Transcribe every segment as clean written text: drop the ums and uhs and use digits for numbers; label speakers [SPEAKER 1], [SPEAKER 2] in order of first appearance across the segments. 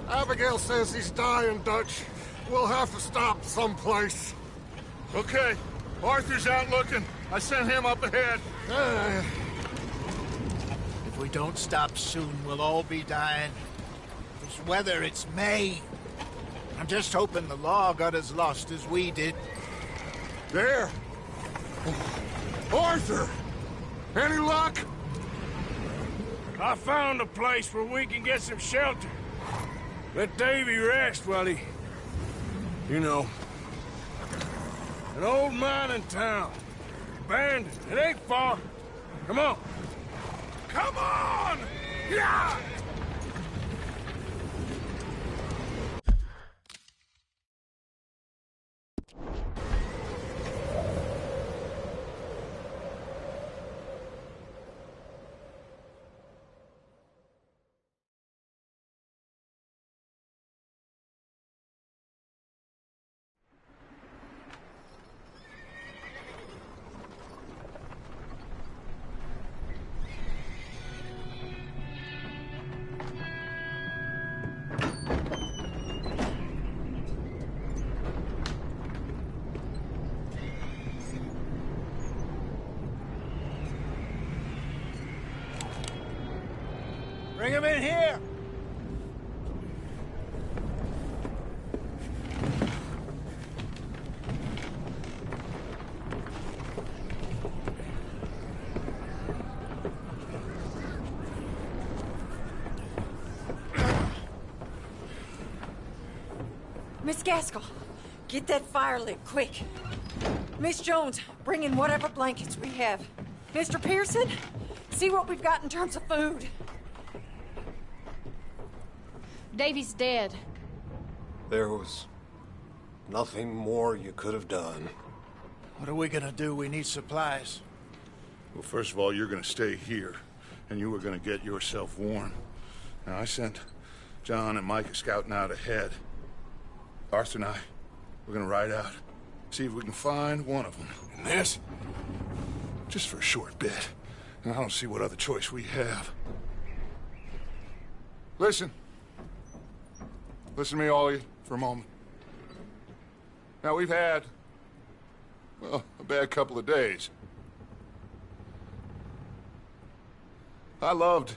[SPEAKER 1] Abigail says he's dying, Dutch. We'll have to stop someplace.
[SPEAKER 2] Okay. Arthur's out looking. I sent him up ahead.
[SPEAKER 3] If we don't stop soon, we'll all be dying. This weather, it's May. I'm just hoping the law got as lost as we did.
[SPEAKER 1] There! Arthur! Any luck?
[SPEAKER 4] I found a place where we can get some shelter. Let Davy rest while he... You know. An old mining town. Abandoned. It ain't far. Come on. Come on! Yeah!
[SPEAKER 3] Bring him in here!
[SPEAKER 5] Miss Gaskell, get that fire lit, quick. Miss Jones, bring in whatever blankets we have. Mr. Pearson, see what we've got in terms of food.
[SPEAKER 6] Davy's dead.
[SPEAKER 1] There was nothing more you could have done.
[SPEAKER 3] What are we gonna do? We need supplies.
[SPEAKER 2] Well, first of all, you're gonna stay here, and you were gonna get yourself warm. Now, I sent John and Micah scouting out ahead. Arthur and I, we're gonna ride out, see if we can find one of them. And this, just for a short bit. And I don't see what other choice we have. Listen. Listen to me, all of you, for a moment. Now, we've had, well, a bad couple of days. I loved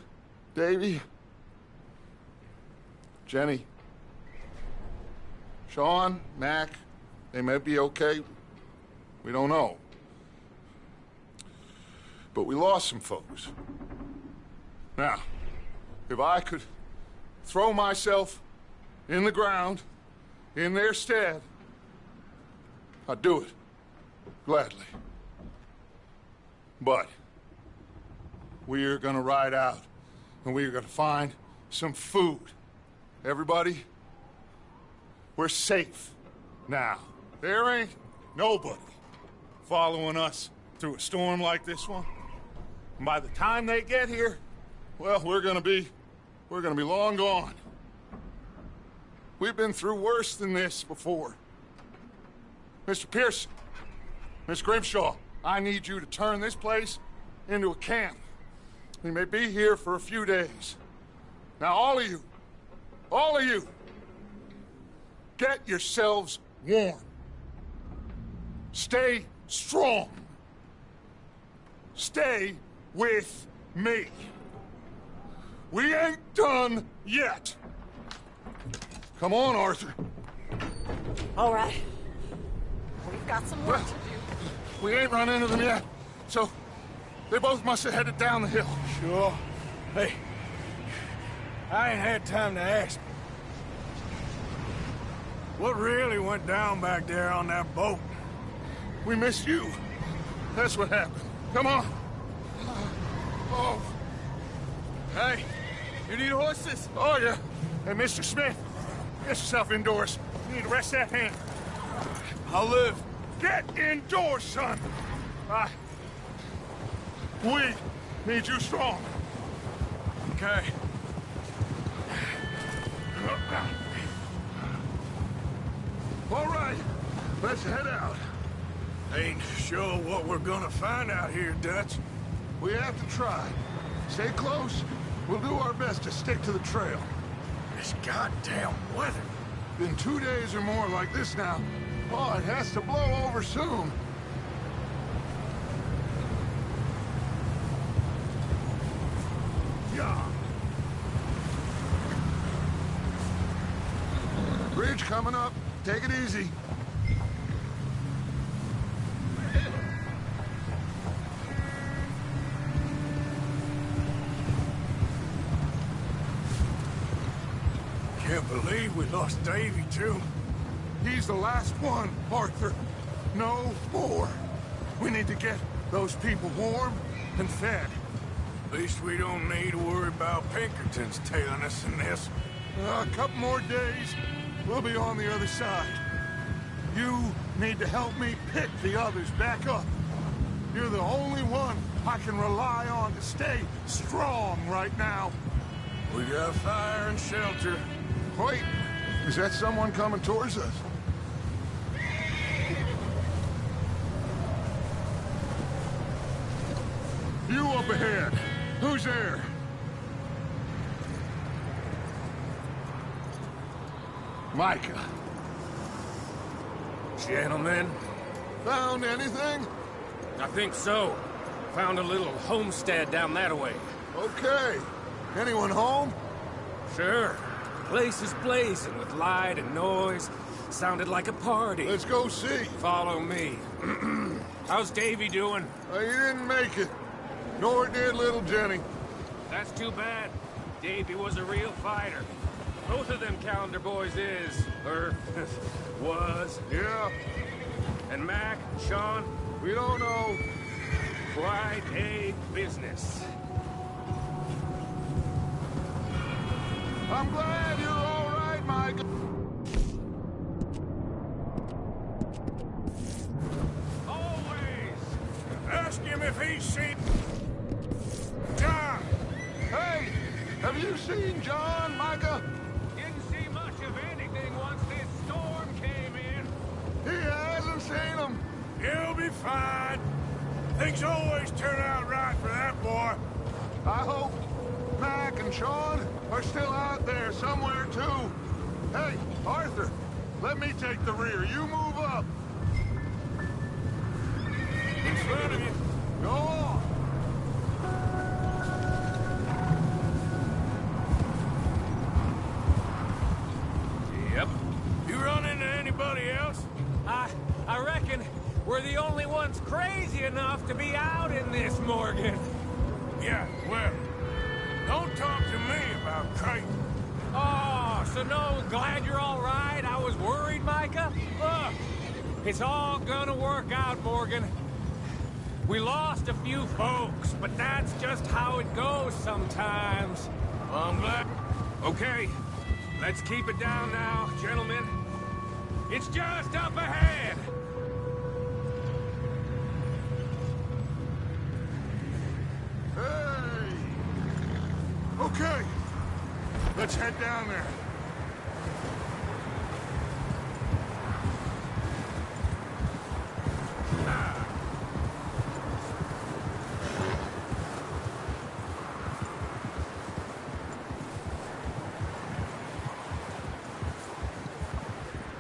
[SPEAKER 2] Davy, Jenny, Sean, Mac. They may be okay. We don't know. But we lost some folks. Now, if I could throw myself in the ground, in their stead, I'd do it, gladly. But we're gonna ride out, and we're gonna find some food. Everybody, we're safe now. There ain't nobody following us through a storm like this one. And by the time they get here, well, we're gonna be long gone. We've been through worse than this before. Mr. Pearson, Miss Grimshaw, I need you to turn this place into a camp. We may be here for a few days. Now, all of you, get yourselves warm. Stay strong. Stay with me. We ain't done yet. Come on, Arthur.
[SPEAKER 5] All right. We've got some work to do.
[SPEAKER 2] We ain't run into them yet, so they both must have headed down the hill.
[SPEAKER 4] Sure. Hey, I ain't had time to ask. What really went down back there on that boat?
[SPEAKER 2] We missed you. That's what happened. Come on. Oh.
[SPEAKER 4] Hey, you need horses?
[SPEAKER 2] Oh, yeah. Hey, Mr. Smith, get yourself indoors. You need to rest that hand.
[SPEAKER 4] I'll live.
[SPEAKER 2] Get indoors, son. We need you strong.
[SPEAKER 4] Okay.
[SPEAKER 2] All right, let's head out.
[SPEAKER 4] Ain't sure what we're gonna find out here, Dutch.
[SPEAKER 2] We have to try. Stay close. We'll do our best to stick to the trail.
[SPEAKER 3] This goddamn weather.
[SPEAKER 2] Been 2 days or more like this now. Oh, it has to blow over soon. Yeah. Bridge coming up. Take it easy.
[SPEAKER 4] Can't believe we lost Davy, too.
[SPEAKER 2] He's the last one, Arthur. No more. We need to get those people warm and fed.
[SPEAKER 4] At least we don't need to worry about Pinkertons tailing us in this.
[SPEAKER 2] A couple more days, we'll be on the other side. You need to help me pick the others back up. You're the only one I can rely on to stay strong right now.
[SPEAKER 4] We got fire and shelter.
[SPEAKER 2] Wait, is that someone coming towards us? You up ahead. Who's there? Micah.
[SPEAKER 7] Gentlemen,
[SPEAKER 2] Found anything?
[SPEAKER 7] I think so. Found a little homestead down that way.
[SPEAKER 2] Okay. Anyone home?
[SPEAKER 7] Sure. Place is blazing with light and noise. Sounded like a party.
[SPEAKER 2] Let's go see.
[SPEAKER 7] Follow me. How's Davy doing?
[SPEAKER 2] He didn't make it. Nor did little Jenny.
[SPEAKER 7] That's too bad. Davy was a real fighter. Both of them calendar boys is, or was.
[SPEAKER 2] Yeah,
[SPEAKER 7] And Mac, Sean,
[SPEAKER 2] we don't know.
[SPEAKER 7] quite a business.
[SPEAKER 2] I'm glad you're all right, Micah.
[SPEAKER 4] Always. Ask him if he's seen... John!
[SPEAKER 2] Hey, have you seen John, Micah?
[SPEAKER 7] Didn't see much of anything once this storm came in.
[SPEAKER 2] He hasn't seen him.
[SPEAKER 4] He'll be fine. Things always turn out right for that boy.
[SPEAKER 2] I hope Mac and Sean are still out there somewhere, too. Hey, Arthur, let me take the rear. You move up.
[SPEAKER 4] In front of you.
[SPEAKER 2] Go on.
[SPEAKER 7] Yep.
[SPEAKER 4] You run into anybody else?
[SPEAKER 7] I reckon we're the only ones crazy enough to be out in this, Morgan.
[SPEAKER 4] Yeah, well, don't talk to me about Creighton.
[SPEAKER 7] Oh, so no, glad you're all right. I was worried, Micah. Look, it's all gonna work out, Morgan. We lost a few folks, but that's just how it goes sometimes.
[SPEAKER 4] I'm glad.
[SPEAKER 7] Okay, let's keep it down now, gentlemen. It's just up ahead.
[SPEAKER 2] Hey! Okay, let's head down there.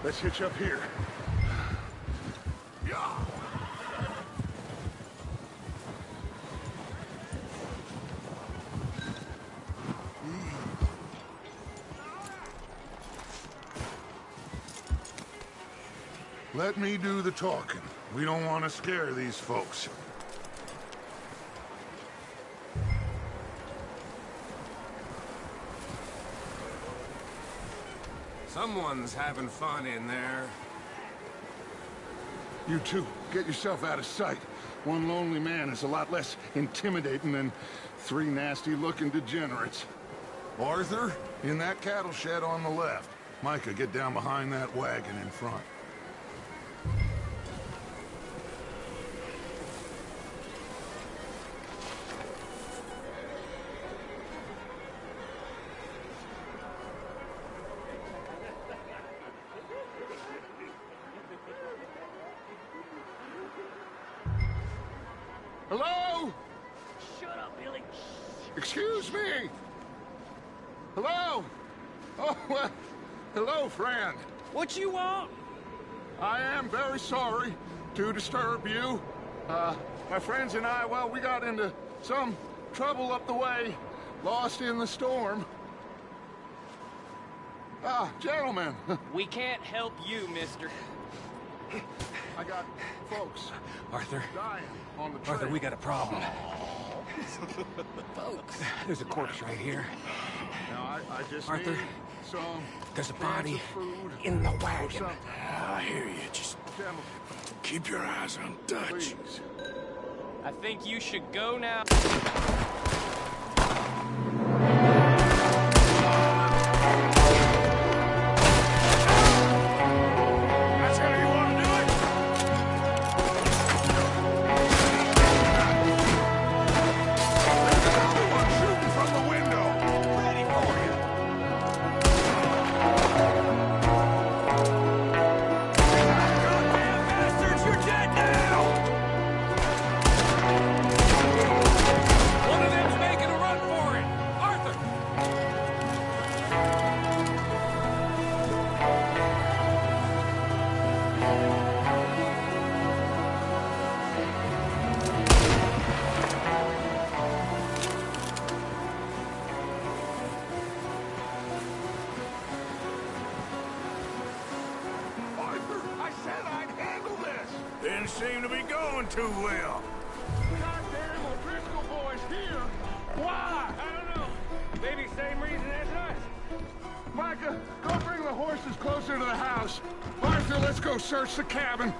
[SPEAKER 2] Let's hitch up here. Yeah. Let me do the talking. We don't want to scare these folks.
[SPEAKER 7] Someone's having fun in there.
[SPEAKER 2] You two, get yourself out of sight. One lonely man is a lot less intimidating than three nasty-looking degenerates. Arthur, in that cattle shed on the left. Micah, get down behind that wagon in front. Hello?
[SPEAKER 8] Shut up, Billy.
[SPEAKER 2] Excuse me? Hello? Oh, well, hello, friend.
[SPEAKER 7] What you want?
[SPEAKER 2] I am very sorry to disturb you. My friends and I, well, we got into some trouble up the way, lost in the storm. Gentlemen.
[SPEAKER 8] We can't help you, mister.
[SPEAKER 2] I got folks
[SPEAKER 7] Arthur.
[SPEAKER 2] dying on the trail.
[SPEAKER 7] Arthur, we got a problem. Folks. There's a corpse right here.
[SPEAKER 2] Now, I just
[SPEAKER 7] Arthur,
[SPEAKER 2] need some
[SPEAKER 7] there's a
[SPEAKER 2] cans
[SPEAKER 7] body
[SPEAKER 2] of food
[SPEAKER 7] in the
[SPEAKER 2] or
[SPEAKER 7] wagon.
[SPEAKER 2] something.
[SPEAKER 4] I hear you. Just
[SPEAKER 2] Gentlemen,
[SPEAKER 4] keep your eyes on Dutch.
[SPEAKER 2] please.
[SPEAKER 8] I think you should go now.
[SPEAKER 4] That's how you want to do it? Someone shooting from the window. Ready for you. Goddamn bastards, you're dead now!
[SPEAKER 7] One of them's making a run for it! Arthur!
[SPEAKER 2] Arthur, I said I'd handle this.
[SPEAKER 4] Didn't seem to be going too well.
[SPEAKER 2] Goddamn O'Driscoll boys here. Why?
[SPEAKER 7] I don't know. Maybe same reason as us.
[SPEAKER 2] Micah, go bring the horses closer to the house. Arthur, let's go search the cabin.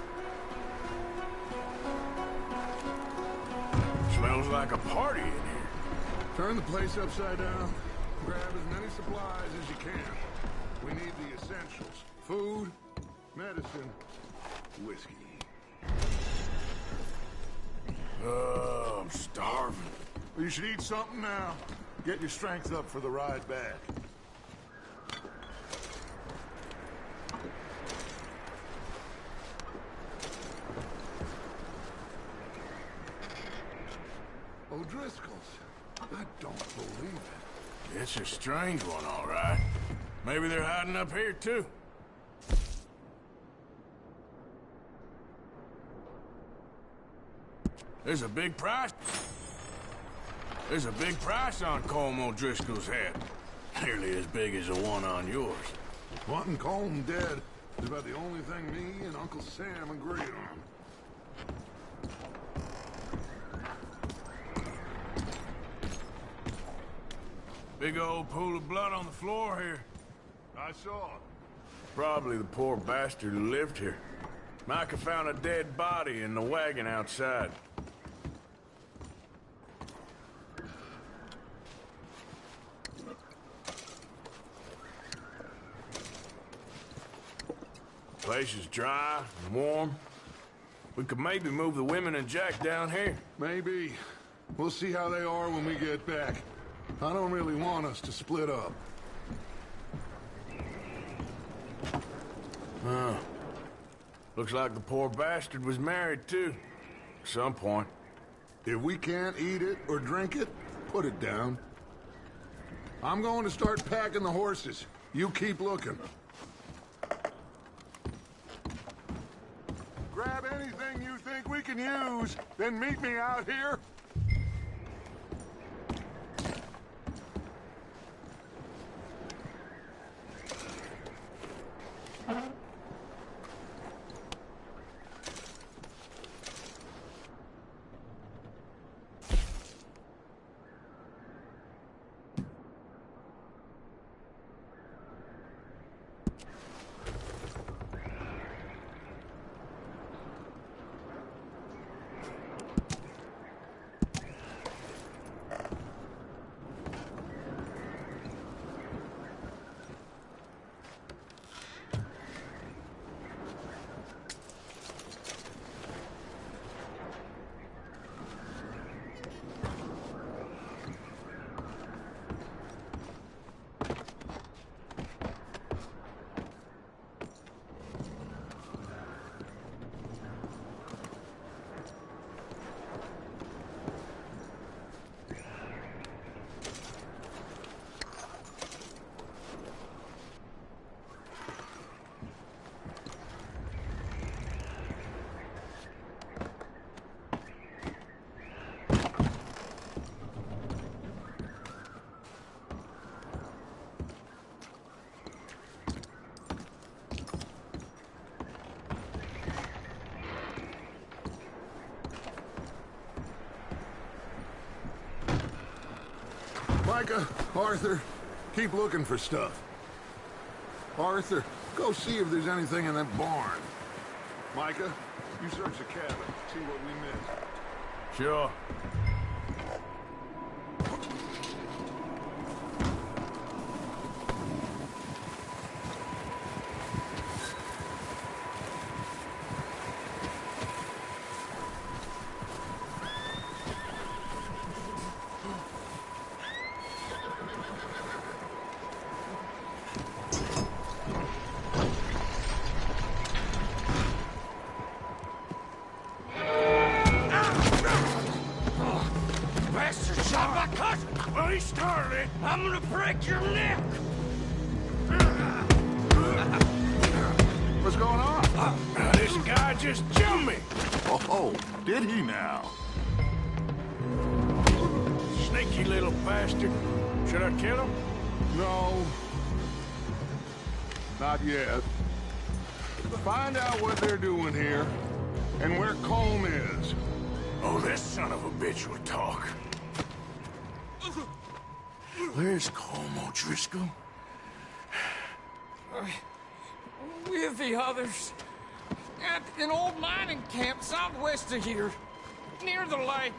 [SPEAKER 4] Smells like a party in here.
[SPEAKER 2] Turn the place upside down. Grab as many supplies as you can. We need the essentials. Food, medicine, whiskey.
[SPEAKER 4] I'm starving.
[SPEAKER 2] You should eat something now. Get your strength up for the ride back. O'Driscoll's. I don't believe it.
[SPEAKER 4] It's a strange one, all right. Maybe they're hiding up here, too. There's a big price. There's a big price on Colm O'Driscoll's head. Nearly as big as the one on yours.
[SPEAKER 2] Wanting Colm dead is about the only thing me and Uncle Sam agree on.
[SPEAKER 4] Big old pool of blood on the floor here.
[SPEAKER 2] I saw it.
[SPEAKER 4] Probably the poor bastard who lived here. Micah found a dead body in the wagon outside. Place is dry and warm. We could maybe move the women and Jack down here.
[SPEAKER 2] Maybe. We'll see how they are when we get back. I don't really want us to split up.
[SPEAKER 4] Looks like the poor bastard was married, too. At some point.
[SPEAKER 2] If we can't eat it or drink it, put it down. I'm going to start packing the horses. You keep looking. Grab anything you think we can use, then meet me out here. Micah, Arthur, keep looking for stuff. Arthur, go see if there's anything in that barn. Micah, you search the cabin, see what we missed.
[SPEAKER 4] Sure. Well, he started it. I'm gonna break your neck.
[SPEAKER 2] What's going on?
[SPEAKER 4] This guy just jumped me.
[SPEAKER 2] Oh, did he now?
[SPEAKER 4] Sneaky little bastard. Should I kill him?
[SPEAKER 2] No. Not yet. Find out what they're doing here, and where Colm is.
[SPEAKER 4] Oh, this son of a bitch will talk. Where's Colm O'Driscoll?
[SPEAKER 7] With the others. At an old mining camp southwest of here. Near the lake.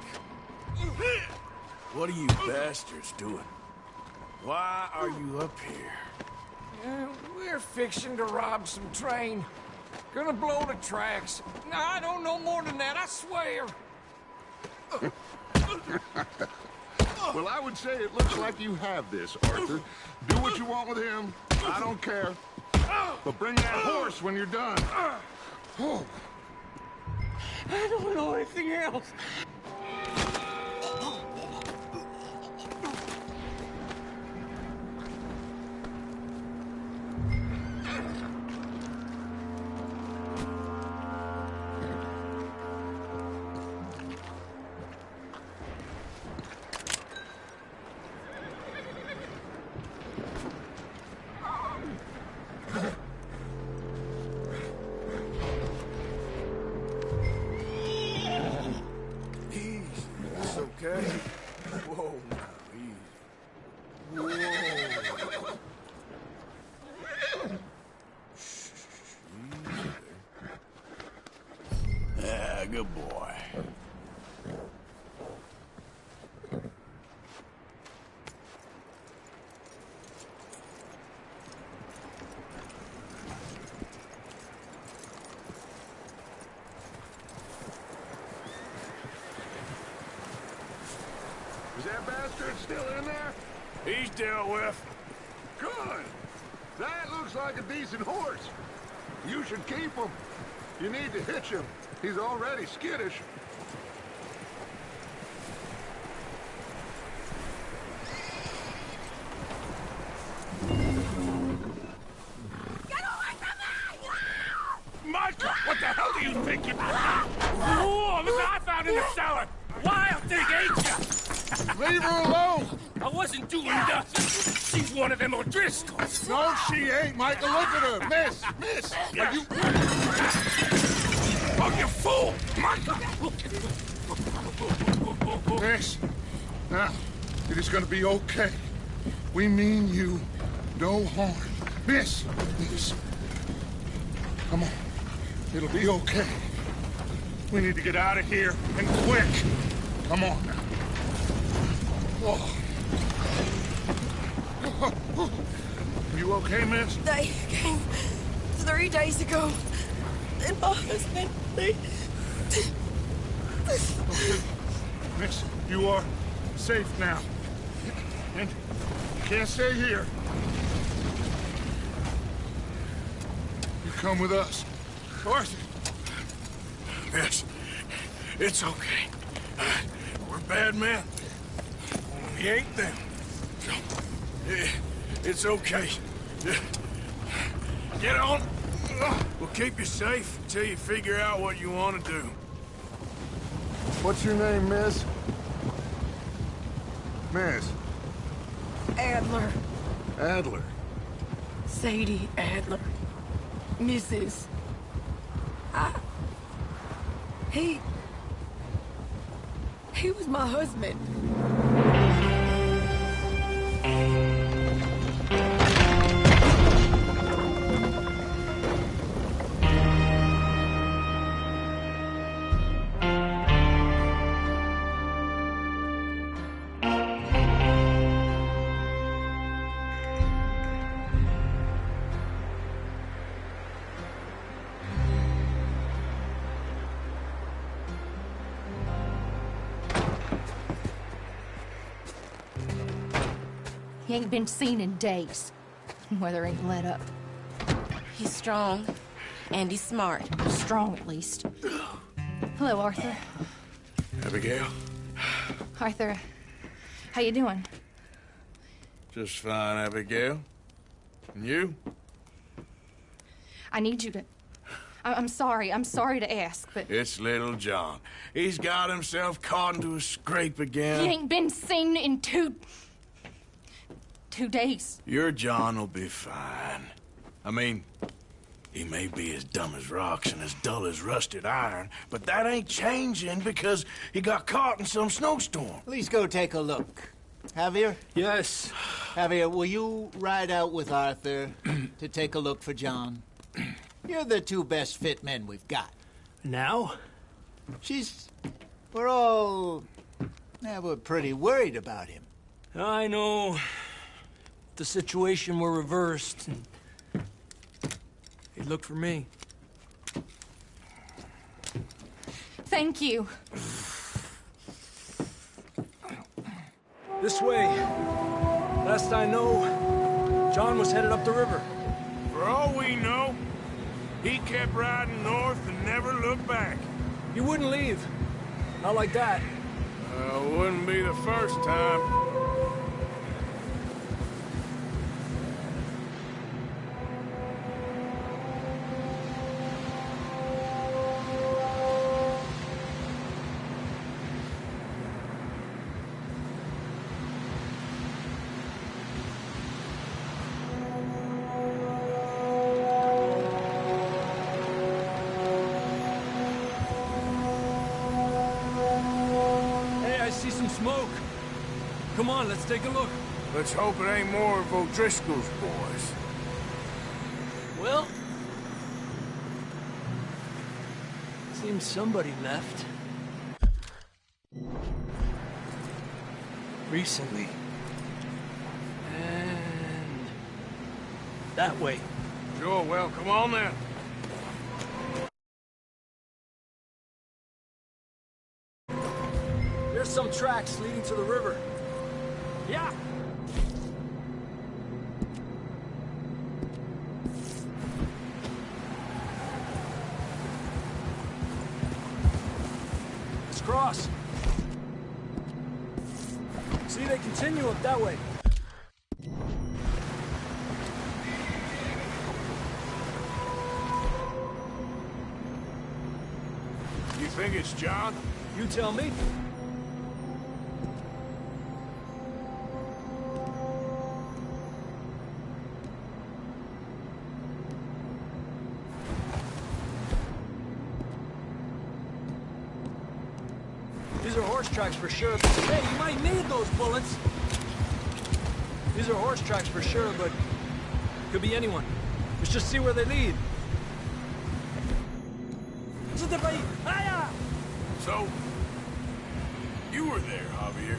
[SPEAKER 4] What are you bastards doing? Why are you up here?
[SPEAKER 7] We're fixing to rob some train. Gonna blow the tracks. No, I don't know more than that, I swear.
[SPEAKER 2] Well, I would say it looks like you have this, Arthur. Do what you want with him. I don't care. But bring that horse when you're done. Oh.
[SPEAKER 7] I don't know anything else.
[SPEAKER 4] Okay? Whoa, now, easy. Whoa. Ah, good boy.
[SPEAKER 2] Is that bastard still in there?
[SPEAKER 4] He's dealt with.
[SPEAKER 2] Good. That looks like a decent horse. You should keep him. You need to hitch him. He's already skittish.
[SPEAKER 4] Michael, what the hell do you think you... Oh, look what I found in the cellar. Wild thing, ain't ya?
[SPEAKER 2] Leave her alone!
[SPEAKER 4] I wasn't doing nothing. She's one of them O'Driscolls.
[SPEAKER 2] No, she ain't, Michael. Look at her. Miss. Are you...
[SPEAKER 4] Oh, you fool! Michael!
[SPEAKER 2] Miss. Now, it is gonna be okay. We mean you no harm. Miss. Come on. It'll be okay. We need to get out of here, and quick. Come on now. Oh. You okay, miss?
[SPEAKER 5] They came 3 days ago. And my husband, they...
[SPEAKER 2] Okay. Miss, you are safe now. And you can't stay here. You come with us. Arthur.
[SPEAKER 4] Miss, it's okay. We're bad men. We ain't them. It's okay. Get on. We'll keep you safe until you figure out what you want to do.
[SPEAKER 2] What's your name, miss? Miss.
[SPEAKER 5] Adler.
[SPEAKER 2] Adler.
[SPEAKER 5] Sadie Adler. Mrs. He was my husband.
[SPEAKER 6] He ain't been seen in days. Weather ain't let up.
[SPEAKER 9] He's strong, and he's smart.
[SPEAKER 6] Strong, at least. Hello, Arthur.
[SPEAKER 4] Abigail?
[SPEAKER 6] Arthur, how you doing?
[SPEAKER 4] Just fine, Abigail. And you?
[SPEAKER 6] I need you to... I'm sorry to ask, but...
[SPEAKER 4] It's little John. He's got himself caught into a scrape again.
[SPEAKER 6] He ain't been seen in 2 days.
[SPEAKER 4] Your John will be fine. I mean, he may be as dumb as rocks and as dull as rusted iron, but that ain't changing because he got caught in some snowstorm.
[SPEAKER 3] Please go take a look. Javier?
[SPEAKER 10] Yes.
[SPEAKER 3] Javier, will you ride out with Arthur to take a look for John? You're the 2 best fit men we've got.
[SPEAKER 10] Now?
[SPEAKER 3] We're all... we're pretty worried about him.
[SPEAKER 10] I know. If the situation were reversed, he'd look for me.
[SPEAKER 6] Thank you.
[SPEAKER 10] This way. Last I know, John was headed up the river.
[SPEAKER 4] For all we know, he kept riding north and never looked back.
[SPEAKER 10] He wouldn't leave. Not like that.
[SPEAKER 4] Wouldn't be the first time.
[SPEAKER 10] Smoke. Come on, let's take a look.
[SPEAKER 4] Let's hope it ain't more of O'Driscoll's boys.
[SPEAKER 10] Well, seems somebody left. Recently. And that way.
[SPEAKER 4] Sure, well, come on then.
[SPEAKER 10] There's some tracks leading to the river.
[SPEAKER 7] Yeah.
[SPEAKER 10] Let's cross. See, they continue up that way.
[SPEAKER 4] You think it's John?
[SPEAKER 10] You tell me. These are horse tracks for sure. Hey, you might need those bullets. These are horse tracks for sure, but could be anyone. Let's just see where they lead.
[SPEAKER 4] So, you were there, Javier.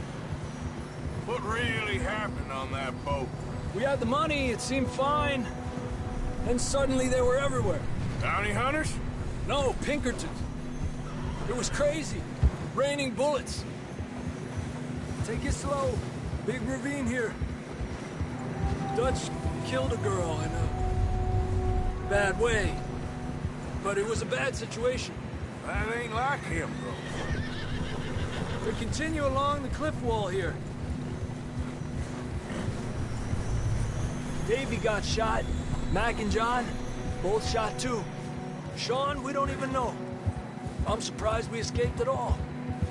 [SPEAKER 4] What really happened on that boat?
[SPEAKER 10] We had the money, it seemed fine. Then suddenly they were everywhere.
[SPEAKER 4] Bounty hunters?
[SPEAKER 10] No, Pinkertons. It was crazy. Raining bullets. Take it slow. Big ravine here. Dutch killed a girl in a bad way. But it was a bad situation.
[SPEAKER 4] That ain't like him, bro.
[SPEAKER 10] We continue along the cliff wall here. Davey got shot. Mac and John, both shot too. Sean, we don't even know. I'm surprised we escaped at all.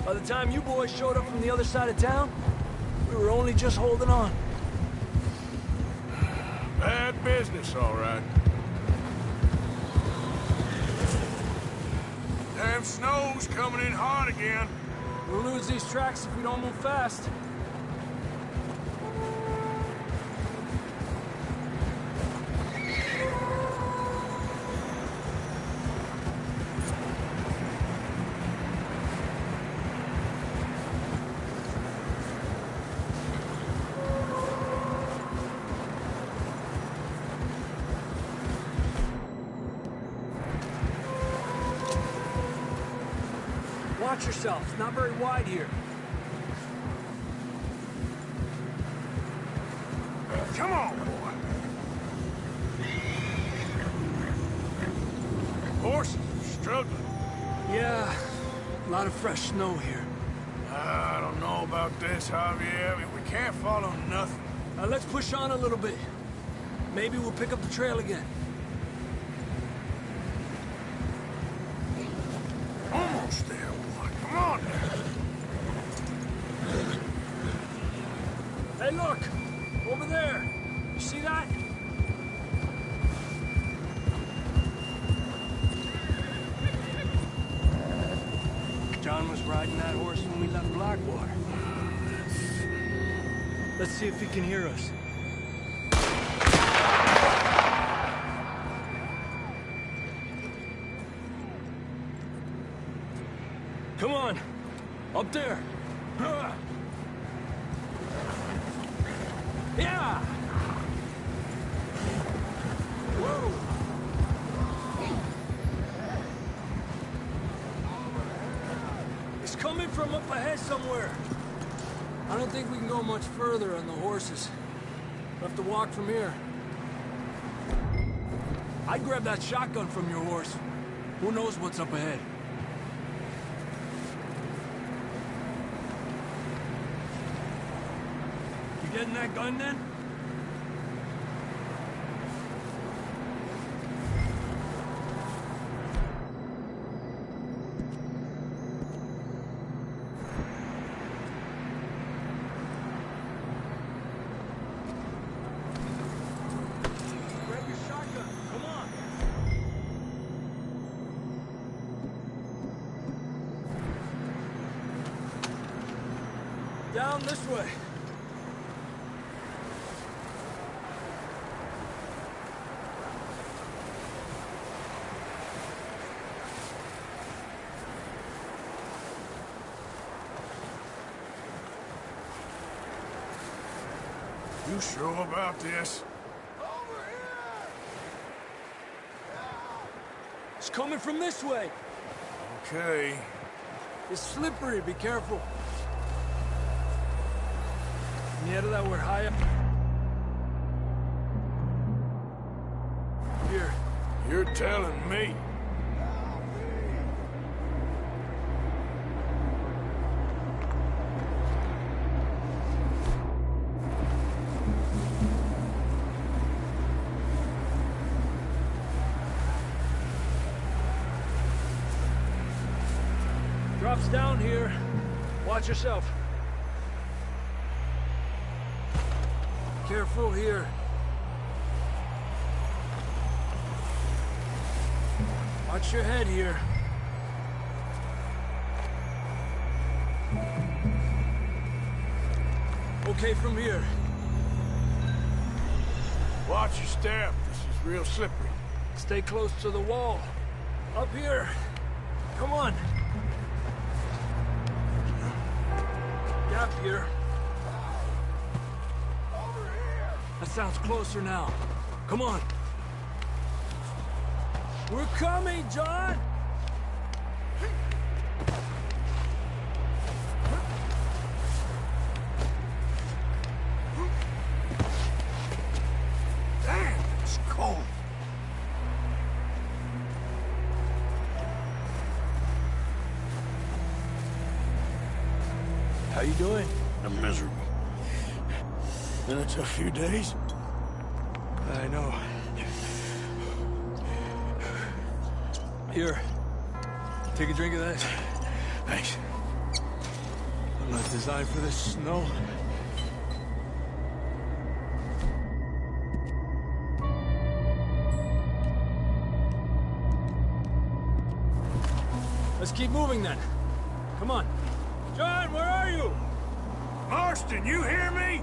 [SPEAKER 10] By the time you boys showed up from the other side of town, we were only just holding on.
[SPEAKER 4] Bad business, all right. Damn snow's coming in hard again.
[SPEAKER 10] We'll lose these tracks if we don't move fast. Watch yourself. It's not very wide here.
[SPEAKER 4] on, boy. Horses are struggling.
[SPEAKER 10] Yeah, a lot of fresh snow here.
[SPEAKER 4] I don't know about this, Javier. I mean, we can't follow nothing.
[SPEAKER 10] Let's push on a little bit. Maybe we'll pick up the trail again.
[SPEAKER 4] Almost there, boy. Come on now.
[SPEAKER 10] Hey, look! Over there! You see that? John was riding that horse when we left Blackwater. Let's see if he can hear us. Come on! Up there! Yeah! Whoa! It's coming from up ahead somewhere. I don't think we can go much further on the horses. We'll have to walk from here. I'd grab that shotgun from your horse. Who knows what's up ahead? You getting that gun then? Grab your shotgun. Come on. Down this way.
[SPEAKER 4] You sure about this?
[SPEAKER 10] It's coming from this way.
[SPEAKER 4] Okay.
[SPEAKER 10] It's slippery. Be careful. Mierda, that we're high up. Here.
[SPEAKER 4] You're telling me.
[SPEAKER 10] Drops down here. Watch yourself. Careful here. Watch your head here. Okay from here.
[SPEAKER 4] Watch your step. This is real slippery.
[SPEAKER 10] Stay close to the wall. Up here. Come on. Gap here. That sounds closer now. Come on. We're coming, John!
[SPEAKER 4] Damn, it's cold.
[SPEAKER 10] How you doing?
[SPEAKER 4] I'm miserable. Been a tough few days.
[SPEAKER 10] I know. Here. Take a drink of that.
[SPEAKER 4] Thanks.
[SPEAKER 10] I'm not designed for this snow. Let's keep moving then. Come on. John, where are you?
[SPEAKER 4] Marston, you hear me?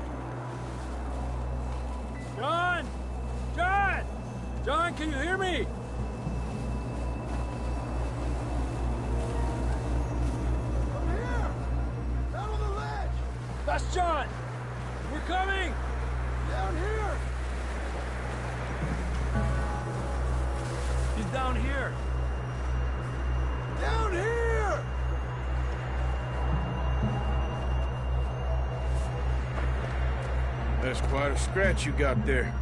[SPEAKER 10] John! John! John, can you hear me?
[SPEAKER 2] I'm here! Down on the ledge!
[SPEAKER 10] That's John! We're coming!
[SPEAKER 2] Down here!
[SPEAKER 10] He's down here.
[SPEAKER 2] Down here!
[SPEAKER 4] That's quite a scratch you got there.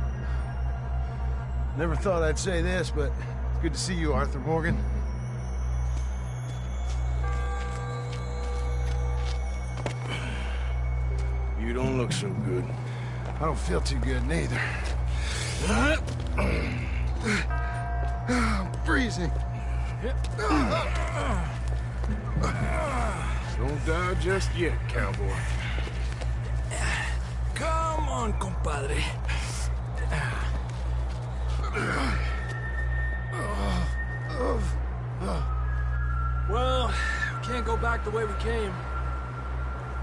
[SPEAKER 3] Never thought I'd say this, but it's good to see you, Arthur Morgan.
[SPEAKER 4] You don't look so good.
[SPEAKER 3] I don't feel too good, neither. I'm freezing.
[SPEAKER 4] Don't die just yet, cowboy.
[SPEAKER 10] Come on, compadre. Well, we can't go back the way we came.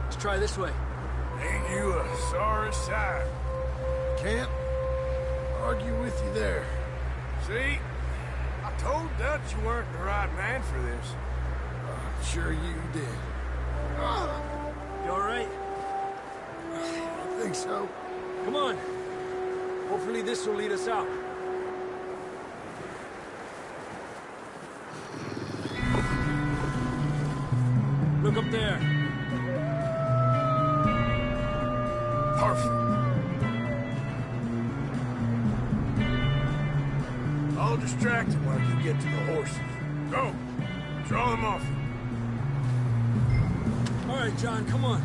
[SPEAKER 10] Let's try this way.
[SPEAKER 4] Ain't you a sorry sight?
[SPEAKER 3] Can't argue with you there.
[SPEAKER 4] See? I told Dutch you weren't the right man for this.
[SPEAKER 3] I'm sure you did.
[SPEAKER 10] You all right?
[SPEAKER 3] I think so.
[SPEAKER 10] Come on. Hopefully this will lead us out. Look up there.
[SPEAKER 3] Perfect.
[SPEAKER 4] I'll distract him while you get to the horses. Go! Draw them off.
[SPEAKER 10] All right, John, come on.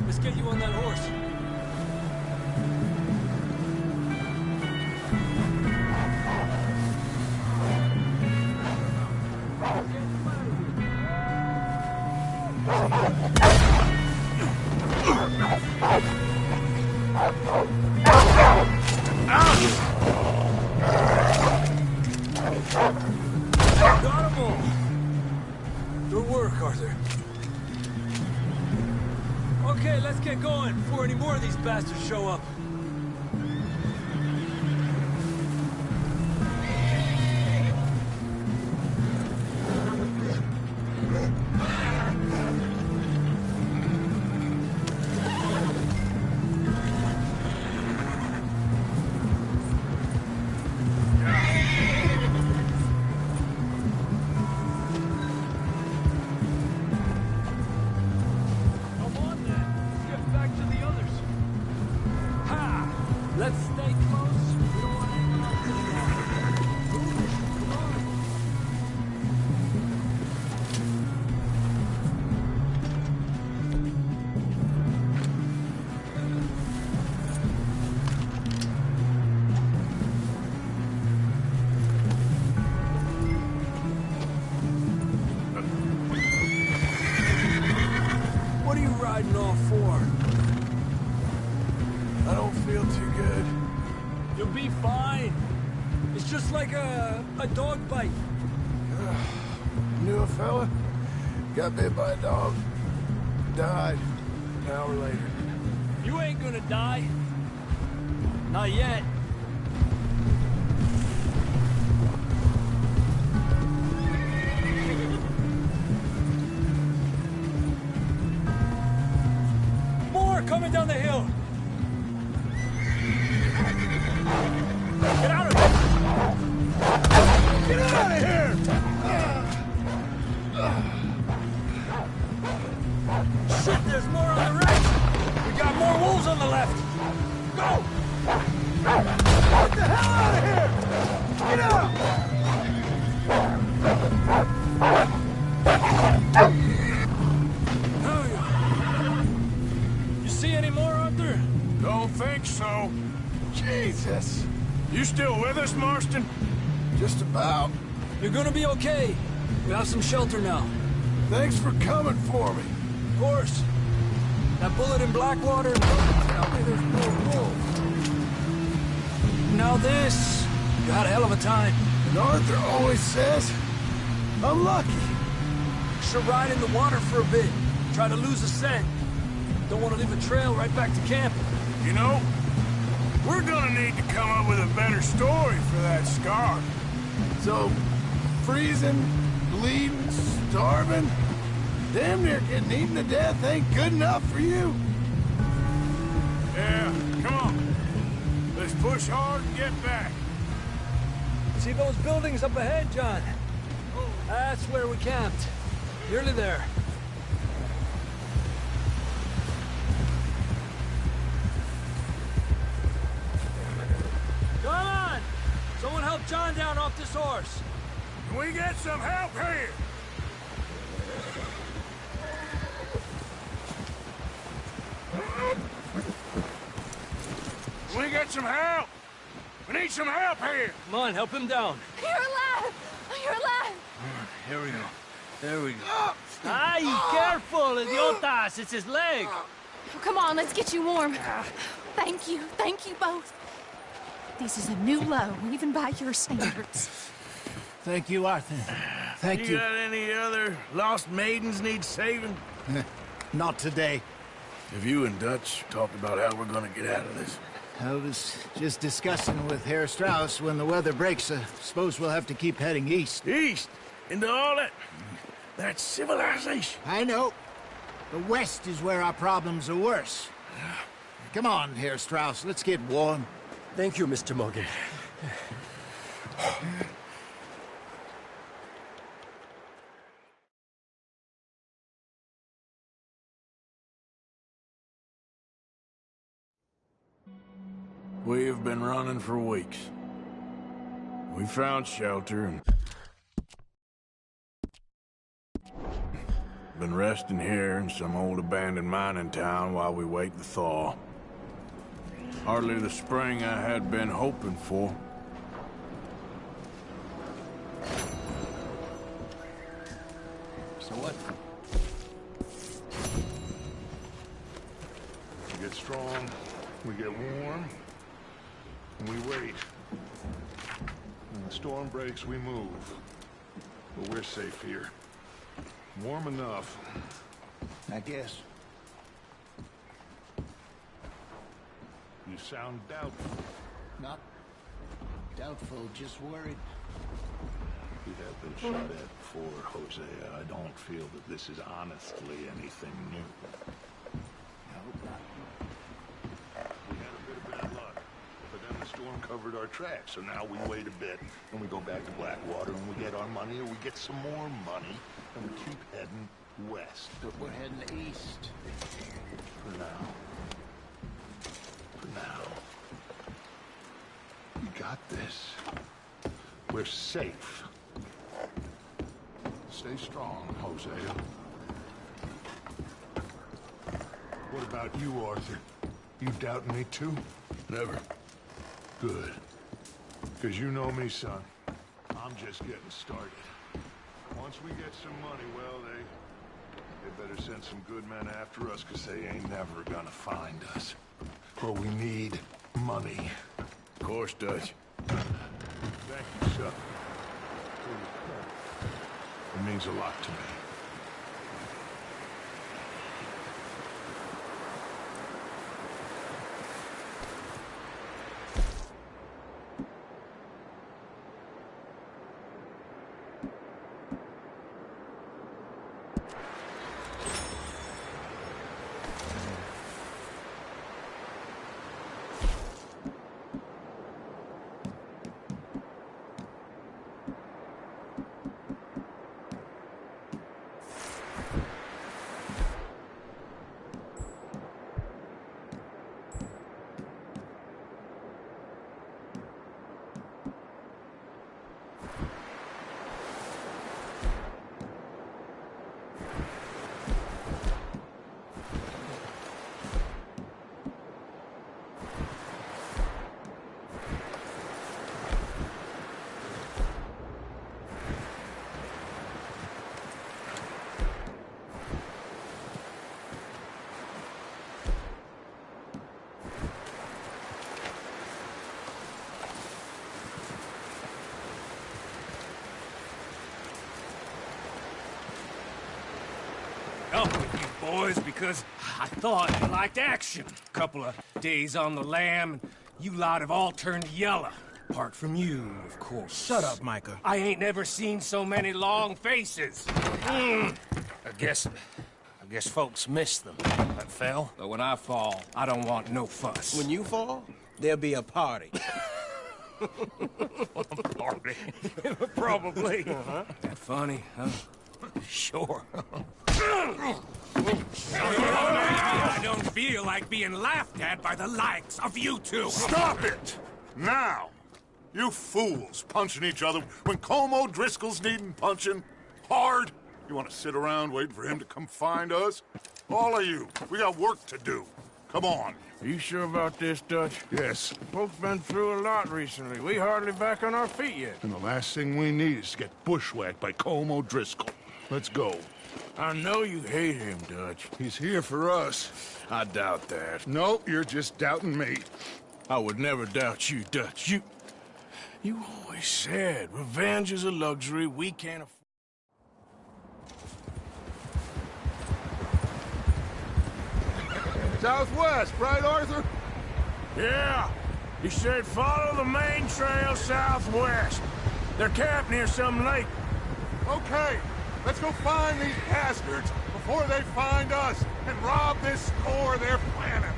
[SPEAKER 10] Let's get you on that horse. Got 'em all. Good work, Arthur. Okay, let's get going before any more of these bastards show up. Let's stay close. We don't want anyone else anymore. Come on. What are you riding off for?
[SPEAKER 3] I don't feel too good.
[SPEAKER 10] You'll be fine. It's just like a dog bite.
[SPEAKER 3] Knew a fella, got bit by a dog, died an hour later.
[SPEAKER 10] You ain't gonna die. Not yet. More coming down the hill. Get out of here! Get out of here! Shit, there's more on the right! We got more wolves on the left! Go! Get the hell out of here! Get out! You see any more, Arthur?
[SPEAKER 4] Don't think so.
[SPEAKER 3] Jesus!
[SPEAKER 4] You still with us, Marston?
[SPEAKER 3] Just about.
[SPEAKER 10] You're gonna be okay. We have some shelter now.
[SPEAKER 3] Thanks for coming for me.
[SPEAKER 10] Of course. That bullet in Blackwater. Tell me there's more wolves. Now this. You had a hell of a time.
[SPEAKER 3] And Arthur always says, I'm lucky.
[SPEAKER 10] Should ride in the water for a bit. Try to lose a scent. Don't want to leave a trail right back to camp.
[SPEAKER 4] You know, we're gonna need to come up with a better story for that scar.
[SPEAKER 3] So, freezing, bleeding, starving, damn near getting eaten to death ain't good enough for you.
[SPEAKER 4] Yeah, come on. Let's push hard and get back.
[SPEAKER 10] See those buildings up ahead, John? That's where we camped. Nearly there. John down off this horse.
[SPEAKER 4] Can we get some help here? Can we get some help? We need some help here.
[SPEAKER 10] Come on, help him down.
[SPEAKER 6] You're alive! You're alive!
[SPEAKER 4] Here we go. There we go.
[SPEAKER 10] Ay, careful, idiotas. It's his leg.
[SPEAKER 6] Oh, come on, let's get you warm. Thank you both. This is a new low, even by your standards.
[SPEAKER 3] Thank you, Arthur. Thank you.
[SPEAKER 4] You got any other lost maidens need saving?
[SPEAKER 3] Not today.
[SPEAKER 4] Have you and Dutch talked about how we're gonna get out of this?
[SPEAKER 3] I was just discussing with Herr Strauss when the weather breaks. Suppose we'll have to keep heading east.
[SPEAKER 4] East? Into all that... That's civilization.
[SPEAKER 3] I know. The west is where our problems are worse. Come on, Herr Strauss. Let's get warm.
[SPEAKER 10] Thank you, Mr. Morgan.
[SPEAKER 4] We've been running for weeks. We found shelter and... been resting here in some old abandoned mining town while we wait the thaw. Hardly the spring I had been hoping for.
[SPEAKER 2] So what? We get strong, we get warm, and we wait. When the storm breaks, we move. But we're safe here. Warm enough.
[SPEAKER 3] I guess.
[SPEAKER 2] You sound doubtful.
[SPEAKER 3] Not doubtful, just worried.
[SPEAKER 2] We have been shot at before, Hosea. I don't feel that this is honestly anything new.
[SPEAKER 3] I hope not.
[SPEAKER 2] We had a bit of bad luck, but then the storm covered our tracks, so now we wait a bit, and we go back to Blackwater, and we get our money, or we get some more money, and we keep heading west.
[SPEAKER 3] But we're heading east.
[SPEAKER 2] For now. For now. We got this. We're safe. Stay strong, Hosea. What about you, Arthur? You doubting me too?
[SPEAKER 4] Never.
[SPEAKER 2] Good. Because you know me, son. I'm just getting started. Once we get some money, well, they better send some good men after us, because they ain't never gonna find us. But we need money.
[SPEAKER 4] Of course, Dutch.
[SPEAKER 2] Thank you, son. It means a lot to me.
[SPEAKER 7] Up with you boys because I thought you liked action. Couple of days on the lam, and you lot have all turned yellow. Apart from you, of course.
[SPEAKER 11] Shut up, Micah.
[SPEAKER 7] I ain't never seen so many long faces. I guess folks miss them. That fell. But when I fall, I don't want no fuss.
[SPEAKER 11] When you fall, there'll be a party.
[SPEAKER 7] A party? Probably. That funny, huh? Sure. I don't feel like being laughed at by the likes of you two.
[SPEAKER 2] Stop it! Now! You fools punching each other when Como Driscoll's needing punching. Hard. You want to sit around waiting for him to come find us? All of you, we got work to do. Come on.
[SPEAKER 4] Are you sure about this, Dutch?
[SPEAKER 2] Yes.
[SPEAKER 4] Folks been through a lot recently. We hardly back on our feet yet.
[SPEAKER 2] And the last thing we need is to get bushwhacked by Como Driscoll. Let's go.
[SPEAKER 4] I know you hate him, Dutch.
[SPEAKER 2] He's here for us.
[SPEAKER 4] I doubt that.
[SPEAKER 2] No, you're just doubting me.
[SPEAKER 4] I would never doubt you, Dutch. You always said revenge is a luxury we can't afford.
[SPEAKER 2] Southwest, right, Arthur?
[SPEAKER 4] Yeah. He said follow the main trail southwest. They're camped near some lake.
[SPEAKER 2] Okay, let's go find these bastards before they find us and rob this store they're planning.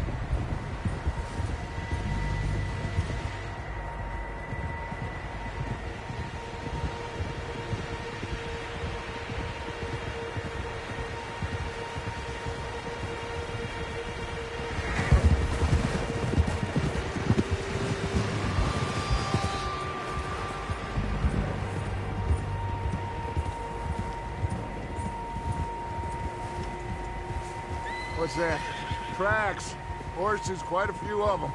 [SPEAKER 2] What's that? Tracks. Horses, quite a few of them.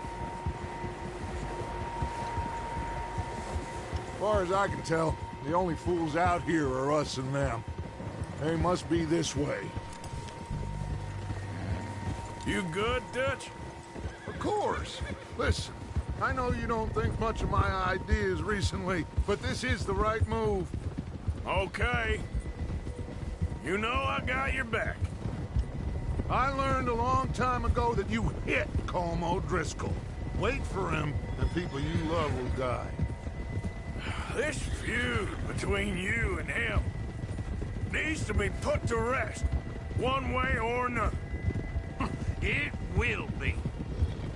[SPEAKER 2] As far as I can tell, the only fools out here are us and them. They must be this way.
[SPEAKER 4] You good, Dutch?
[SPEAKER 2] Of course. Listen, I know you don't think much of my ideas recently, but this is the right move.
[SPEAKER 4] Okay. You know I got your back.
[SPEAKER 2] I learned a long time ago that you hit Como Driscoll. Wait for him, and people you love will die.
[SPEAKER 4] This feud between you and him needs to be put to rest, one way or another. It will be.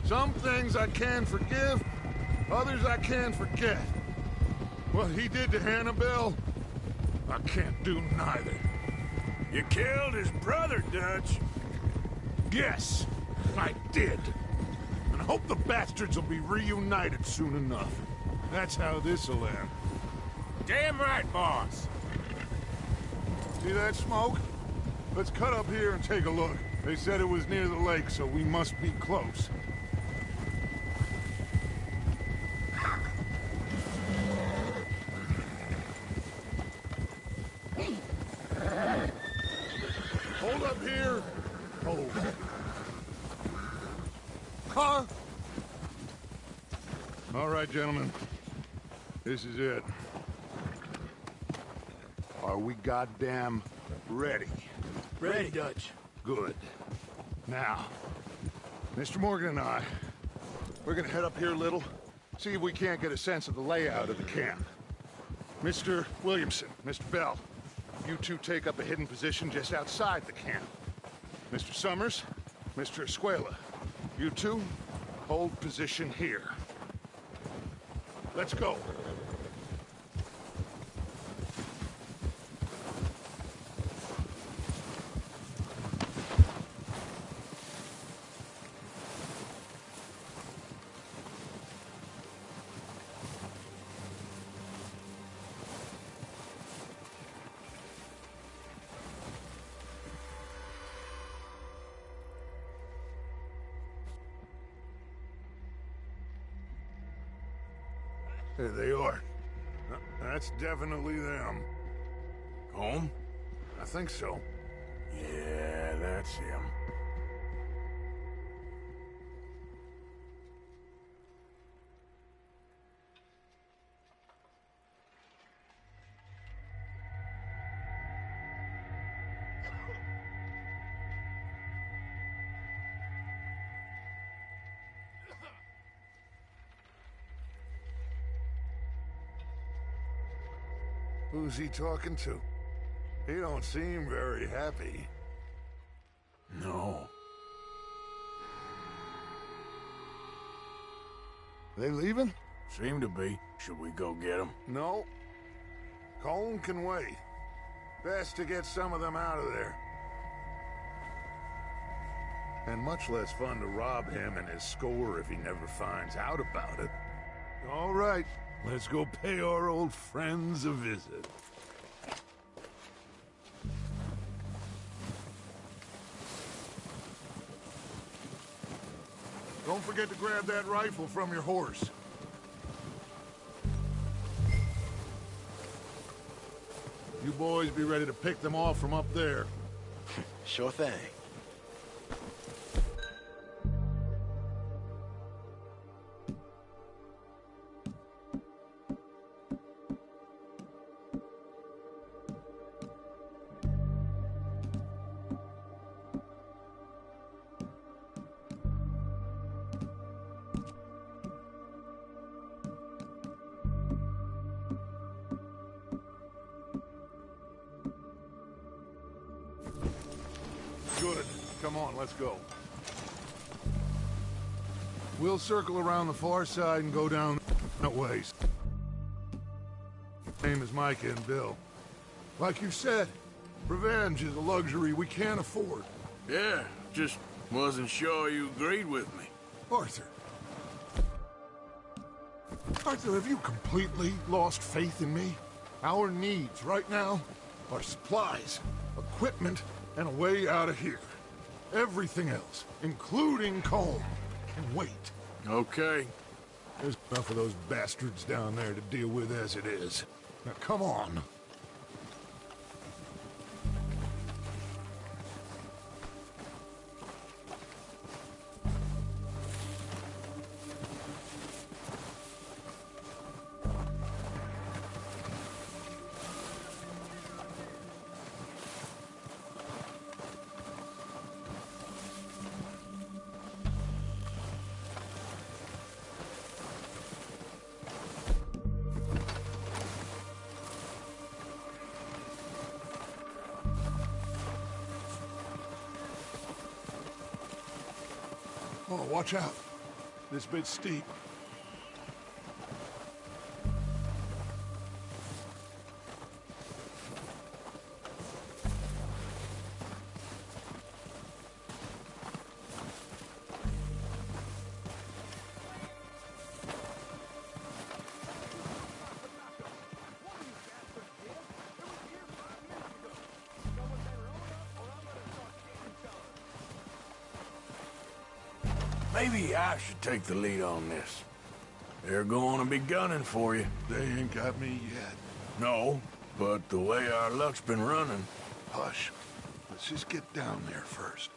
[SPEAKER 2] Some things I can forgive, others I can forget. What he did to Annabelle, I can't do neither.
[SPEAKER 4] You killed his brother, Dutch.
[SPEAKER 2] Yes, I did. And I hope the bastards will be reunited soon enough. That's how this'll end.
[SPEAKER 4] Damn right, boss.
[SPEAKER 2] See that smoke? Let's cut up here and take a look. They said it was near the lake, so we must be close. Hold up here. Hold. Huh? All right, gentlemen. This is it. Are we goddamn ready?
[SPEAKER 10] Ready, Dutch.
[SPEAKER 2] Good. Now, Mr. Morgan and I, we're gonna head up here a little, see if we can't get a sense of the layout of the camp. Mr. Williamson, Mr. Bell, you two take up a hidden position just outside the camp. Mr. Summers, Mr. Escuela, you two hold position here. Let's go. There they are. That's definitely them.
[SPEAKER 4] Home?
[SPEAKER 2] I think so.
[SPEAKER 4] Yeah, that's him.
[SPEAKER 2] Who's he talking to? He don't seem very happy.
[SPEAKER 4] No.
[SPEAKER 2] They leaving?
[SPEAKER 4] Seem to be. Should we go get them?
[SPEAKER 2] No. Colin can wait. Best to get some of them out of there. And much less fun to rob him and his score if he never finds out about it. All right. Let's go pay our old friends a visit. Don't forget to grab that rifle from your horse. You boys be ready to pick them off from up there.
[SPEAKER 3] Sure thing.
[SPEAKER 2] Good. Come on, let's go. We'll circle around the far side and go down that way. Same as Micah and Bill. Like you said, revenge is a luxury we can't afford.
[SPEAKER 12] Yeah, just wasn't sure you agreed with me.
[SPEAKER 2] Arthur. Arthur, have you completely lost faith in me? Our needs right now are supplies, equipment, and a way out of here. Everything else, including Colm, can wait.
[SPEAKER 12] Okay.
[SPEAKER 2] There's enough of those bastards down there to deal with as it is. Now come on. Oh, watch out. This bit's steep.
[SPEAKER 12] Maybe I should take the lead on this. They're going to be gunning for you.
[SPEAKER 2] They ain't got me yet.
[SPEAKER 12] No, but the way our luck's been running...
[SPEAKER 2] Hush. Let's just get down there first.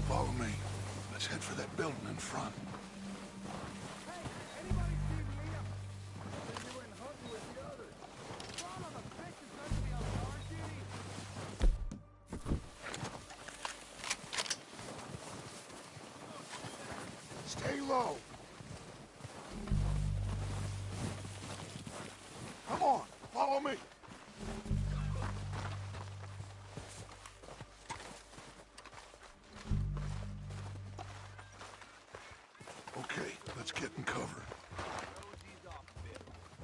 [SPEAKER 2] Follow me. Let's head for that building in front. Stay low. Come on, follow me. Okay, let's get in cover.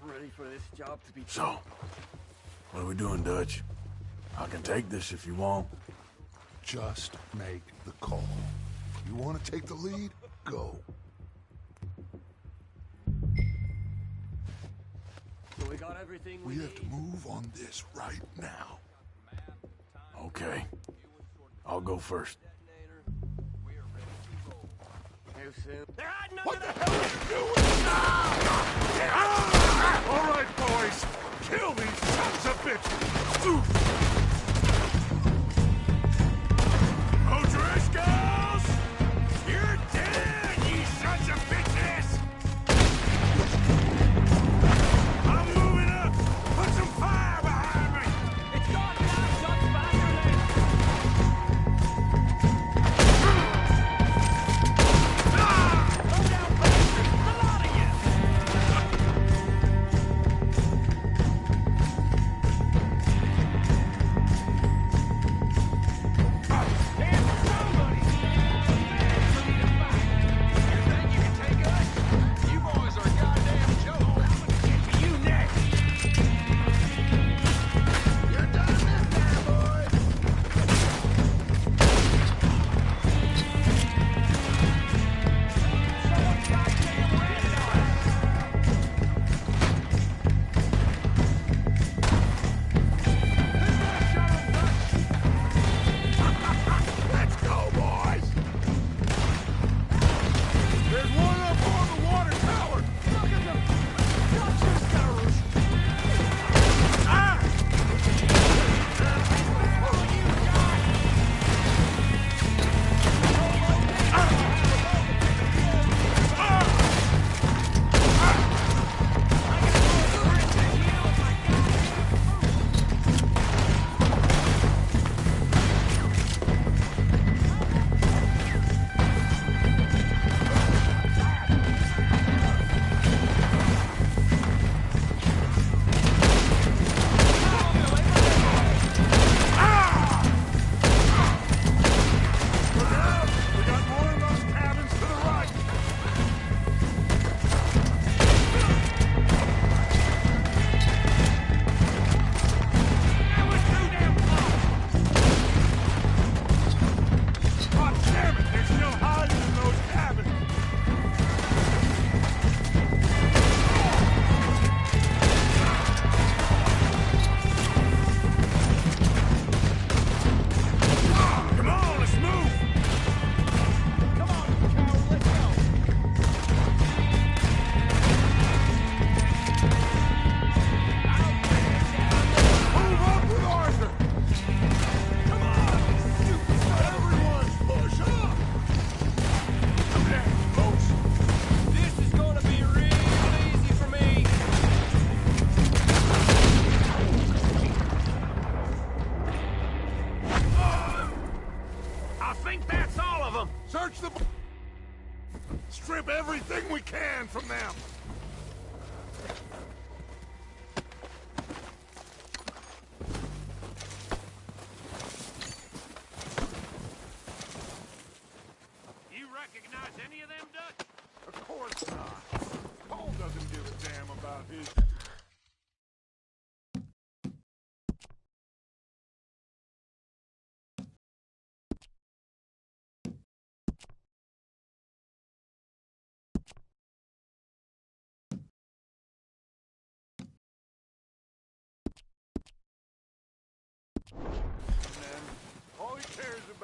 [SPEAKER 13] Ready for this job to be...
[SPEAKER 12] So, what are we doing, Dutch? I can take this if you want.
[SPEAKER 2] Just make the call. You want to take the lead? Go.
[SPEAKER 13] So we got everything
[SPEAKER 2] we have to move on this right now.
[SPEAKER 12] Okay. I'll go first.
[SPEAKER 2] What the hell are you doing? Ah! All right, boys. Kill these sons of bitches. Oof.
[SPEAKER 4] O'Driscolls! You're dead, you sons of bitches! I'm moving up! Put some fire behind me!
[SPEAKER 7] It's gone now, Dutch bastard! Go down, bastard! A lot of you!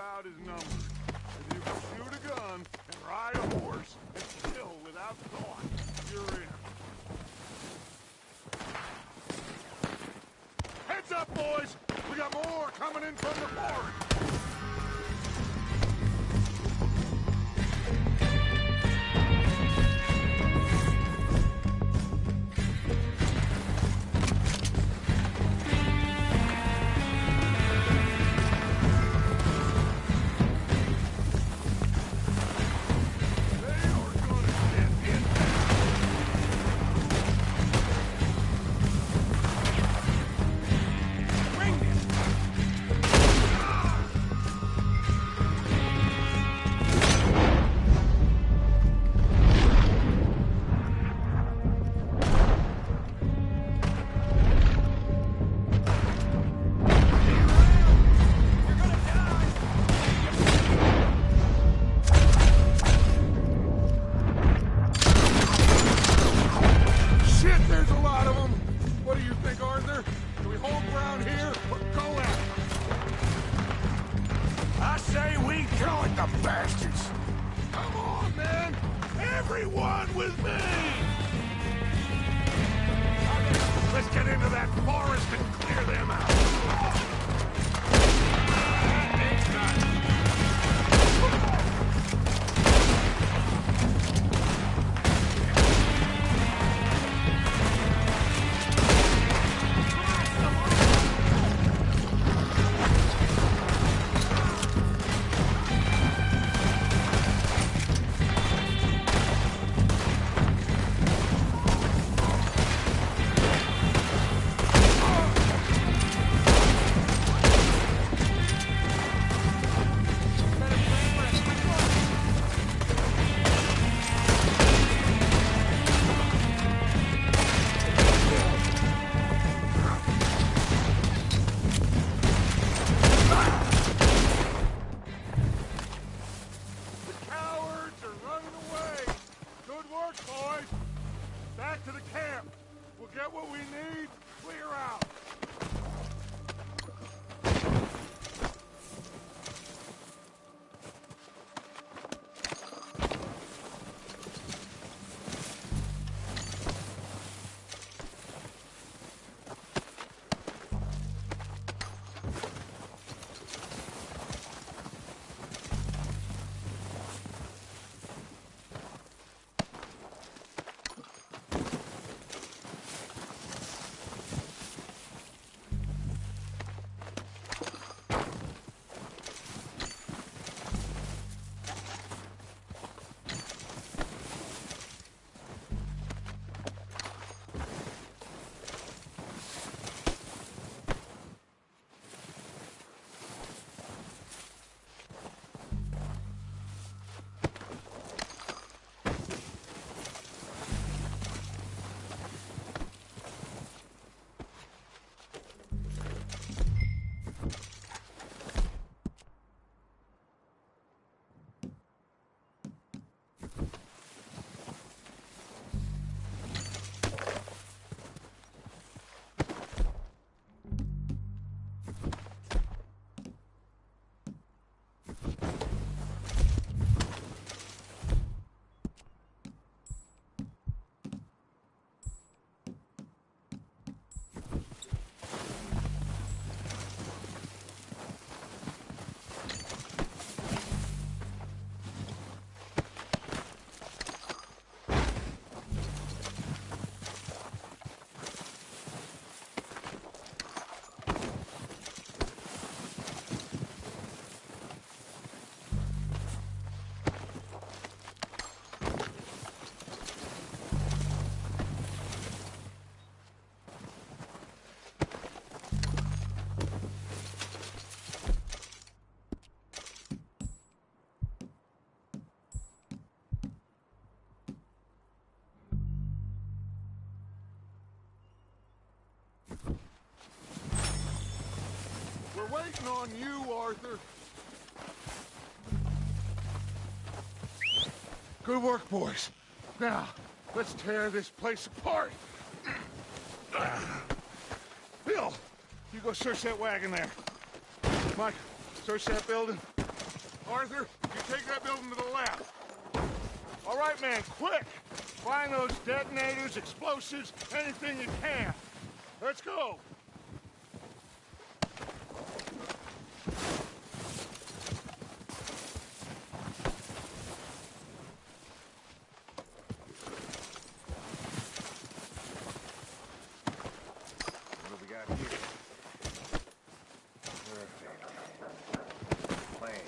[SPEAKER 2] about his numbers. If you can shoot a gun and ride a horse and kill without thought, you're in. Heads up, boys! We got more coming in from the forest! Waiting on you, Arthur. Good work, boys. Now, let's tear this place apart. Bill, you go search that wagon there. Mike, search that building. Arthur, you take that building to the left. All right, man, quick! Find those detonators, explosives, anything you can. Let's go!
[SPEAKER 4] What do we got here? Perfect. Plans.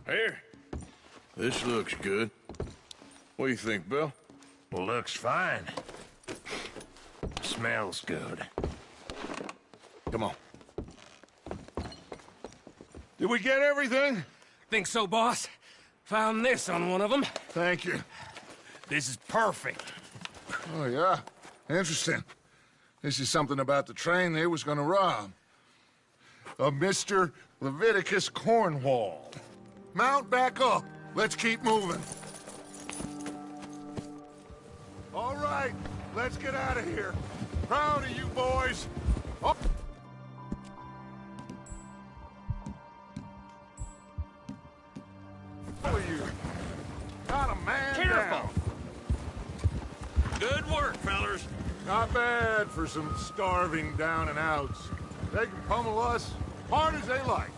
[SPEAKER 12] Here. This looks good. What do you think, Bill?
[SPEAKER 4] Looks fine. Smells good.
[SPEAKER 12] Come on.
[SPEAKER 2] Did we get everything?
[SPEAKER 7] Think so, boss. Found this on one of them.
[SPEAKER 2] Thank you.
[SPEAKER 7] This is perfect.
[SPEAKER 2] Oh, yeah? Interesting. This is something about the train they was gonna rob. A Mr. Leviticus Cornwall. Mount back up. Let's keep moving. All right, let's get out of here. Proud of you boys. Oh. You. Not a man
[SPEAKER 7] Careful.
[SPEAKER 2] down.
[SPEAKER 12] Good work, fellers.
[SPEAKER 2] Not bad for some starving down and outs. They can pummel us hard as they like.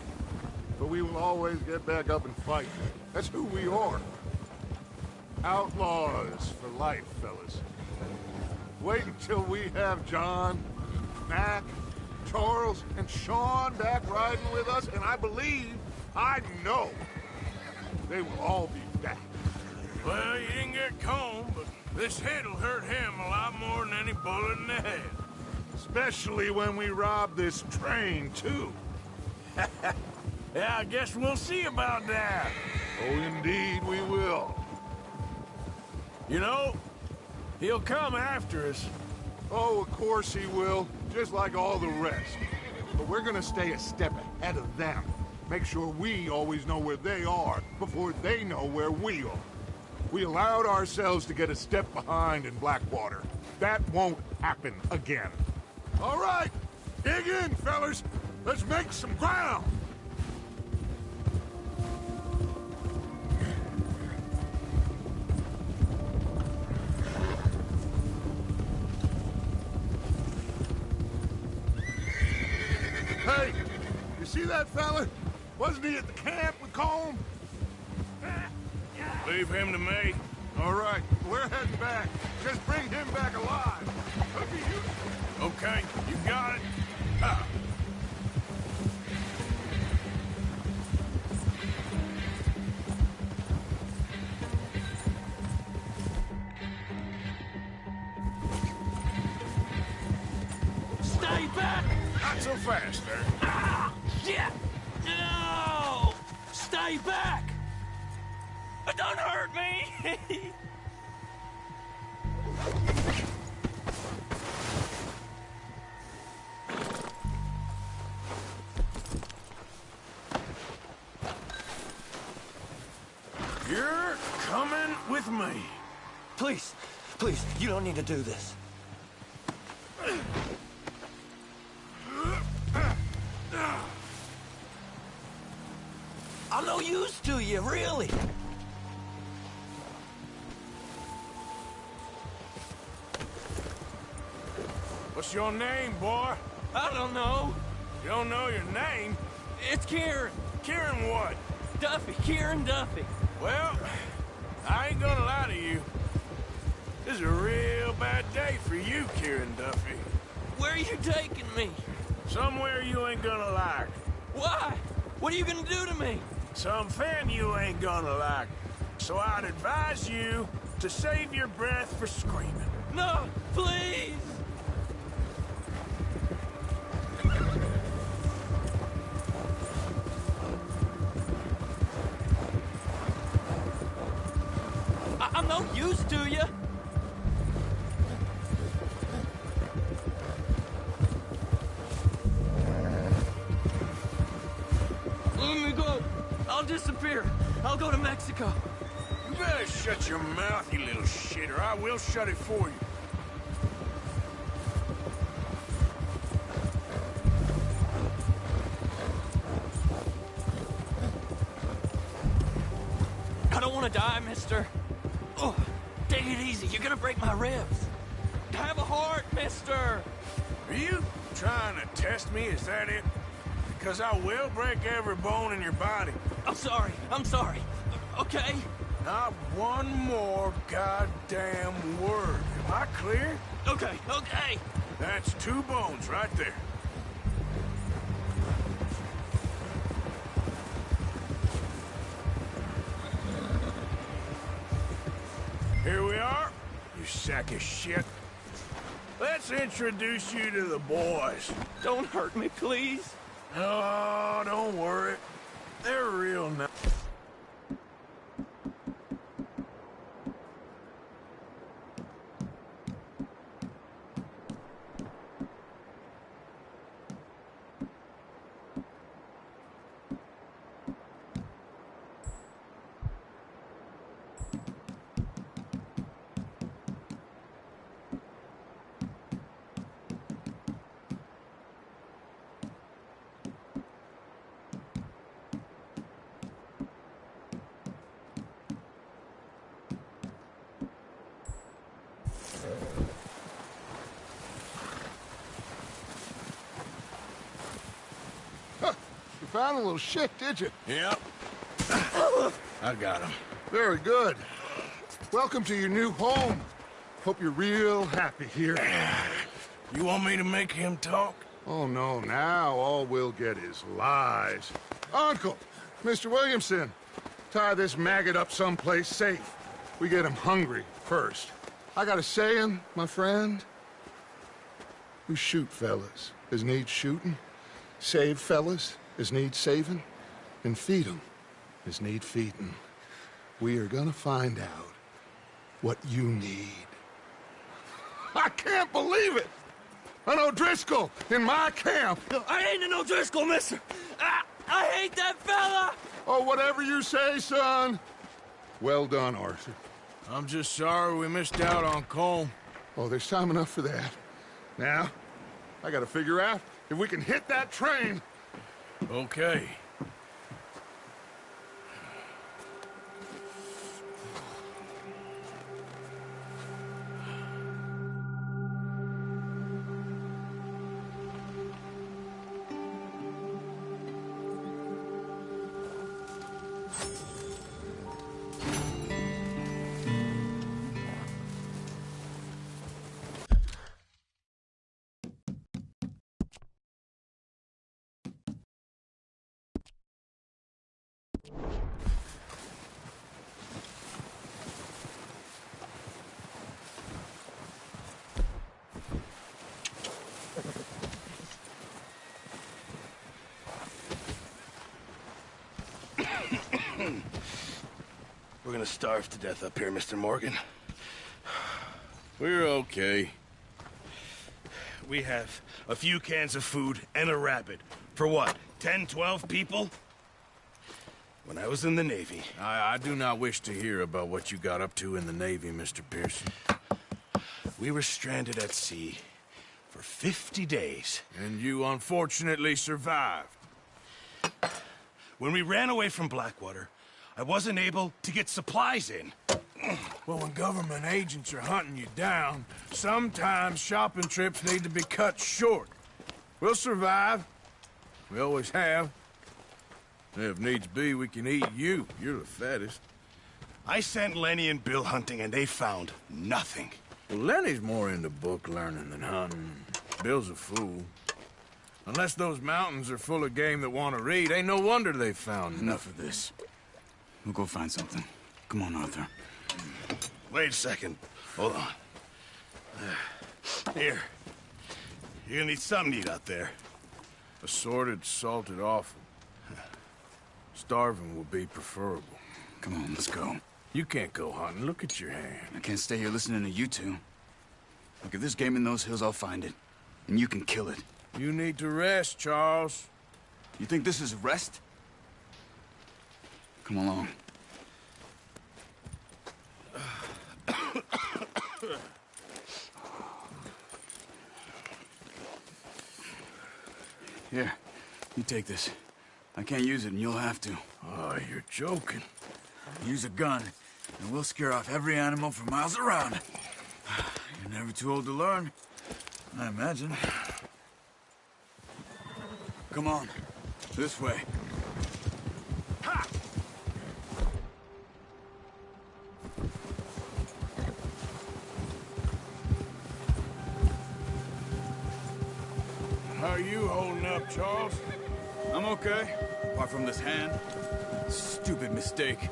[SPEAKER 2] But we will always get back up and fight. That's who we are. Outlaws for life, fellas. Wait until we have John, Mac, Charles, and Sean back riding with us, and I believe, I know, they will all be back.
[SPEAKER 12] Well, you didn't get Combe, but this hit'll hurt him a lot more than any bullet in the head.
[SPEAKER 2] Especially when we rob this train, too.
[SPEAKER 12] Yeah, I guess we'll see about that.
[SPEAKER 2] Oh, indeed we will.
[SPEAKER 12] You know, he'll come after us.
[SPEAKER 2] Oh, of course he will, just like all the rest. But we're gonna stay a step ahead of them. Make sure we always know where they are before they know where we are. We allowed ourselves to get a step behind in Blackwater. That won't happen again. All right, dig in, fellas. Let's make some ground. Hey, you see that fella? Wasn't he at the camp with Combe?
[SPEAKER 12] Leave him to me.
[SPEAKER 2] All right, we're heading back. Just bring him back alive. Look at you.
[SPEAKER 12] Okay, you got it. Ah.
[SPEAKER 7] Stay back!
[SPEAKER 12] Not so fast, there.
[SPEAKER 7] Ah! Shit! No! Stay back! Don't hurt me!
[SPEAKER 12] You're coming with me.
[SPEAKER 13] Please, please, you don't need to do this. I'm no use to you, really.
[SPEAKER 12] What's your name, boy?
[SPEAKER 7] I don't know.
[SPEAKER 12] You don't know your name?
[SPEAKER 7] It's Kieran.
[SPEAKER 12] Kieran what?
[SPEAKER 13] Duffy, Kieran Duffy.
[SPEAKER 12] Well, I ain't gonna lie to you. This is a real bad day for you, Kieran Duffy.
[SPEAKER 13] Where are you taking me?
[SPEAKER 12] Somewhere you ain't gonna like.
[SPEAKER 13] Why? What are you gonna do to me?
[SPEAKER 12] Something you ain't gonna like. So I'd advise you to save your breath for screaming.
[SPEAKER 13] No, please! I'm no use to you. Let me go. I'll disappear. I'll go to Mexico.
[SPEAKER 12] You better shut your mouth, you little shit, or I will shut it for you.
[SPEAKER 13] I don't want to die, mister. Oh, take it easy. You're gonna break my ribs. Have a heart, mister.
[SPEAKER 12] Are you trying to test me? Is that it? Because I will break every bone in your body.
[SPEAKER 13] I'm sorry. I'm sorry. Okay?
[SPEAKER 12] Not one more goddamn word. Am I clear?
[SPEAKER 13] Okay, okay.
[SPEAKER 12] That's 2 bones right there. Here we are, you sack of shit. Let's introduce you to the boys.
[SPEAKER 13] Don't hurt me, please.
[SPEAKER 12] Oh, don't worry. They're real nice.
[SPEAKER 2] You found a little shit, did you?
[SPEAKER 12] Yep. I got him.
[SPEAKER 2] Very good. Welcome to your new home. Hope you're real happy here.
[SPEAKER 12] You want me to make him talk?
[SPEAKER 2] Oh, no. Now all we'll get is lies. Uncle, Mr. Williamson, tie this maggot up someplace safe. We get him hungry first. I got a saying, my friend. We shoot fellas as need shooting, save fellas as need saving, and feed 'em as need feeding. We are gonna find out what you need. I can't believe it! An O'Driscoll in my camp!
[SPEAKER 13] I ain't an O'Driscoll, mister! I hate that fella!
[SPEAKER 2] Oh, whatever you say, son. Well done, Arthur.
[SPEAKER 12] I'm just sorry we missed out on Colm.
[SPEAKER 2] Oh, there's time enough for that. Now, I gotta figure out if we can hit that train.
[SPEAKER 12] Okay.
[SPEAKER 14] We're gonna starve to death up here, Mr. Morgan.
[SPEAKER 12] We're okay.
[SPEAKER 14] We have a few cans of food and a rabbit. For what, 10, 12 people? When I was in the Navy...
[SPEAKER 12] I do not wish to hear about what you got up to in the Navy, Mr. Pearson.
[SPEAKER 14] We were stranded at sea for 50 days.
[SPEAKER 12] And you unfortunately survived.
[SPEAKER 14] When we ran away from Blackwater, I wasn't able to get supplies in.
[SPEAKER 12] Well, when government agents are hunting you down, sometimes shopping trips need to be cut short. We'll survive. We always have. If needs be, we can eat you. You're the fattest.
[SPEAKER 14] I sent Lenny and Bill hunting, and they found nothing.
[SPEAKER 12] Well, Lenny's more into book learning than hunting. Bill's a fool. Unless those mountains are full of game that want to read, ain't no wonder they found
[SPEAKER 15] Enough of this. We'll go find something. Come on, Arthur.
[SPEAKER 14] Wait a second. Hold on. Here. You're gonna need something to eat out there.
[SPEAKER 12] Assorted, salted offal. Starving will be preferable.
[SPEAKER 15] Come on, let's go.
[SPEAKER 12] You can't go hunting. Look at your hand.
[SPEAKER 15] I can't stay here listening to you two. Look, if there's game in those hills, I'll find it. And you can kill it.
[SPEAKER 12] You need to rest, Charles.
[SPEAKER 15] You think this is rest? Come along. Here, you take this. I can't use it, and you'll have to.
[SPEAKER 12] Oh, you're joking.
[SPEAKER 15] Use a gun, and we'll scare off every animal for miles around. You're never too old to learn, I imagine. Come on, this way.
[SPEAKER 12] Ha!
[SPEAKER 14] How are you holding up, Charles?
[SPEAKER 15] I'm okay, apart from this hand. Stupid mistake.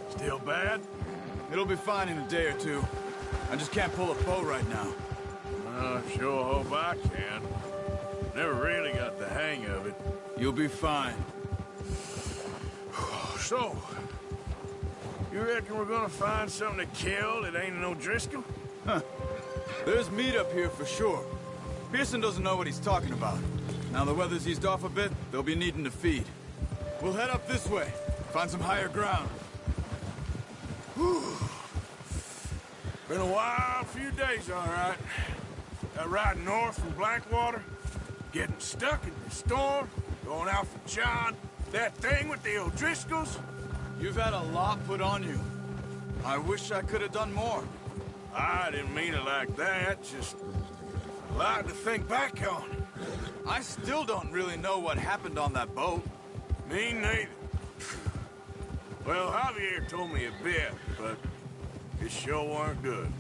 [SPEAKER 14] Still bad?
[SPEAKER 15] It'll be fine in a day or two. I just can't pull a bow right now.
[SPEAKER 12] I sure hope I can. Never really got the hang of it.
[SPEAKER 15] You'll be fine.
[SPEAKER 12] So, you reckon we're gonna find something to kill that ain't no Driscoll?
[SPEAKER 15] Huh. There's meat up here for sure. Pearson doesn't know what he's talking about. Now the weather's eased off a bit, they'll be needing to feed. We'll head up this way, find some higher ground.
[SPEAKER 12] Whew. Been a wild few days, all right. That ride north from Blackwater, getting stuck in the storm, going out for John, that thing with the O'Driscolls.
[SPEAKER 15] You've had a lot put on you. I wish I could have done more.
[SPEAKER 12] I didn't mean it like that, just a lot to think back on.
[SPEAKER 15] I still don't really know what happened on that boat.
[SPEAKER 12] Me neither. Well, Javier told me a bit, but it sure weren't good.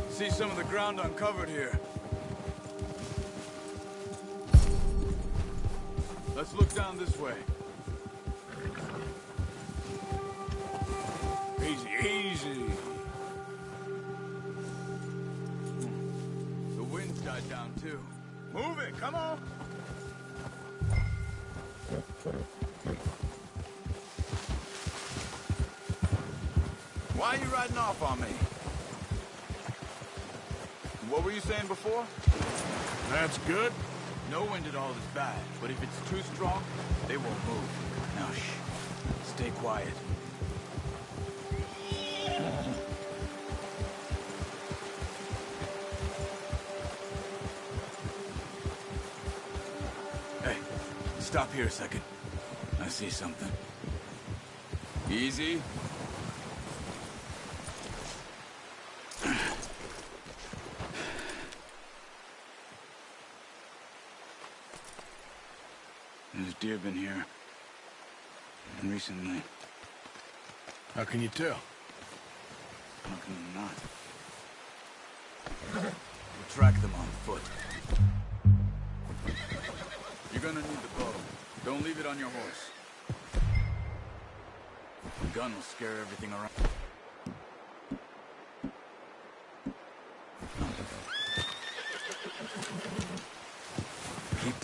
[SPEAKER 15] See some of the ground uncovered here. Let's look down this way.
[SPEAKER 12] Easy, easy.
[SPEAKER 15] The wind's died down too.
[SPEAKER 12] Move it, come on.
[SPEAKER 15] Why are you riding off on me? What were you saying before?
[SPEAKER 12] That's good.
[SPEAKER 15] No wind at all is bad, but if it's too strong, they won't move. Now, shh. Stay quiet. Hey, stop here a second. I see something. Easy. There's deer been here. And recently.
[SPEAKER 12] How can you tell?
[SPEAKER 15] How can you not? We'll track them on foot. You're gonna need the bow. Don't leave it on your horse. The gun will scare everything around.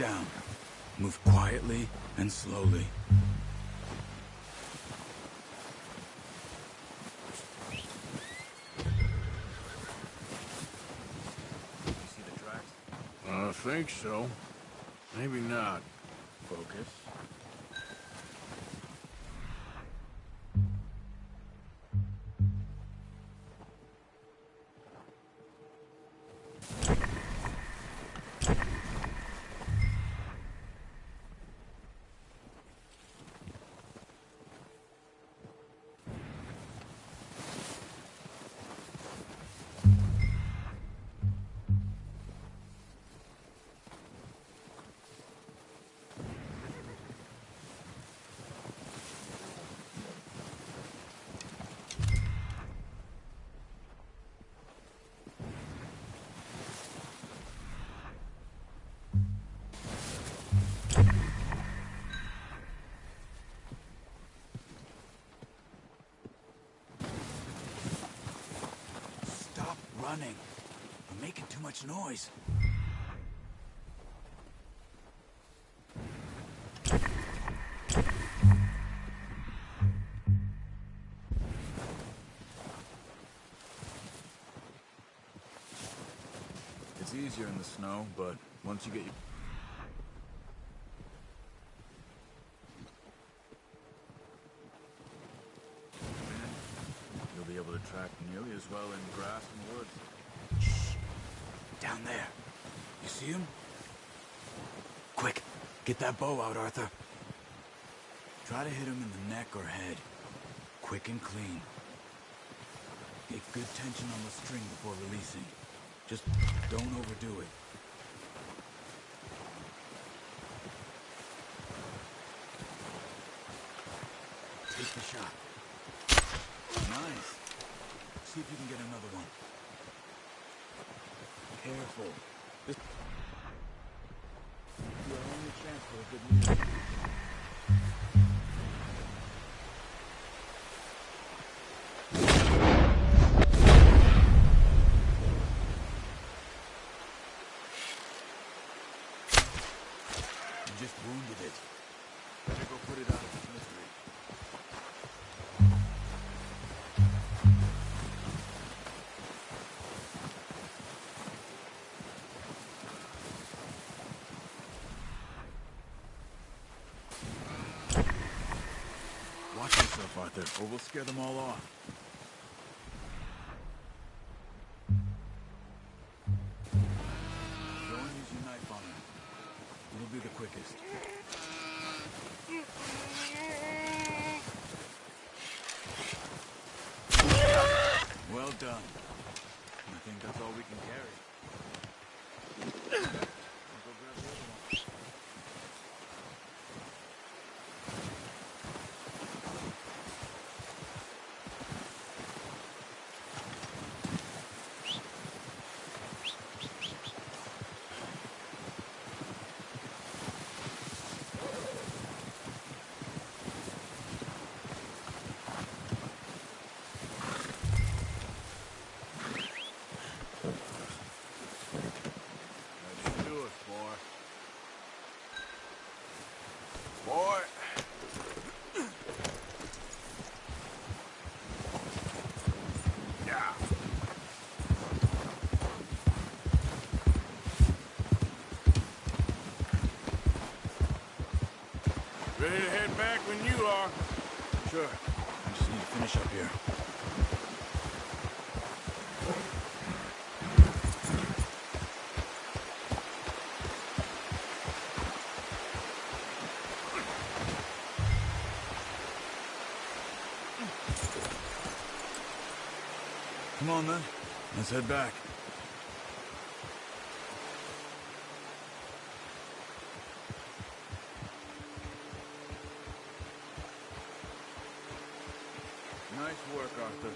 [SPEAKER 15] down. Move quietly and slowly.
[SPEAKER 12] I think so. Maybe not.
[SPEAKER 15] Focus. Running. I'm making too much noise. It's easier in the snow, but once you get your... You'll be able to track nearly as well in grass and woods. Shh! Down there. You see him? Quick, get that bow out, Arthur. Try to hit him in the neck or head. Quick and clean. Get good tension on the string before releasing. Just don't overdo it. Take the shot. Nice. See if you can get another one. Careful. This is your only chance for a good meal. You just wounded it. Better go put it out of its misery. Watch yourself, Arthur, or we'll scare them all off. Go and use your knife on him. It'll be the quickest. Well done. I think that's all we can carry. I'll go grab the other one. Let's do it, boy. Boy. Yeah.
[SPEAKER 12] Ready to head back when you are.
[SPEAKER 15] Sure. I just need to finish up here. Come on, then. Let's head back. Nice work, Arthur.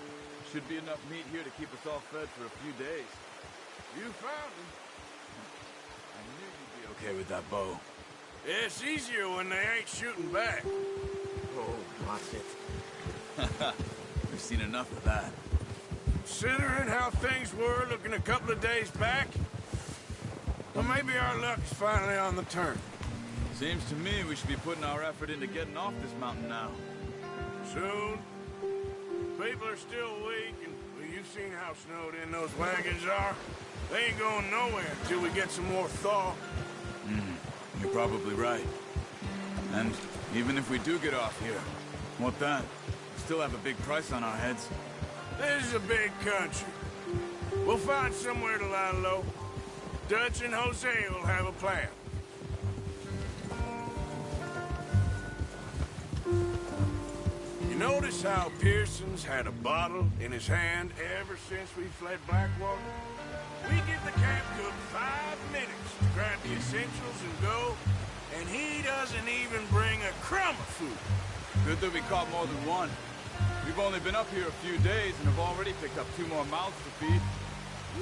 [SPEAKER 15] Should be enough meat here to keep us all fed for a few days.
[SPEAKER 12] You found him.
[SPEAKER 15] I knew you'd be okay with that bow.
[SPEAKER 12] It's easier when they ain't shooting back.
[SPEAKER 15] Oh, watch it. We've seen enough of that.
[SPEAKER 12] Considering how things were looking a couple of days back, Well, maybe our luck is finally on the turn.
[SPEAKER 15] Seems to me we should be putting our effort into getting off this mountain now.
[SPEAKER 12] Soon. People are still weak, and well, you've seen how snowed in those wagons are. They ain't going nowhere until we get some more thaw.
[SPEAKER 15] You're probably right. And even if we do get off here, what then? We still have a big price on our heads.
[SPEAKER 12] This is a big country. We'll find somewhere to lie low. Dutch and Hosea will have a plan. You notice how Pearson's had a bottle in his hand ever since we fled Blackwater? We give the camp cook 5 minutes to grab the essentials and go, and he doesn't even bring a crumb of food.
[SPEAKER 15] Good that we caught more than one. We've only been up here a few days and have already picked up 2 more mouths to feed.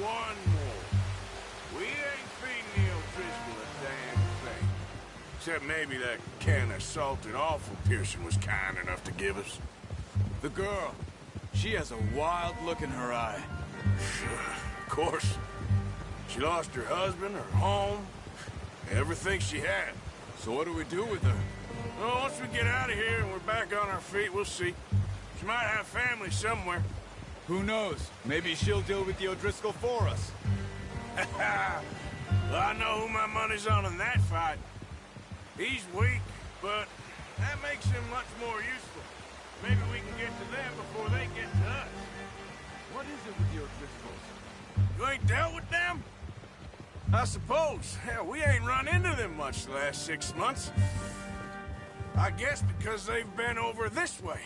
[SPEAKER 12] 1 more. We ain't feeding the O'Driscoll a damn thing. Except maybe that can of salted offal Pearson was kind enough to give us.
[SPEAKER 15] The girl. She has a wild look in her eye.
[SPEAKER 12] Of course. She lost her husband, her home, everything she had.
[SPEAKER 15] So what do we do with her?
[SPEAKER 12] Well, once we get out of here and we're back on our feet, we'll see. She might have family somewhere.
[SPEAKER 15] Who knows? Maybe she'll deal with the O'Driscoll for us.
[SPEAKER 12] Well, I know who my money's on in that fight. He's weak, but that makes him much more useful. Maybe we can get to them before they get to us.
[SPEAKER 15] What is it with the O'Driscolls?
[SPEAKER 12] You ain't dealt with them? I suppose. Hell, we ain't run into them much the last 6 months. I guess because they've been over this way.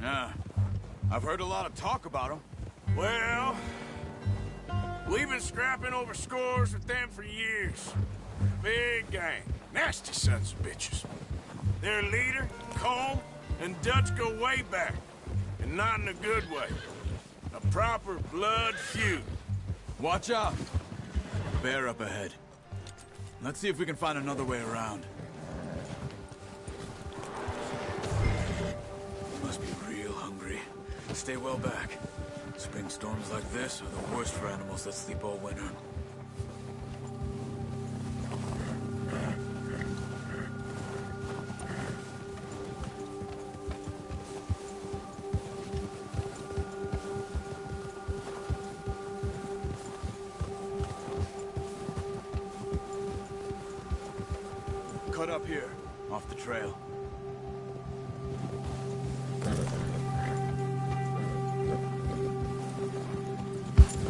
[SPEAKER 15] Yeah. I've heard a lot of talk about them.
[SPEAKER 12] Well, we've been scrapping over scores with them for years. Big gang. Nasty sons of bitches. Their leader, Colm, and Dutch go way back. And not in a good way. A proper blood feud.
[SPEAKER 15] Watch out. Bear up ahead. Let's see if we can find another way around. Must be real hungry. Stay well back. Spring storms like this are the worst for animals that sleep all winter. Cut up here, off the trail.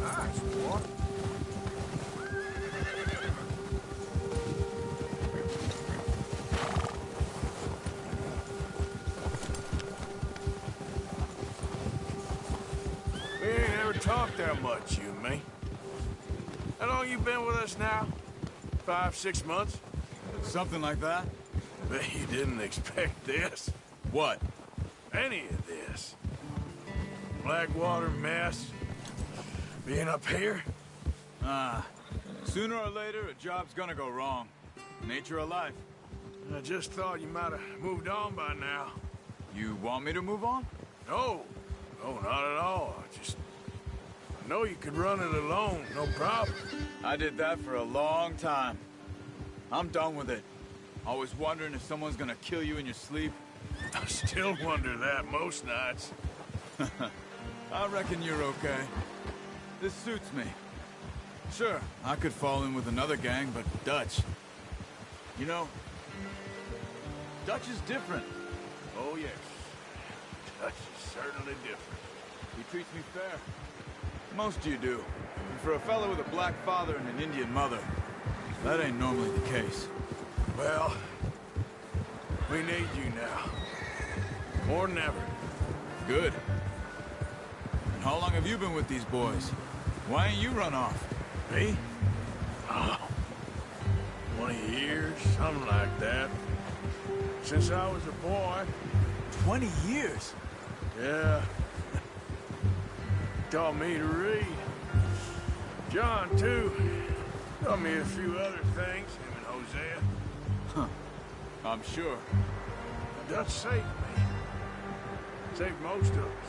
[SPEAKER 12] Nice, boy. We ain't ever talked that much, you and me. How long you been with us now? 5, 6 months?
[SPEAKER 15] Something like that?
[SPEAKER 12] Bet you didn't expect this.
[SPEAKER 15] What?
[SPEAKER 12] Any of this. Blackwater mess. Being up here?
[SPEAKER 15] Sooner or later, a job's gonna go wrong. Nature of life.
[SPEAKER 12] I just thought you might have moved on by now.
[SPEAKER 15] You want me to move on?
[SPEAKER 12] No. No, not at all. I know you could run it alone, no problem.
[SPEAKER 15] I did that for a long time. I'm done with it. Always wondering if someone's gonna kill you in your sleep.
[SPEAKER 12] I still wonder that most nights.
[SPEAKER 15] I reckon you're okay. This suits me. Sure, I could fall in with another gang, but Dutch... You know, Dutch is different.
[SPEAKER 12] Oh, yes. Dutch is certainly different.
[SPEAKER 15] He treats me fair. Most of you do. And for a fellow with a black father and an Indian mother, that ain't normally the case.
[SPEAKER 12] Well, we need you now. More than ever.
[SPEAKER 15] Good. And how long have you been with these boys? Why ain't you run off?
[SPEAKER 12] Me? Oh, 20 years, something like that. Since I was a boy.
[SPEAKER 15] 20 years?
[SPEAKER 12] Yeah. Taught me to read. John, too. Taught me a few other things, him and Hosea.
[SPEAKER 15] Huh. I'm sure.
[SPEAKER 12] Dutch saved me. Saved most of us.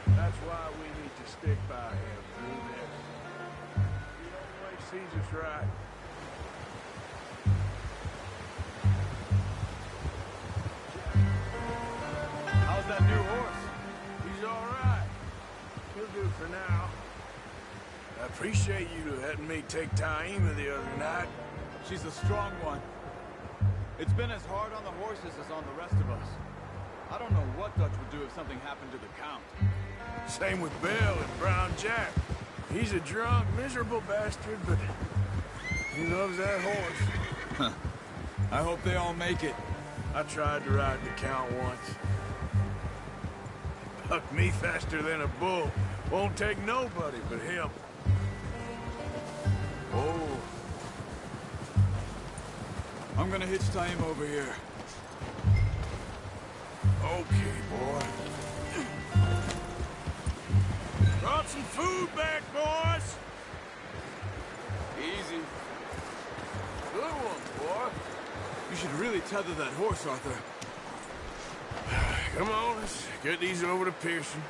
[SPEAKER 12] That's why we need to stick by him through this. sees us right.
[SPEAKER 15] How's that new horse?
[SPEAKER 12] He's all right. He'll do for now. I appreciate you letting me take Taima the other night.
[SPEAKER 15] She's a strong one. It's been as hard on the horses as on the rest of us. I don't know what Dutch would do if something happened to the Count.
[SPEAKER 12] Same with Bill and Brown Jack. He's a drunk, miserable bastard, but he loves that horse.
[SPEAKER 15] I hope they all make it.
[SPEAKER 12] I tried to ride the Count once. Bucked me faster than a bull. Won't take nobody but him.
[SPEAKER 15] Oh. I'm gonna hitch Taima over here.
[SPEAKER 12] Okay, boy. Brought some food back, boys.
[SPEAKER 15] Easy.
[SPEAKER 12] Good one, boy.
[SPEAKER 15] You should really tether that horse, Arthur.
[SPEAKER 12] Come on, let's get these over to Pearson.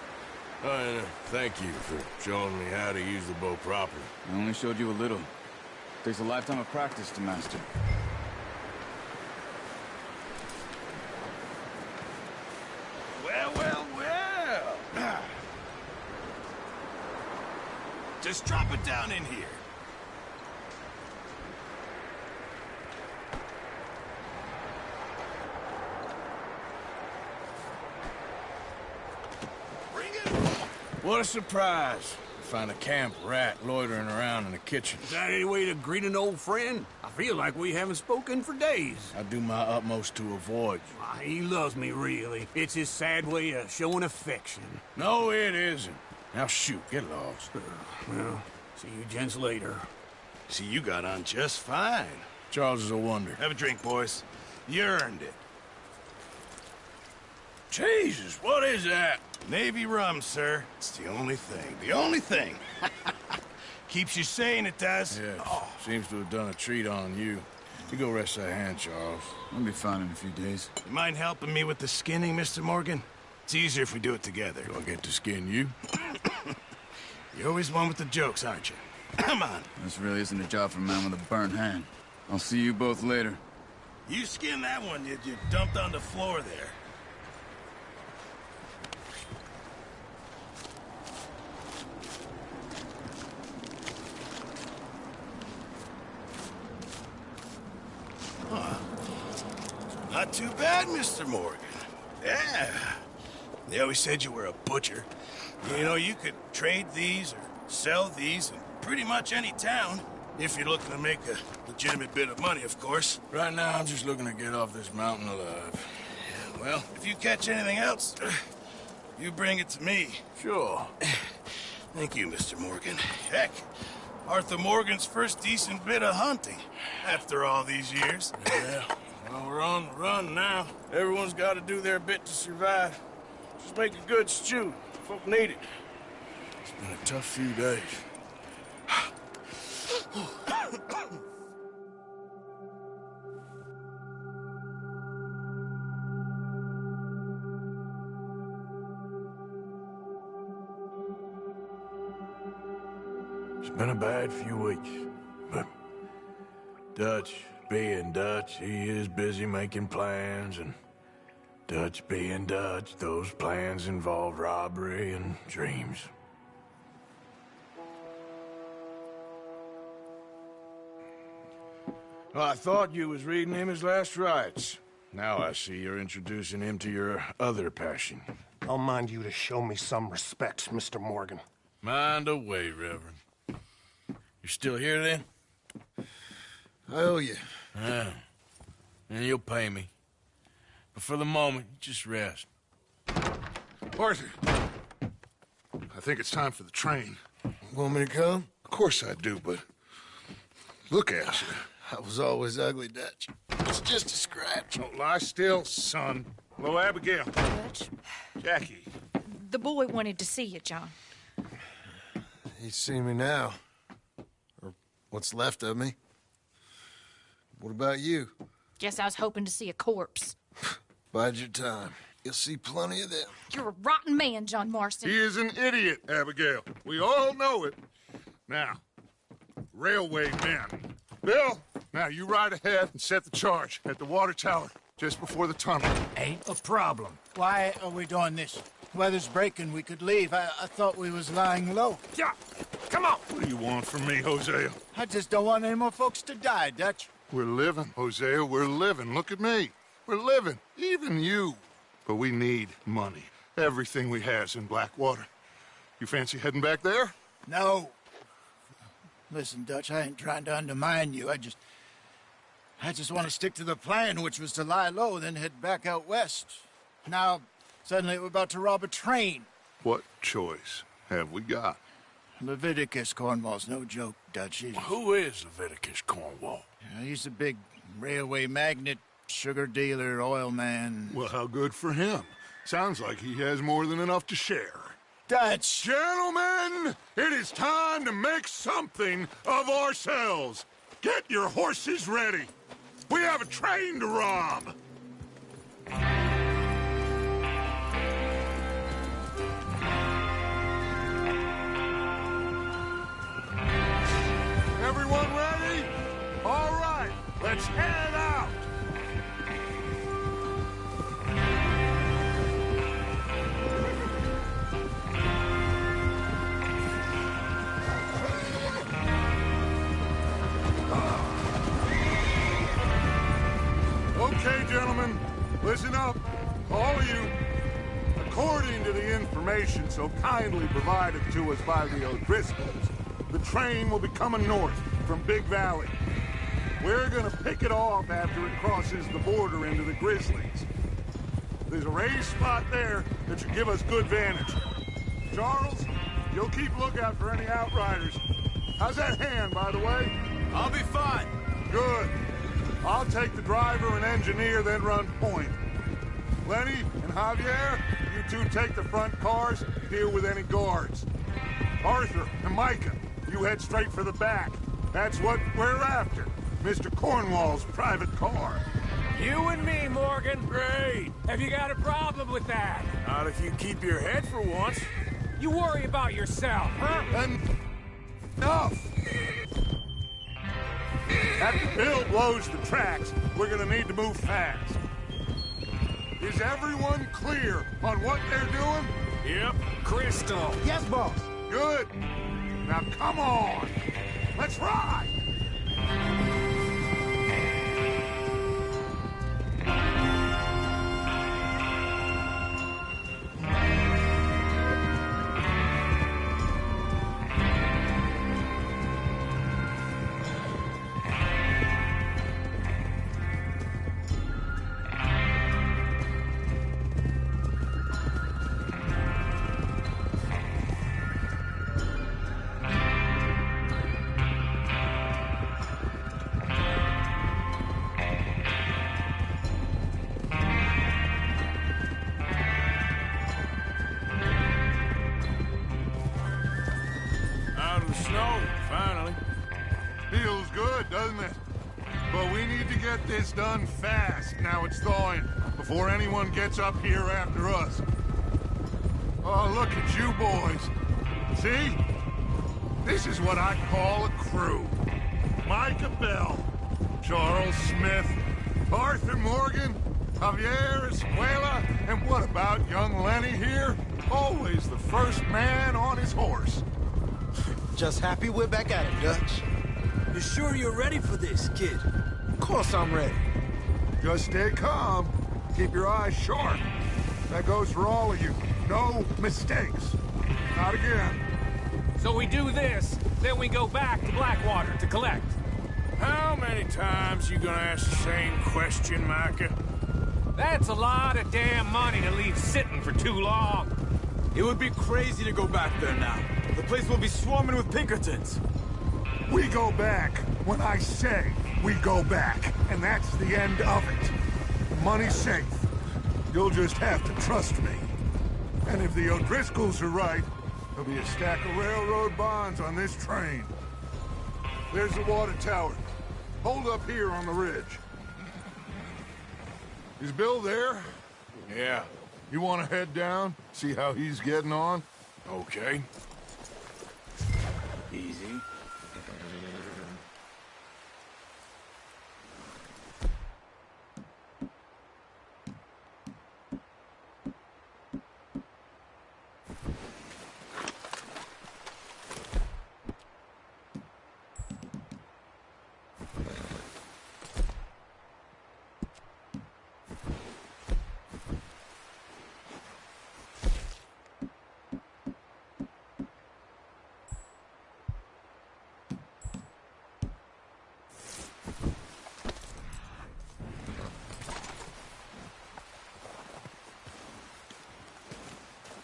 [SPEAKER 12] And thank you for showing me how to use the bow properly.
[SPEAKER 15] I only showed you a little. Takes a lifetime of practice to master.
[SPEAKER 14] Well, well, well. Just drop it down in here. Bring it.
[SPEAKER 12] What a surprise. Find a camp rat loitering around in the kitchen.
[SPEAKER 16] Is that any way to greet an old friend? I feel like we haven't spoken for days.
[SPEAKER 12] I do my utmost to avoid you.
[SPEAKER 16] Why, he loves me, really. It's his sad way of showing affection.
[SPEAKER 12] No, it isn't. Now shoot, get lost.
[SPEAKER 16] Well, see you gents later.
[SPEAKER 14] See, you got on just fine.
[SPEAKER 12] Charles is a wonder.
[SPEAKER 14] Have a drink, boys. You earned it.
[SPEAKER 12] Jesus, what is that?
[SPEAKER 14] Navy rum, sir. It's the only thing. The only thing. Keeps you sane, it does.
[SPEAKER 12] Yeah, seems to have done a treat on you. You go rest that hand, Charles.
[SPEAKER 15] I'll be fine in a few days.
[SPEAKER 14] You mind helping me with the skinning, Mr. Morgan? It's easier if we do it together.
[SPEAKER 12] Do I get to skin you?
[SPEAKER 14] You're always one with the jokes, aren't you? Come on.
[SPEAKER 15] This really isn't a job for a man with a burnt hand. I'll see you both later.
[SPEAKER 14] You skinned that one you dumped on the floor there. Not too bad, Mr. Morgan. Yeah. They always said you were a butcher. You know, you could trade these or sell these in pretty much any town. If you're looking to make a legitimate bit of money, of course.
[SPEAKER 12] Right now, I'm just looking to get off this mountain alive.
[SPEAKER 14] Yeah, well, if you catch anything else, you bring it to me.
[SPEAKER 12] Sure.
[SPEAKER 14] Thank you, Mr. Morgan. Heck, Arthur Morgan's first decent bit of hunting after all these years.
[SPEAKER 12] Yeah. Well, we're on the run now. Everyone's got to do their bit to survive. Just make a good stew. Folk need it. It's been a tough few days. It's been a bad few weeks, but Dutch being Dutch, he is busy making plans, and Dutch being Dutch, those plans involve robbery and dreams. Well, I thought you was reading him his last rites. Now I see you're introducing him to your other passion.
[SPEAKER 1] I'll mind you to show me some respect, Mr. Morgan.
[SPEAKER 12] Mind away, Reverend. You still here, then?
[SPEAKER 1] I owe you.
[SPEAKER 12] Yeah. And you'll pay me. But for the moment, just rest.
[SPEAKER 2] Arthur, I think it's time for the train.
[SPEAKER 1] Want me to come?
[SPEAKER 2] Of course I do, but look at you.
[SPEAKER 1] I was always ugly, Dutch. It's just a scratch.
[SPEAKER 2] Don't lie still, son. Hello, Abigail.
[SPEAKER 6] Dutch,
[SPEAKER 2] Jackie.
[SPEAKER 6] the boy wanted to see you, John.
[SPEAKER 1] He's seen me now. Or what's left of me. What about you?
[SPEAKER 6] Guess I was hoping to see a corpse.
[SPEAKER 1] Bide your time. You'll see plenty of them.
[SPEAKER 6] You're a rotten man, John Marston.
[SPEAKER 2] He is an idiot, Abigail. We all know it. Now, railway men. Bill, now you ride ahead and set the charge at the water tower just before the tunnel.
[SPEAKER 3] Ain't a problem. Why are we doing this? Weather's breaking. We could leave. I thought we was lying low.
[SPEAKER 2] Yeah, come on. What do you want from me, Hosea?
[SPEAKER 3] I just don't want any more folks to die, Dutch.
[SPEAKER 2] We're living, Hosea. We're living. Look at me. We're living. Even you. But we need money. Everything we has in Blackwater. You fancy heading back there?
[SPEAKER 3] No. Listen, Dutch, I ain't trying to undermine you. I just want to stick to the plan, which was to lie low, then head back out west. Now, suddenly we're about to rob a train.
[SPEAKER 2] What choice have we got?
[SPEAKER 3] Leviticus Cornwall's no joke, Dutch.
[SPEAKER 12] Who is Leviticus Cornwall?
[SPEAKER 3] He's a big railway magnate, sugar dealer, oil man.
[SPEAKER 2] Well, how good for him. Sounds like he has more than enough to share.
[SPEAKER 3] Dutch!
[SPEAKER 2] Gentlemen, it is time to make something of ourselves. Get your horses ready. We have a train to rob. Everyone ready? All right, let's head out. Okay, gentlemen, listen up, all of you. According to the information so kindly provided to us by the O'Driscolls, the train will be coming north from Big Valley. We're gonna pick it off after it crosses the border into the Grizzlies. There's a raised spot there that should give us good vantage. Charles, you'll keep lookout for any outriders. How's that hand, by the way?
[SPEAKER 15] I'll be fine.
[SPEAKER 2] Good. I'll take the driver and engineer, then run point. Lenny and Javier, you two take the front cars, deal with any guards. Arthur and Micah, you head straight for the back. That's what we're after. Mr. Cornwall's private car.
[SPEAKER 7] You and me, Morgan.
[SPEAKER 12] Great.
[SPEAKER 7] Have you got a problem with that?
[SPEAKER 12] Not if you keep your head for once.
[SPEAKER 7] You worry about yourself, huh?
[SPEAKER 2] Enough! After Bill blows the tracks, we're gonna need to move fast. Is everyone clear on what they're doing?
[SPEAKER 12] Yep.
[SPEAKER 7] Crystal.
[SPEAKER 3] Yes, boss.
[SPEAKER 2] Good. Now come on. Let's ride! Feels good, doesn't it? But we need to get this done fast, now it's thawing, before anyone gets up here after us. Oh, look at you boys. See? This is what I call a crew. Micah Bell, Charles Smith, Arthur Morgan, Javier Escuela, and what about young Lenny here? Always the first man on his horse.
[SPEAKER 11] Just happy we're back at it, Dutch.
[SPEAKER 10] You sure you're ready for this, kid?
[SPEAKER 11] Of course I'm ready.
[SPEAKER 2] Just stay calm. Keep your eyes sharp. That goes for all of you. No mistakes. Not again.
[SPEAKER 7] So we do this, then we go back to Blackwater to collect.
[SPEAKER 12] How many times you gonna ask the same question, Micah?
[SPEAKER 7] That's a lot of damn money to leave sitting for too long.
[SPEAKER 15] It would be crazy to go back there now. The place will be swarming with Pinkertons.
[SPEAKER 2] We go back when I say we go back, and that's the end of it. Money's safe. You'll just have to trust me. And if the O'Driscolls are right, there'll be a stack of railroad bonds on this train. There's the water tower. Hold up here on the ridge. Is Bill there?
[SPEAKER 12] Yeah.
[SPEAKER 2] You want to head down, see how he's getting on?
[SPEAKER 12] Okay.
[SPEAKER 15] Easy.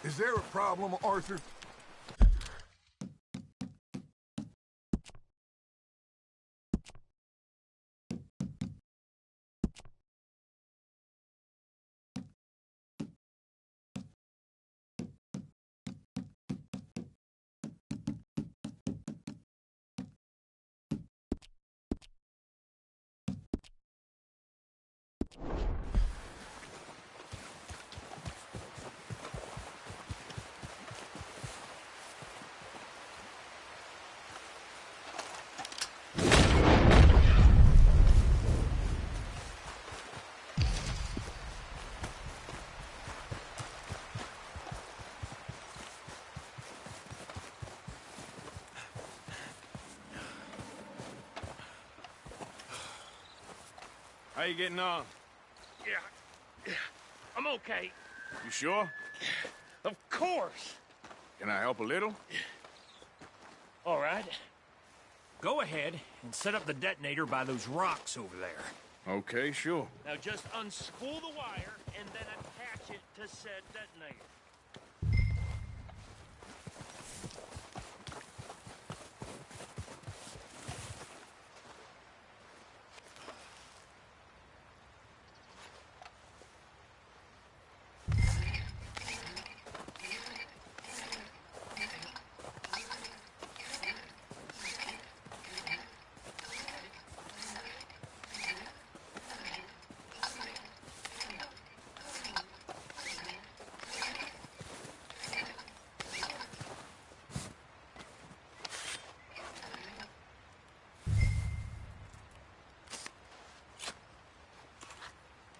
[SPEAKER 2] Is there a problem, Arthur?
[SPEAKER 4] How you getting on?
[SPEAKER 13] Yeah, I'm okay.
[SPEAKER 4] You sure?
[SPEAKER 13] Of course.
[SPEAKER 4] Can I help a little?
[SPEAKER 13] All right. Go ahead and set up the detonator by those rocks over there.
[SPEAKER 4] Okay, sure.
[SPEAKER 13] Now just unspool the wire and then attach it to said detonator.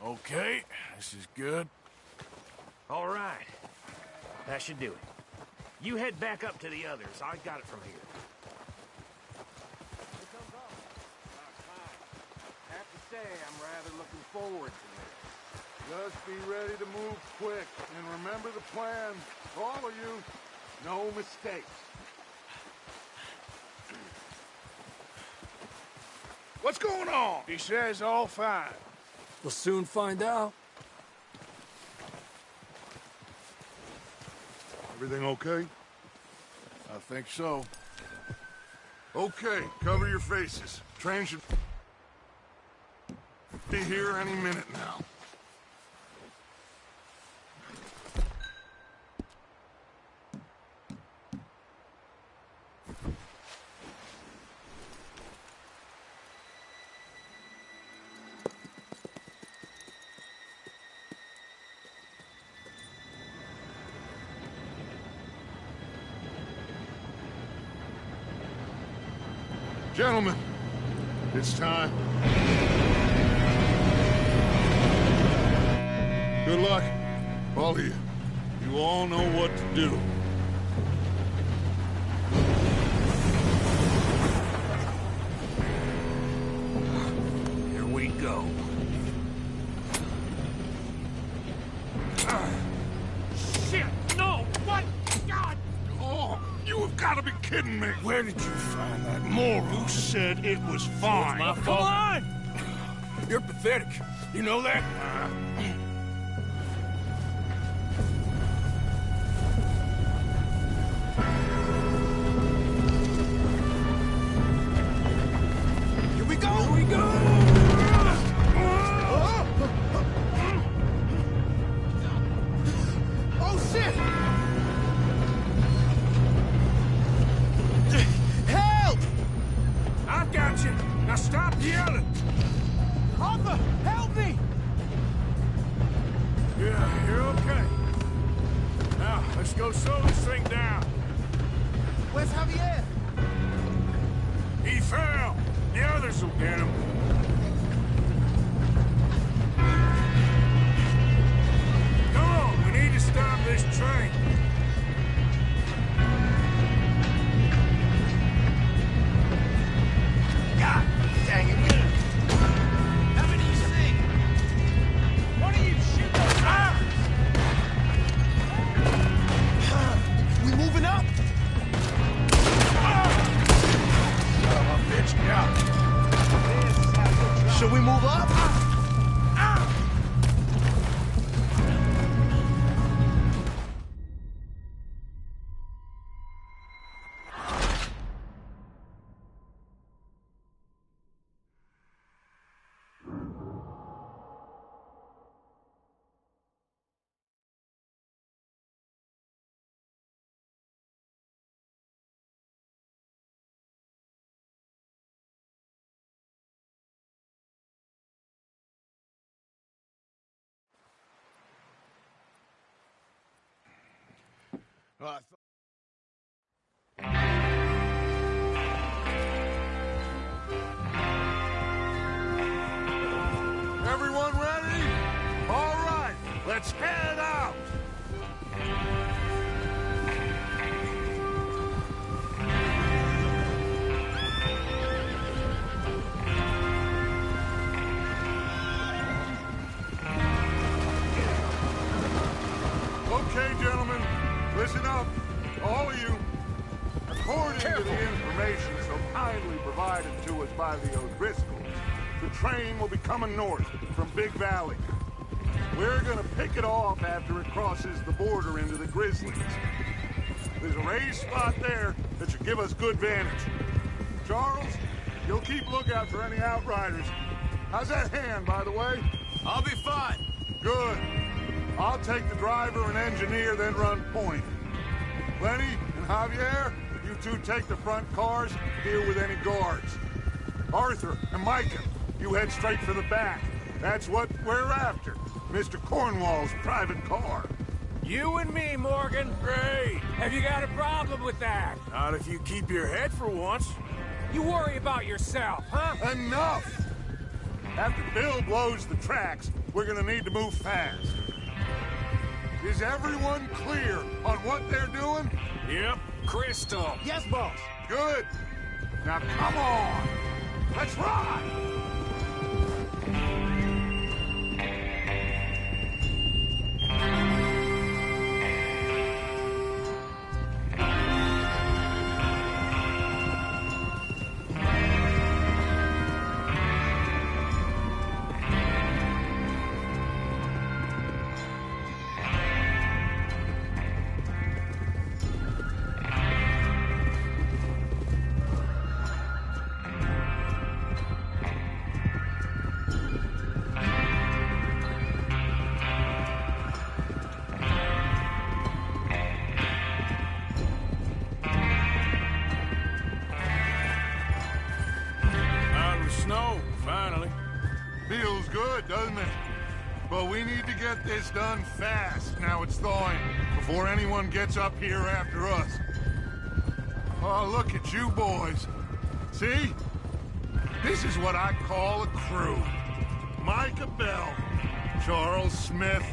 [SPEAKER 4] Okay, this is good.
[SPEAKER 13] All right. That should do it. You head back up to the others. I got it from here.
[SPEAKER 2] I have to say, I'm rather looking forward to this. Just be ready to move quick, and remember the plan. All of you, no mistakes.
[SPEAKER 4] What's going on? He says all fine.
[SPEAKER 10] We'll soon find out.
[SPEAKER 2] Everything okay?
[SPEAKER 1] I think so.
[SPEAKER 2] Okay, cover your faces. Train should be here any minute now. Gentlemen, it's time. Good luck, all of you. You all know what to do.
[SPEAKER 13] Here we go. Shit! No! What? God!
[SPEAKER 2] Oh, you have got to be kidding me.
[SPEAKER 4] Where did you find that moron?
[SPEAKER 2] Who said it was fine?
[SPEAKER 4] My fault. Come on! You're pathetic. You know that?
[SPEAKER 11] Here we go! Here we go! Oh, shit! Help!
[SPEAKER 4] I've got you. Now stop yelling.
[SPEAKER 11] Arthur, help me!
[SPEAKER 4] Yeah, you're okay. Now, let's go slow this thing down.
[SPEAKER 11] Where's Javier?
[SPEAKER 4] He fell. The others will get him. Come on, we need to stop this train.
[SPEAKER 11] God dang it! How many you see? One of you shoot those arms! We moving up?
[SPEAKER 1] Son of a bitch, yeah.
[SPEAKER 11] Should we move up?
[SPEAKER 2] Everyone ready? All right, let's head out! Okay, gentlemen, listen up, all of you. According to the information so kindly provided to us by the O'Driscolls, the train will be coming north from Big Valley. We're gonna pick it off after it crosses the border into the Grizzlies. There's a raised spot there that should give us good vantage. Charles, you'll keep lookout for any outriders. How's that hand, by the way?
[SPEAKER 15] I'll be fine.
[SPEAKER 2] Good. I'll take the driver and engineer, then run point. Lenny and Javier, you two take the front cars, deal with any guards. Arthur and Micah, you head straight for the back. That's what we're after. Mr. Cornwall's private car.
[SPEAKER 7] You and me, Morgan.
[SPEAKER 12] Great.
[SPEAKER 7] Have you got a problem with that?
[SPEAKER 12] Not if you keep your head for once.
[SPEAKER 7] You worry about yourself, huh?
[SPEAKER 2] Enough! After Bill blows the tracks, we're gonna need to move fast. Is everyone clear on what they're doing?
[SPEAKER 12] Yep, crystal.
[SPEAKER 3] Yes, boss.
[SPEAKER 2] Good. Now come on. Let's ride!
[SPEAKER 12] Snow, finally.
[SPEAKER 2] Feels good, doesn't it? But we need to get this done fast, now it's thawing, before anyone gets up here after us. Oh, look at you boys. See? This is what I call a crew. Micah Bell, Charles Smith,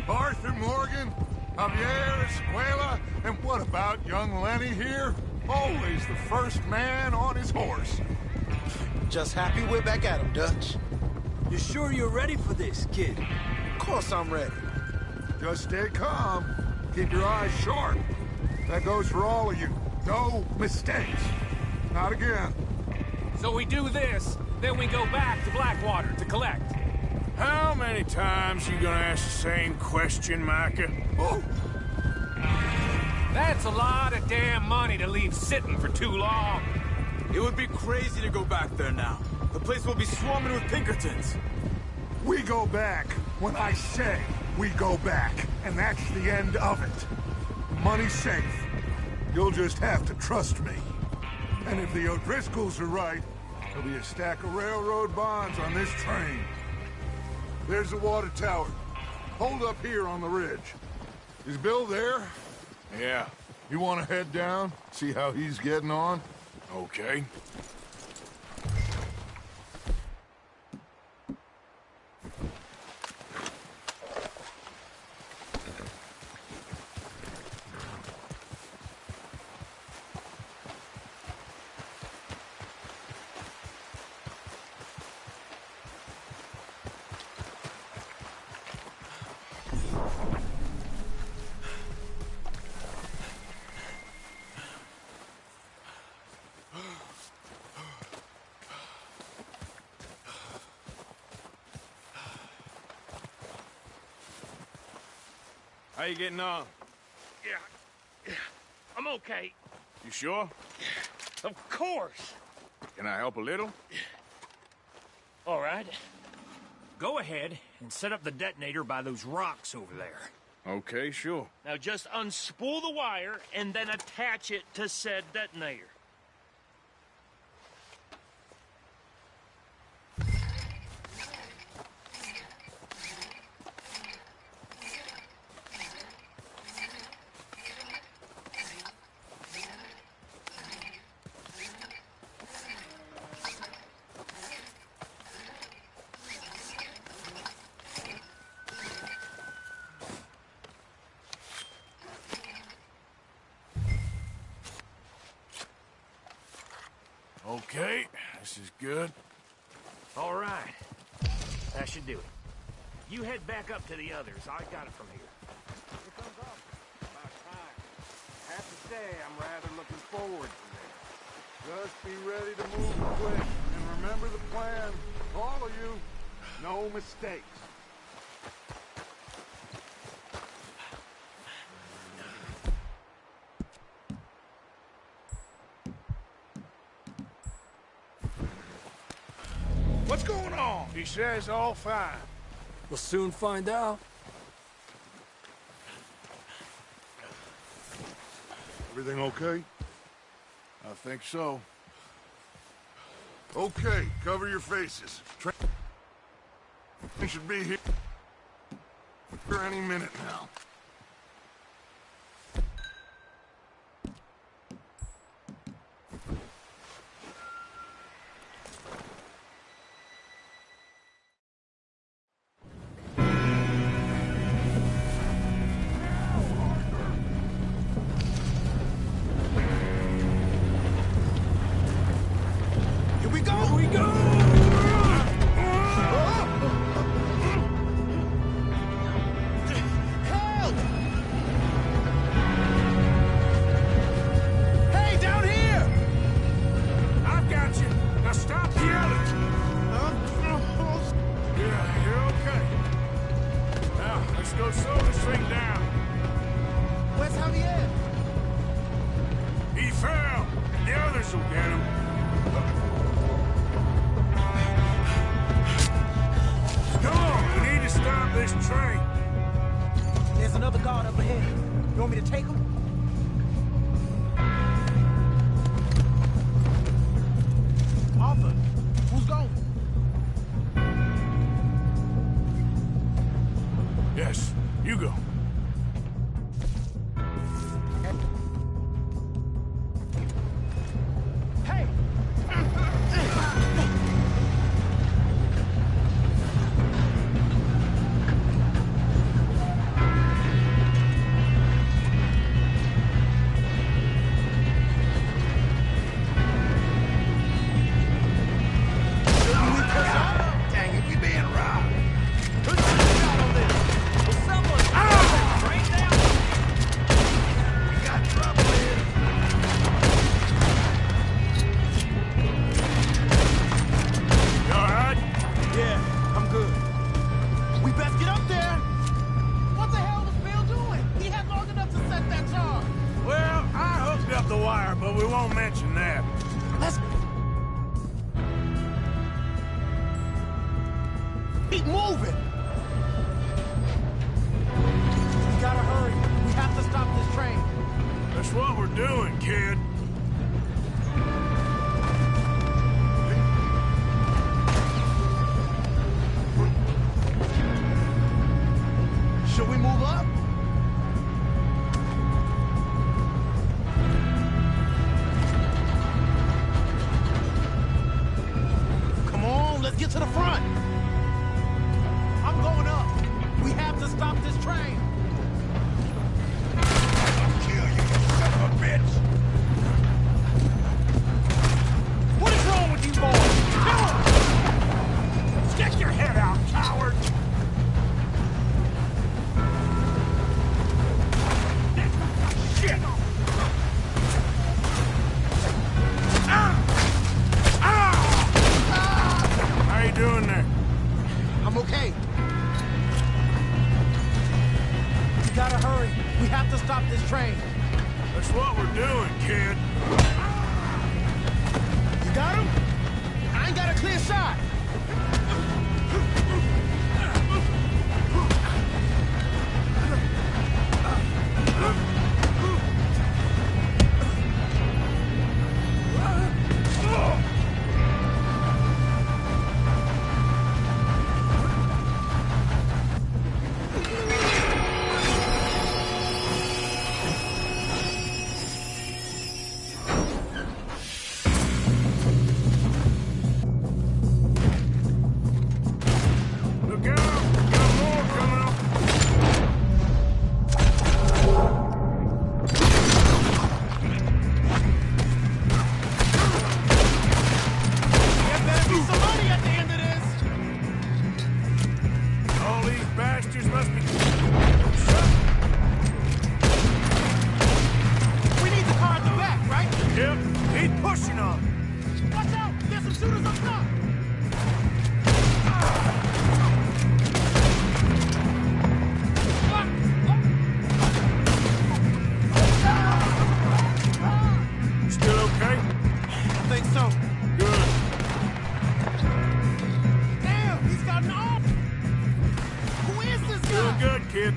[SPEAKER 2] Arthur Morgan, Javier Escuela, and what about young Lenny here? Always the first man on his horse.
[SPEAKER 17] Just happy we're back at him, Dutch.
[SPEAKER 10] You sure you're ready for this, kid?
[SPEAKER 17] Of course I'm ready.
[SPEAKER 2] Just stay calm. Keep your eyes sharp. That goes for all of you. No mistakes. Not again.
[SPEAKER 7] So we do this, then we go back to Blackwater to collect.
[SPEAKER 12] How many times you gonna ask the same question, Micah?
[SPEAKER 2] Oh!
[SPEAKER 7] That's a lot of damn money to leave sitting for too long.
[SPEAKER 15] It would be crazy to go back there now. The place will be swarming with Pinkertons.
[SPEAKER 2] We go back when I say we go back, and that's the end of it. Money's safe. You'll just have to trust me. And if the O'Driscolls are right, there'll be a stack of railroad bonds on this train. There's the water tower. Hold up here on the ridge. Is Bill there?
[SPEAKER 12] Yeah.
[SPEAKER 2] You want to head down, see how he's getting on?
[SPEAKER 12] Okay. How you getting on?
[SPEAKER 11] Yeah, I'm okay.
[SPEAKER 12] You sure?
[SPEAKER 11] Of course.
[SPEAKER 12] Can I help a little?
[SPEAKER 11] All right. Go ahead and set up the detonator by those rocks over there.
[SPEAKER 12] Okay, sure.
[SPEAKER 11] Now just unspool the wire and then attach it to said detonator.
[SPEAKER 12] Okay, this is good.
[SPEAKER 11] All right. That should do it. You head back up to the others. I got it from here.
[SPEAKER 12] Here comes up. About time. I have to say, I'm rather looking forward to this.
[SPEAKER 2] Just be ready to move quick. And remember the plan. All of you. No mistakes.
[SPEAKER 12] What's going on? He says all fine.
[SPEAKER 10] We'll soon find out.
[SPEAKER 2] Everything okay?
[SPEAKER 12] I think so.
[SPEAKER 2] Okay, cover your faces. Train should be here any minute now.
[SPEAKER 17] There's another guard up ahead. You want me to take him? Arthur, who's going?
[SPEAKER 12] Yes, you go.
[SPEAKER 17] Hey! Keep moving! We gotta hurry. We have to stop this train.
[SPEAKER 12] That's what we're doing, kid.
[SPEAKER 17] Should we move up? Come on, let's get to the front. I'm going up. We have to stop this train.
[SPEAKER 14] I'll kill you, you son of a bitch!
[SPEAKER 11] What is wrong with you boys? Kill him! Stick your head out, coward! Shit!
[SPEAKER 12] How you doing there?
[SPEAKER 17] I'm okay. We gotta hurry. We have to stop this train.
[SPEAKER 12] That's what we're doing, kid.
[SPEAKER 17] You got him? I ain't got a clear shot. shoot us up top!
[SPEAKER 12] Still okay?
[SPEAKER 17] I think so.
[SPEAKER 12] Good.
[SPEAKER 17] Damn, he's got an arm! Who is this guy?
[SPEAKER 12] Doing good, kid.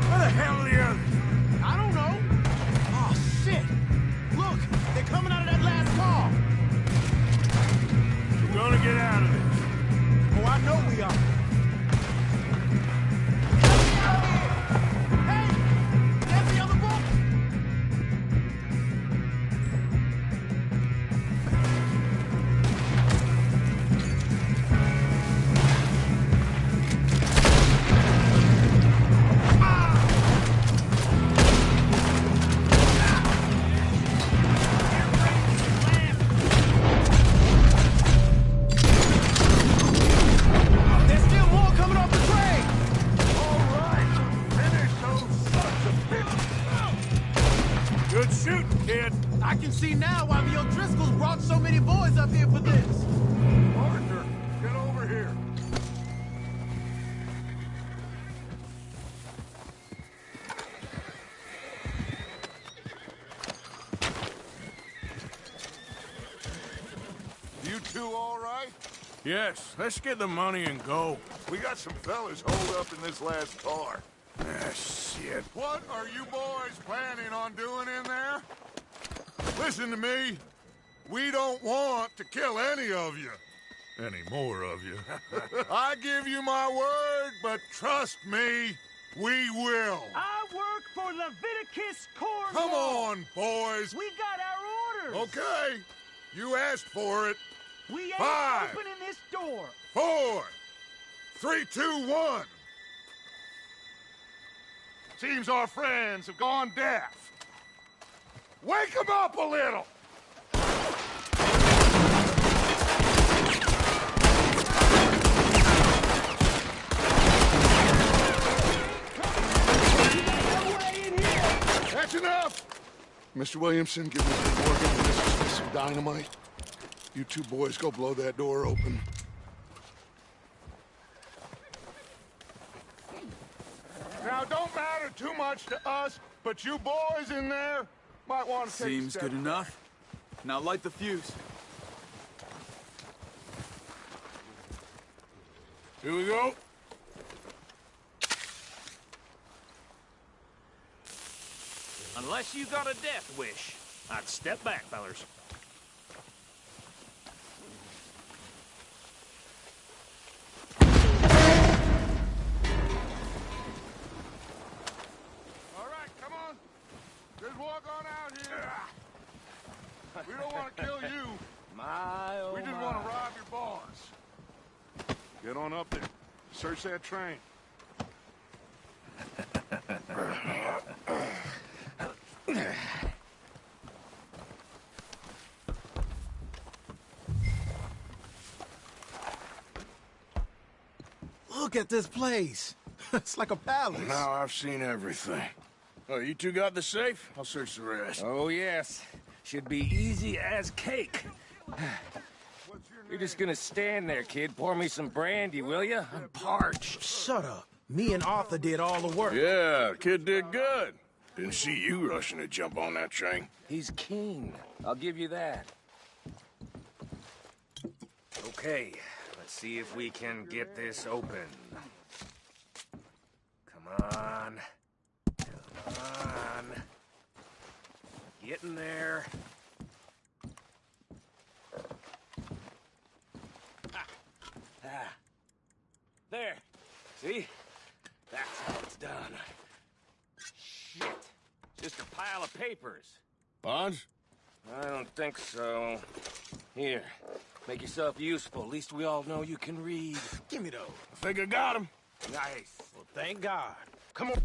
[SPEAKER 12] Where the hell are the others?
[SPEAKER 17] I don't know. Oh, shit! Look, they're coming out of that last car.
[SPEAKER 12] We're gonna get out of this.
[SPEAKER 17] Oh, I know we are. Hey! There's the other boat! There's still more coming off the train!
[SPEAKER 12] All right, finish those sons of bitches. Good shooting, kid.
[SPEAKER 17] I can see now why the O'Driscolls brought so many boys up here for this.
[SPEAKER 12] Arthur, get over here.
[SPEAKER 2] You two all right?
[SPEAKER 12] Yes, let's get the money and go.
[SPEAKER 2] We got some fellas holed up in this last car.
[SPEAKER 12] Ah, shit.
[SPEAKER 2] What are you boys planning on doing in there? Listen to me. We don't want to kill any of you. Any more of you. I give you my word, but trust me, we will.
[SPEAKER 11] I work for Leviticus Corps.
[SPEAKER 2] Come on, boys.
[SPEAKER 11] We got our orders.
[SPEAKER 2] Okay. You asked for it.
[SPEAKER 11] We ain't
[SPEAKER 2] 5,
[SPEAKER 11] opening this door.
[SPEAKER 2] 4, 3, 2, 1. Seems our friends have gone deaf. Wake them up a little. That's enough. Mr. Williamson, give Mr. Morgan and Mr. Smith some dynamite. You two boys go blow that door open. Now, don't matter too much to us, but you boys in there might want to take a
[SPEAKER 15] Seems
[SPEAKER 2] step
[SPEAKER 15] good enough. Now light the fuse.
[SPEAKER 12] Here we go.
[SPEAKER 13] Unless you got a death wish, I'd step back, fellers.
[SPEAKER 2] All right, come on. Just walk on out here. We don't want to kill you. We just want to rob your boss. Get on up there. Search that train.
[SPEAKER 17] Look at this place. It's like a palace.
[SPEAKER 12] Now I've seen everything. Oh, you two got the safe? I'll search the rest.
[SPEAKER 7] Oh, yes. Should be easy as cake. You're just gonna stand there, kid. Pour me some brandy, will you? I'm parched.
[SPEAKER 17] Shut up. Me and Arthur did all the work.
[SPEAKER 12] Yeah, kid did good. Didn't see you rushing to jump on that train.
[SPEAKER 7] He's keen. I'll give you that. Okay, let's see if we can get this open. Come on. Come on. Get in there. Ah. There. See? That's how it's done. Shit. Just a pile of papers.
[SPEAKER 12] Bonds?
[SPEAKER 7] I don't think so. Here. Make yourself useful. At least we all know you can read.
[SPEAKER 17] Give me those.
[SPEAKER 12] I think I got him.
[SPEAKER 7] Nice.
[SPEAKER 17] Well, thank God.
[SPEAKER 7] Come on.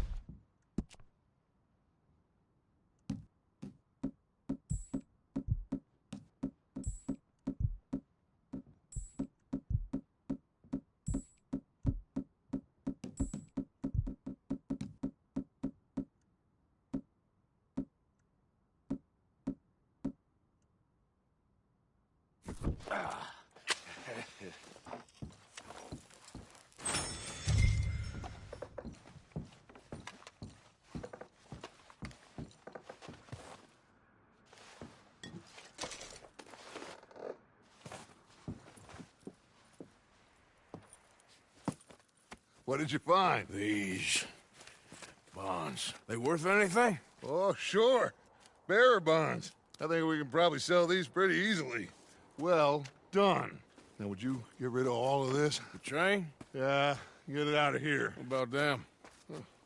[SPEAKER 2] What did you find?
[SPEAKER 12] These bonds. They worth anything?
[SPEAKER 2] Oh, sure. Bearer bonds. I think we can probably sell these pretty easily. Well done. Now, would you get rid of all of this?
[SPEAKER 12] The train?
[SPEAKER 2] Yeah, get it out of here.
[SPEAKER 12] What about them?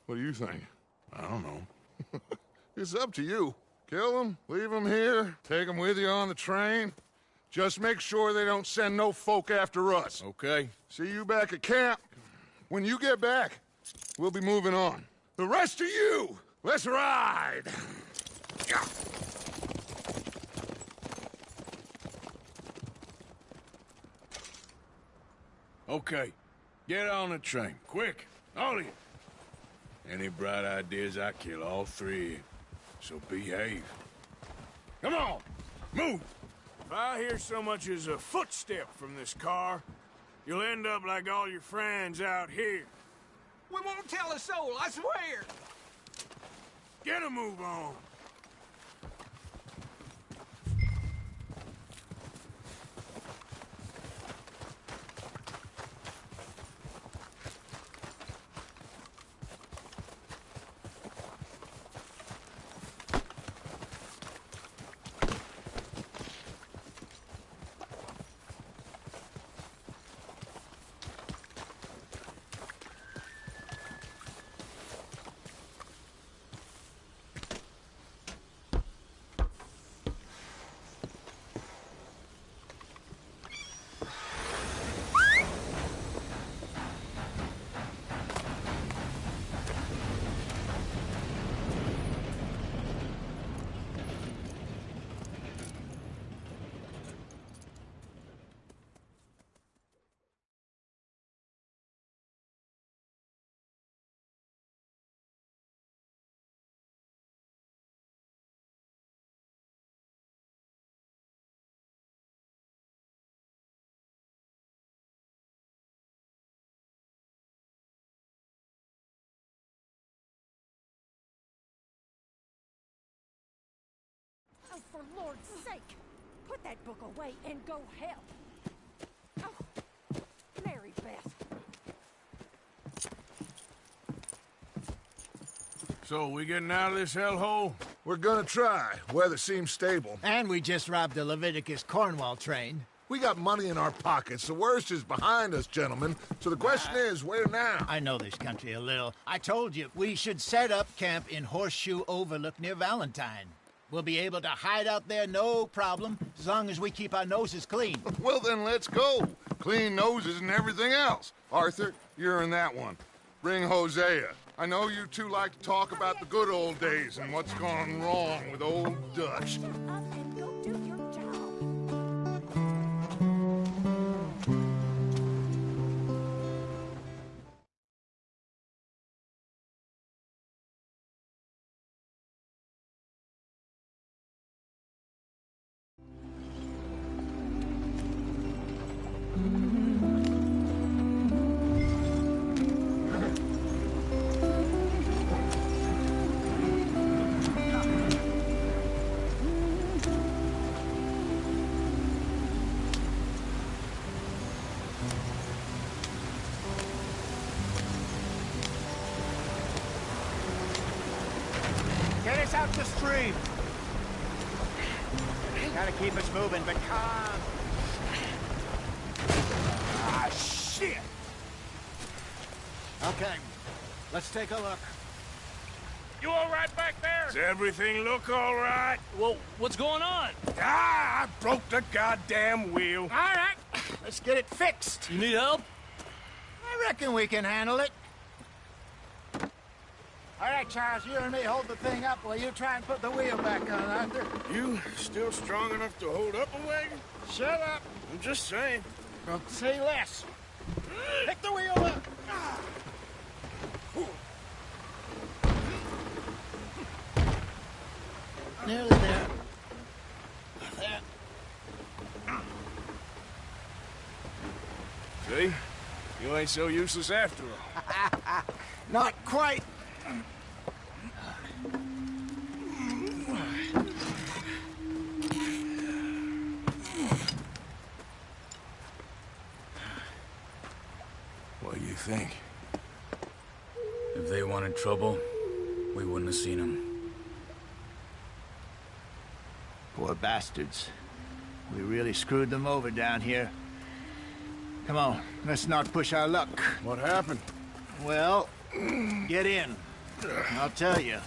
[SPEAKER 2] What do you think?
[SPEAKER 12] I don't know.
[SPEAKER 2] It's up to you. Kill them, leave them here, take them with you on the train. Just make sure they don't send no folk after us.
[SPEAKER 12] Okay.
[SPEAKER 2] See you back at camp. When you get back, we'll be moving on. The rest of you, let's ride!
[SPEAKER 12] Okay. Get on the train. Quick. All of you. Any bright ideas, I kill all three of you. So behave. Come on! Move! If I hear so much as a footstep from this car, you'll end up like all your friends out here.
[SPEAKER 17] We won't tell a soul, I swear!
[SPEAKER 12] Get a move on.
[SPEAKER 5] Oh, for Lord's sake, put that book away and go help. Oh, Mary Beth.
[SPEAKER 12] So, we getting out of this hellhole?
[SPEAKER 2] We're gonna try. Weather seems stable.
[SPEAKER 3] And we just robbed the Leviticus Cornwall train.
[SPEAKER 2] We got money in our pockets. The worst is behind us, gentlemen. So the question is, where now?
[SPEAKER 3] I know this country a little. I told you, we should set up camp in Horseshoe Overlook near Valentine. We'll be able to hide out there, no problem, as long as we keep our noses clean.
[SPEAKER 2] Well, then let's go. Clean noses and everything else. Arthur, you're in that one. Bring Hosea. I know you two like to talk about the good old days and what's gone wrong with old Dutch.
[SPEAKER 3] Get us out the stream. Gotta keep us moving, but calm.
[SPEAKER 12] Ah, shit!
[SPEAKER 3] Okay, let's take a look.
[SPEAKER 7] You all right back there?
[SPEAKER 12] Does everything look all right?
[SPEAKER 13] Well, what's going on?
[SPEAKER 12] Ah, I broke the goddamn wheel.
[SPEAKER 3] All right, let's get it fixed.
[SPEAKER 13] You need help?
[SPEAKER 3] I reckon we can handle it. All right, Charles, you and me hold the thing up while you try and put the wheel back on, Arthur.
[SPEAKER 12] You still strong enough to hold up a wagon?
[SPEAKER 3] Shut up.
[SPEAKER 12] I'm just saying.
[SPEAKER 3] Don't say less. Pick the wheel up. Nearly there. There.
[SPEAKER 12] ain't so useless after all.
[SPEAKER 3] Not quite.
[SPEAKER 12] What do you think?
[SPEAKER 15] If they wanted trouble, we wouldn't have seen them.
[SPEAKER 3] Poor bastards. We really screwed them over down here. Come on, let's not push our luck.
[SPEAKER 12] What happened?
[SPEAKER 3] Well, get in. I'll tell you.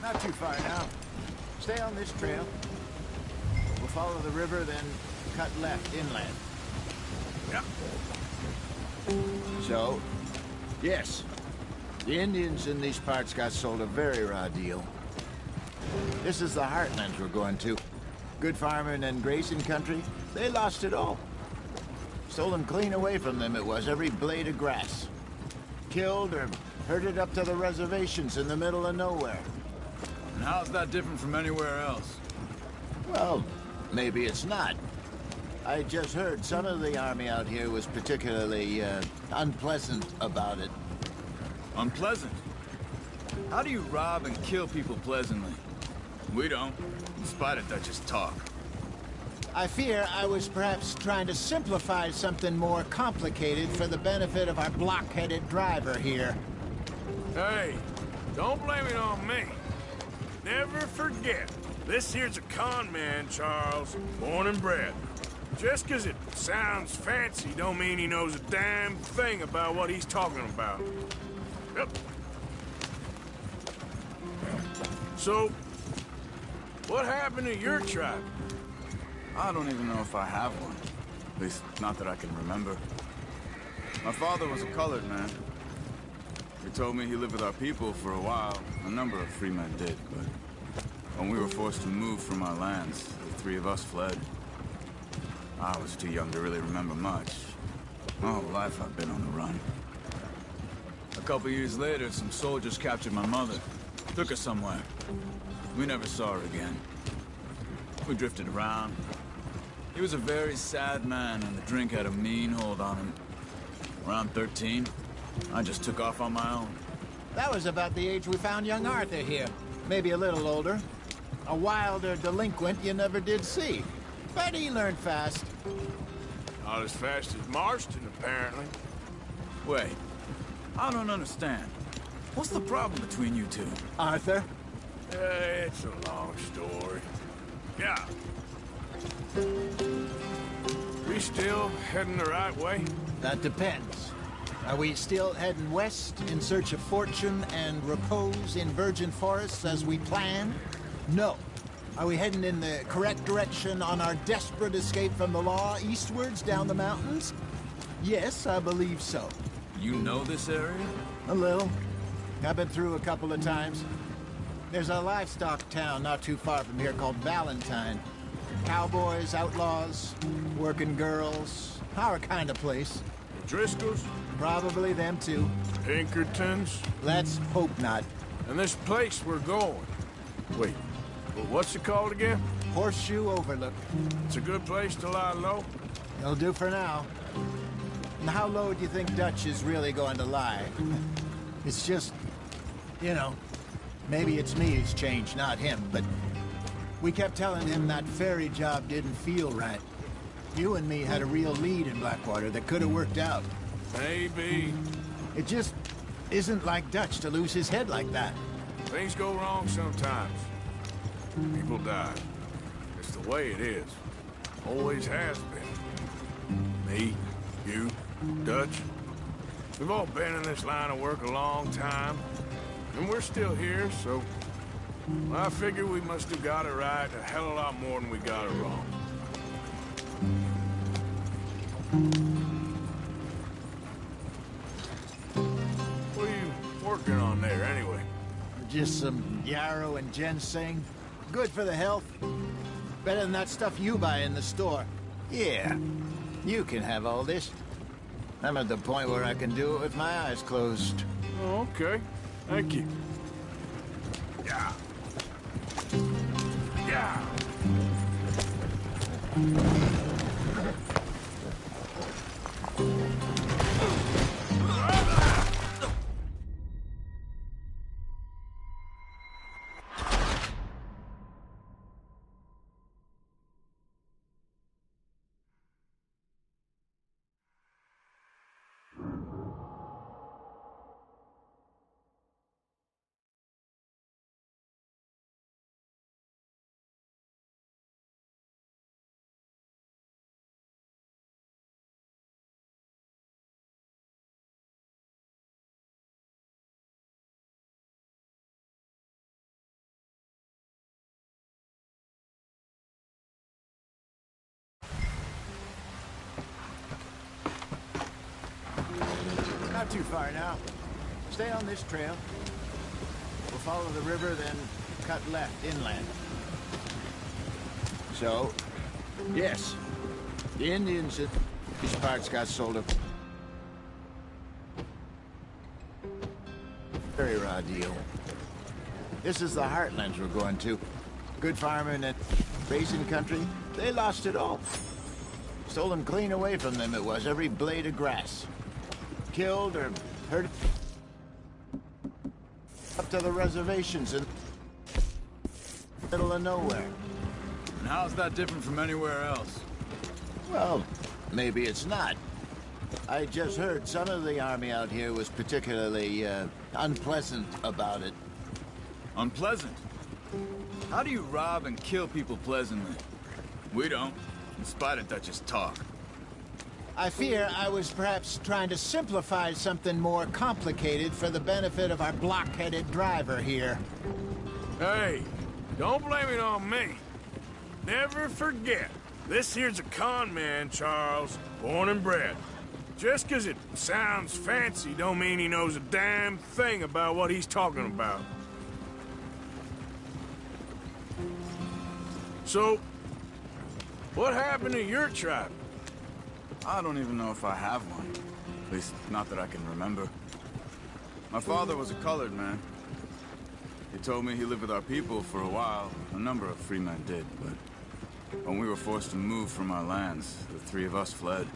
[SPEAKER 3] Not too far now. Stay on this trail. We'll follow the river, then cut left inland.
[SPEAKER 12] Yeah.
[SPEAKER 3] So, yes, the Indians in these parts got sold a very raw deal. This is the heartlands we're going to. Good farming and grazing country, they lost it all. Stolen clean away from them it was, every blade of grass. Killed or herded up to the reservations in the middle of nowhere.
[SPEAKER 15] And how's that different from anywhere else?
[SPEAKER 3] Well, maybe it's not. I just heard some of the army out here was particularly, unpleasant about it.
[SPEAKER 15] Unpleasant? How do you rob and kill people pleasantly? We don't, in spite of Dutch's talk.
[SPEAKER 3] I fear I was perhaps trying to simplify something more complicated for the benefit of our block-headed driver here.
[SPEAKER 12] Hey, don't blame it on me. Never forget, this here's a con man, Charles, born and bred. Just 'cause it sounds fancy don't mean he knows a damn thing about what he's talking about. Yep. So, what happened to your tribe?
[SPEAKER 15] I don't even know if I have one. At least, not that I can remember. My father was a colored man. He told me he lived with our people for a while. A number of free men did, but when we were forced to move from our lands, the three of us fled. I was too young to really remember much. My whole life I've been on the run. A couple years later, some soldiers captured my mother. Took her somewhere. We never saw her again. We drifted around. He was a very sad man, and the drink had a mean hold on him. Around 13, I just took off on my own.
[SPEAKER 3] That was about the age we found young Arthur here. Maybe a little older. A wilder delinquent you never did see. But he learned fast.
[SPEAKER 12] Not as fast as Marston, apparently.
[SPEAKER 15] Wait, I don't understand. What's the problem between you two?
[SPEAKER 3] Arthur?
[SPEAKER 12] It's a long story. Yeah. We still heading the right way?
[SPEAKER 3] That depends. Are we still heading west in search of fortune and repose in virgin forests as we planned? No. Are we heading in the correct direction on our desperate escape from the law eastwards down the mountains? Yes, I believe so.
[SPEAKER 15] You know this area?
[SPEAKER 3] A little. I've been through a couple of times. There's a livestock town not too far from here called Valentine. Cowboys, outlaws, working girls, our kind of place.
[SPEAKER 12] The Driscolls?
[SPEAKER 3] Probably them too.
[SPEAKER 12] Pinkertons?
[SPEAKER 3] Let's hope not.
[SPEAKER 12] And this place we're going. Wait, what's it called again?
[SPEAKER 3] Horseshoe Overlook.
[SPEAKER 12] It's a good place to lie low?
[SPEAKER 3] It'll do for now. And how low do you think Dutch is really going to lie? It's just, you know, maybe it's me who's changed, not him, but we kept telling him that ferry job didn't feel right. You and me had a real lead in Blackwater that could have worked out.
[SPEAKER 12] Maybe.
[SPEAKER 3] It just isn't like Dutch to lose his head like that.
[SPEAKER 12] Things go wrong sometimes. People die. It's the way it is. Always has been. Me, you, Dutch. We've all been in this line of work a long time. And we're still here, so I figure we must have got it right a hell of a lot more than we got it wrong. What are you working on there, anyway?
[SPEAKER 3] Just some yarrow and ginseng. Good for the health. Better than that stuff you buy in the store. Yeah, you can have all this. I'm at the point where I can do it with my eyes closed.
[SPEAKER 12] Oh, okay. Thank you. Yeah.
[SPEAKER 3] Not too far now. Stay on this trail. We'll follow the river, then cut left inland. So, yes, the Indians at these parts got sold up. Very raw deal. This is the heartlands we're going to. Good farming and racing country, they lost it all. Stolen clean away from them it was, every blade of grass. Killed or hurt up to the reservations in the middle of nowhere.
[SPEAKER 15] And how's that different from anywhere else?
[SPEAKER 3] Well, maybe it's not. I just heard some of the army out here was particularly unpleasant about it.
[SPEAKER 15] Unpleasant? How do you rob and kill people pleasantly? We don't, in spite of Dutch's talk.
[SPEAKER 3] I fear I was perhaps trying to simplify something more complicated for the benefit of our block-headed driver here.
[SPEAKER 12] Hey, don't blame it on me. Never forget, this here's a con man, Charles, born and bred. Just 'cause it sounds fancy don't mean he knows a damn thing about what he's talking about. So, what happened to your tribe?
[SPEAKER 15] I don't even know if I have one. At least, not that I can remember. My father was a colored man. He told me he lived with our people for a while. A number of free men did, but when we were forced to move from our lands, the three of us fled.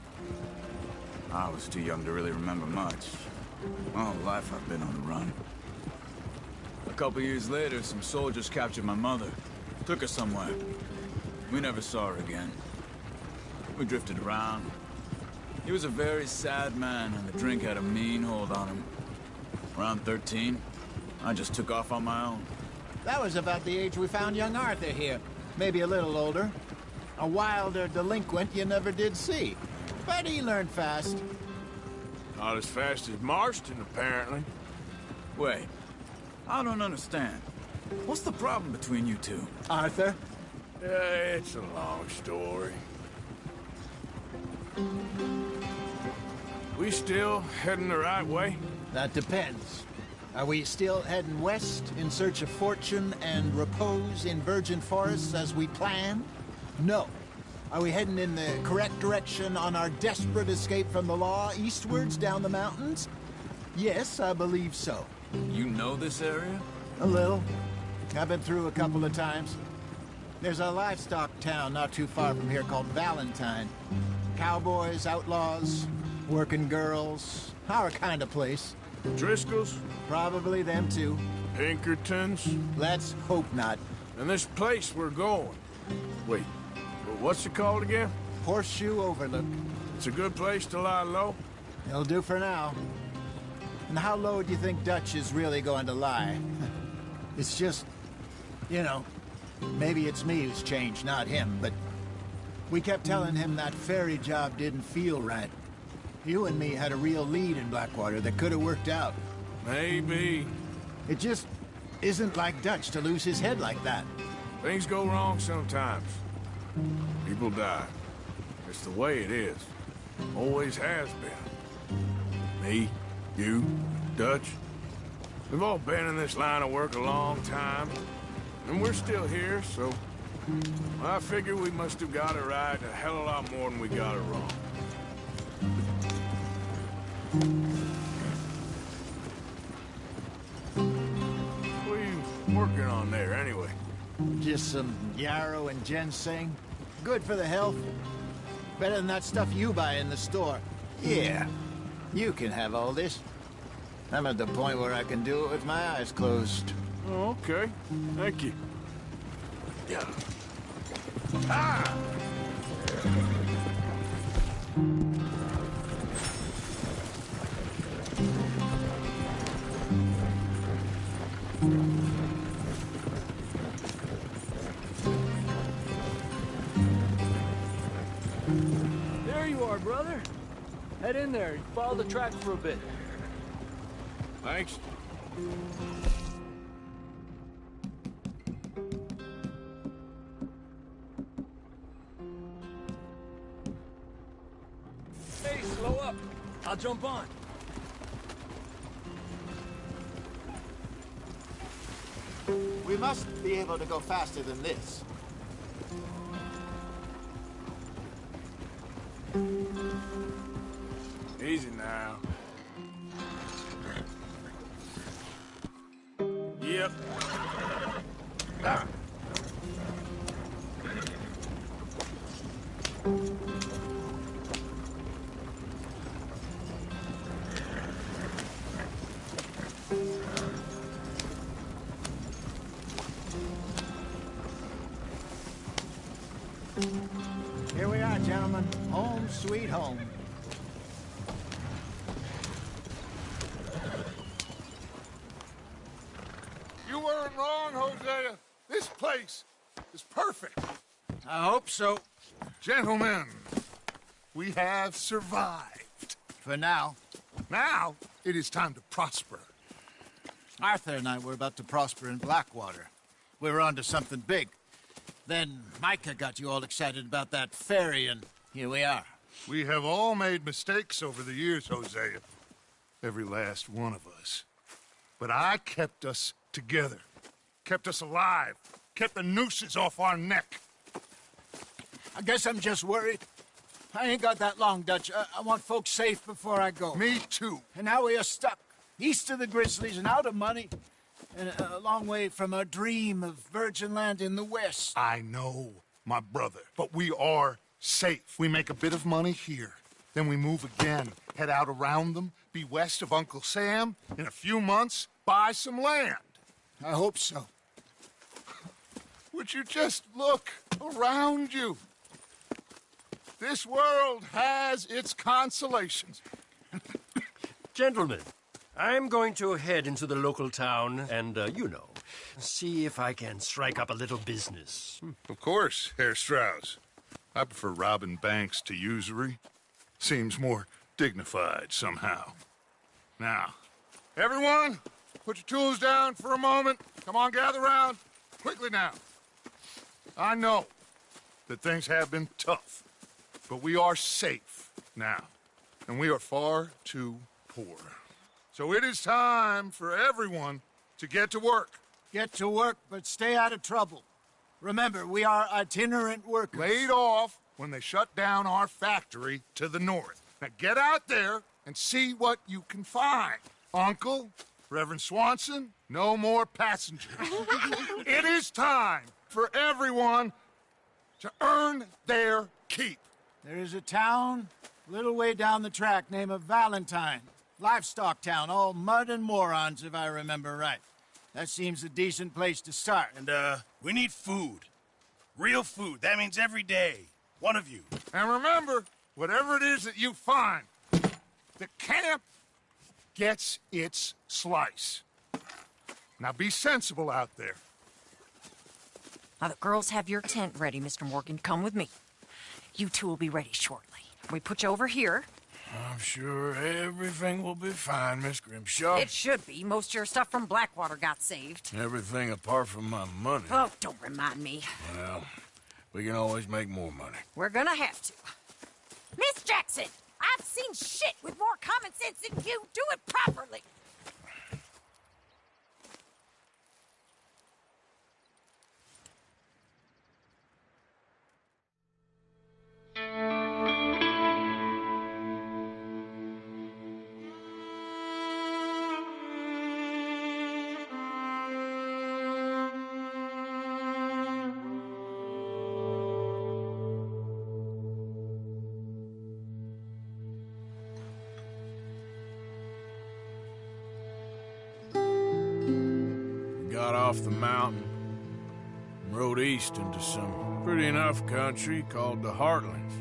[SPEAKER 15] I was too young to really remember much. My whole life I've been on the run. A couple years later, some soldiers captured my mother. Took her somewhere. We never saw her again. We drifted around. He was a very sad man, and the drink had a mean hold on him. Around 13, I just took off on my own.
[SPEAKER 3] That was about the age we found young Arthur here. Maybe a little older. A wilder delinquent you never did see. But he learned fast.
[SPEAKER 12] Not as fast as Marston, apparently.
[SPEAKER 15] Wait, I don't understand. What's the problem between you two?
[SPEAKER 3] Arthur?
[SPEAKER 12] It's a long story. We still heading the right way?
[SPEAKER 3] That depends. Are we still heading west in search of fortune and repose in virgin forests as we planned? No. Are we heading in the correct direction on our desperate escape from the law eastwards down the mountains? Yes, I believe so.
[SPEAKER 15] You know this area?
[SPEAKER 3] A little. I've been through a couple of times. There's a livestock town not too far from here called Valentine. Cowboys, outlaws, working girls, our kind of place.
[SPEAKER 12] Driscoll's?
[SPEAKER 3] Probably them too.
[SPEAKER 12] Pinkertons?
[SPEAKER 3] Let's hope not.
[SPEAKER 12] And this place we're going. Wait, what's it called again?
[SPEAKER 3] Horseshoe Overlook.
[SPEAKER 12] It's a good place to lie low?
[SPEAKER 3] It'll do for now. And how low do you think Dutch is really going to lie? It's just, you know, maybe it's me who's changed, not him, but we kept telling him that ferry job didn't feel right. You and me had a real lead in Blackwater that could have worked out.
[SPEAKER 12] Maybe.
[SPEAKER 3] It just isn't like Dutch to lose his head like that.
[SPEAKER 12] Things go wrong sometimes. People die. It's the way it is. Always has been. Me, you, Dutch. We've all been in this line of work a long time. And we're still here, so I figure we must have got it right a hell of a lot more than we got it wrong. What are you working on there, anyway?
[SPEAKER 3] Just Just some yarrow and ginseng. Good for the health. Better than that stuff you buy in the store. Yeah, you can have all this. I'm at the point where I can do it with my eyes closed.
[SPEAKER 12] Oh, okay. Thank you. Yeah. Ah!
[SPEAKER 10] There you are, brother. Head in there and follow the track for a bit.
[SPEAKER 12] Thanks.
[SPEAKER 10] Hey, slow up. I'll jump on.
[SPEAKER 3] We must be able to go faster than this.
[SPEAKER 12] Easy now. Yep. Ah.
[SPEAKER 3] Here we are, gentlemen. Home sweet home.
[SPEAKER 2] You weren't wrong, Hosea. This place is perfect.
[SPEAKER 3] I hope so.
[SPEAKER 2] Gentlemen, we have survived.
[SPEAKER 3] For now.
[SPEAKER 2] Now, it is time to prosper.
[SPEAKER 3] Arthur and I were about to prosper in Blackwater. We were onto something big. Then Micah got you all excited about that ferry, and here we are.
[SPEAKER 2] We have all made mistakes over the years, Hosea. Every last one of us. But I kept us together. Kept us alive. Kept the nooses off our neck.
[SPEAKER 3] I guess I'm just worried. I ain't got that long, Dutch. I want folks safe before I go.
[SPEAKER 2] Me too.
[SPEAKER 3] And now we are stuck, east of the Grizzlies and out of money, and a long way from our dream of virgin land in the west.
[SPEAKER 2] I know, my brother, but we are safe. We make a bit of money here. Then we move again, head out around them, be west of Uncle Sam. In a few months, buy some land.
[SPEAKER 3] I hope so.
[SPEAKER 2] Would you just look around you? This world has its consolations.
[SPEAKER 18] Gentlemen, I'm going to head into the local town and, see if I can strike up a little business.
[SPEAKER 2] Of course, Herr Strauss. I prefer robbing banks to usury. Seems more dignified somehow. Now, everyone, put your tools down for a moment. Come on, gather round. Quickly now. I know that things have been tough, but we are safe now, and we are far too poor. So it is time for everyone to get to work.
[SPEAKER 3] Get to work, but stay out of trouble. Remember, we are itinerant workers.
[SPEAKER 2] Laid off when they shut down our factory to the north. Now get out there and see what you can find. Uncle, Reverend Swanson, no more passengers. It is time for everyone to earn their keep.
[SPEAKER 3] There is a town a little way down the track named Valentine. Livestock town, all mud and morons, if I remember right. That seems a decent place to start.
[SPEAKER 14] And, we need food. Real food. That means every day. One of you.
[SPEAKER 2] And remember, whatever it is that you find, the camp gets its slice. Now be sensible out there.
[SPEAKER 5] Now, the girls have your tent ready, Mr. Morgan. Come with me. You two will be ready shortly. We put you over here.
[SPEAKER 12] I'm sure everything will be fine, Miss Grimshaw.
[SPEAKER 5] It should be. Most of your stuff from Blackwater got saved.
[SPEAKER 12] Everything apart from my money.
[SPEAKER 5] Oh, don't remind me.
[SPEAKER 12] Well, we can always make more money.
[SPEAKER 5] We're gonna have to. Miss Jackson, I've seen shit with more common sense than you. Do it properly.
[SPEAKER 12] got off the mountain and rode east into some pretty enough country called the Heartlands.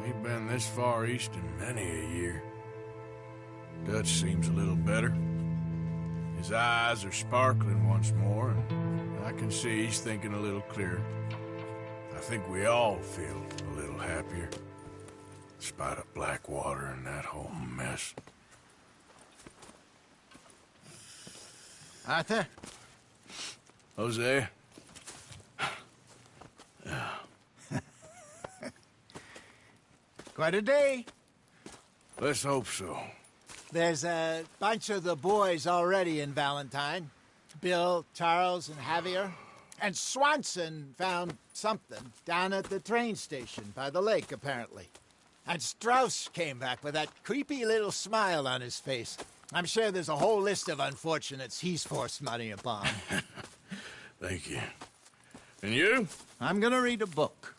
[SPEAKER 12] Ain't been this far east in many a year. Dutch seems a little better. His eyes are sparkling once more, and I can see he's thinking a little clearer. I think we all feel a little happier, despite of Blackwater and that whole mess.
[SPEAKER 3] Arthur?
[SPEAKER 12] Jose?
[SPEAKER 3] Quite a day.
[SPEAKER 12] Let's hope so.
[SPEAKER 3] There's a bunch of the boys already in Valentine. Bill, Charles, and Javier. And Swanson found something down at the train station by the lake, apparently. And Strauss came back with that creepy little smile on his face. I'm sure there's a whole list of unfortunates he's forced money upon.
[SPEAKER 12] Thank you. And you?
[SPEAKER 3] I'm gonna read a book.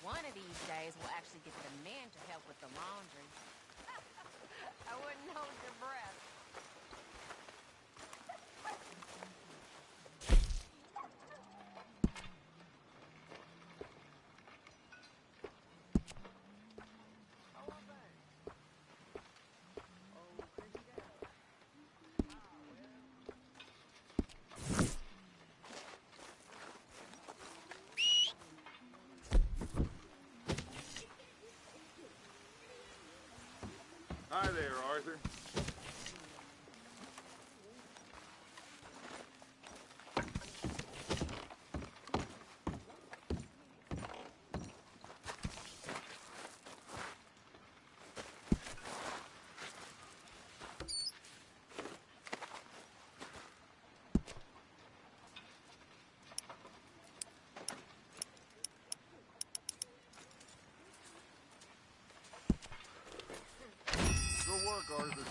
[SPEAKER 9] One of these days, we'll actually get the men to help with the laundry. I wouldn't hold your breath.
[SPEAKER 2] Hi there, Arthur. Good work, Arthur.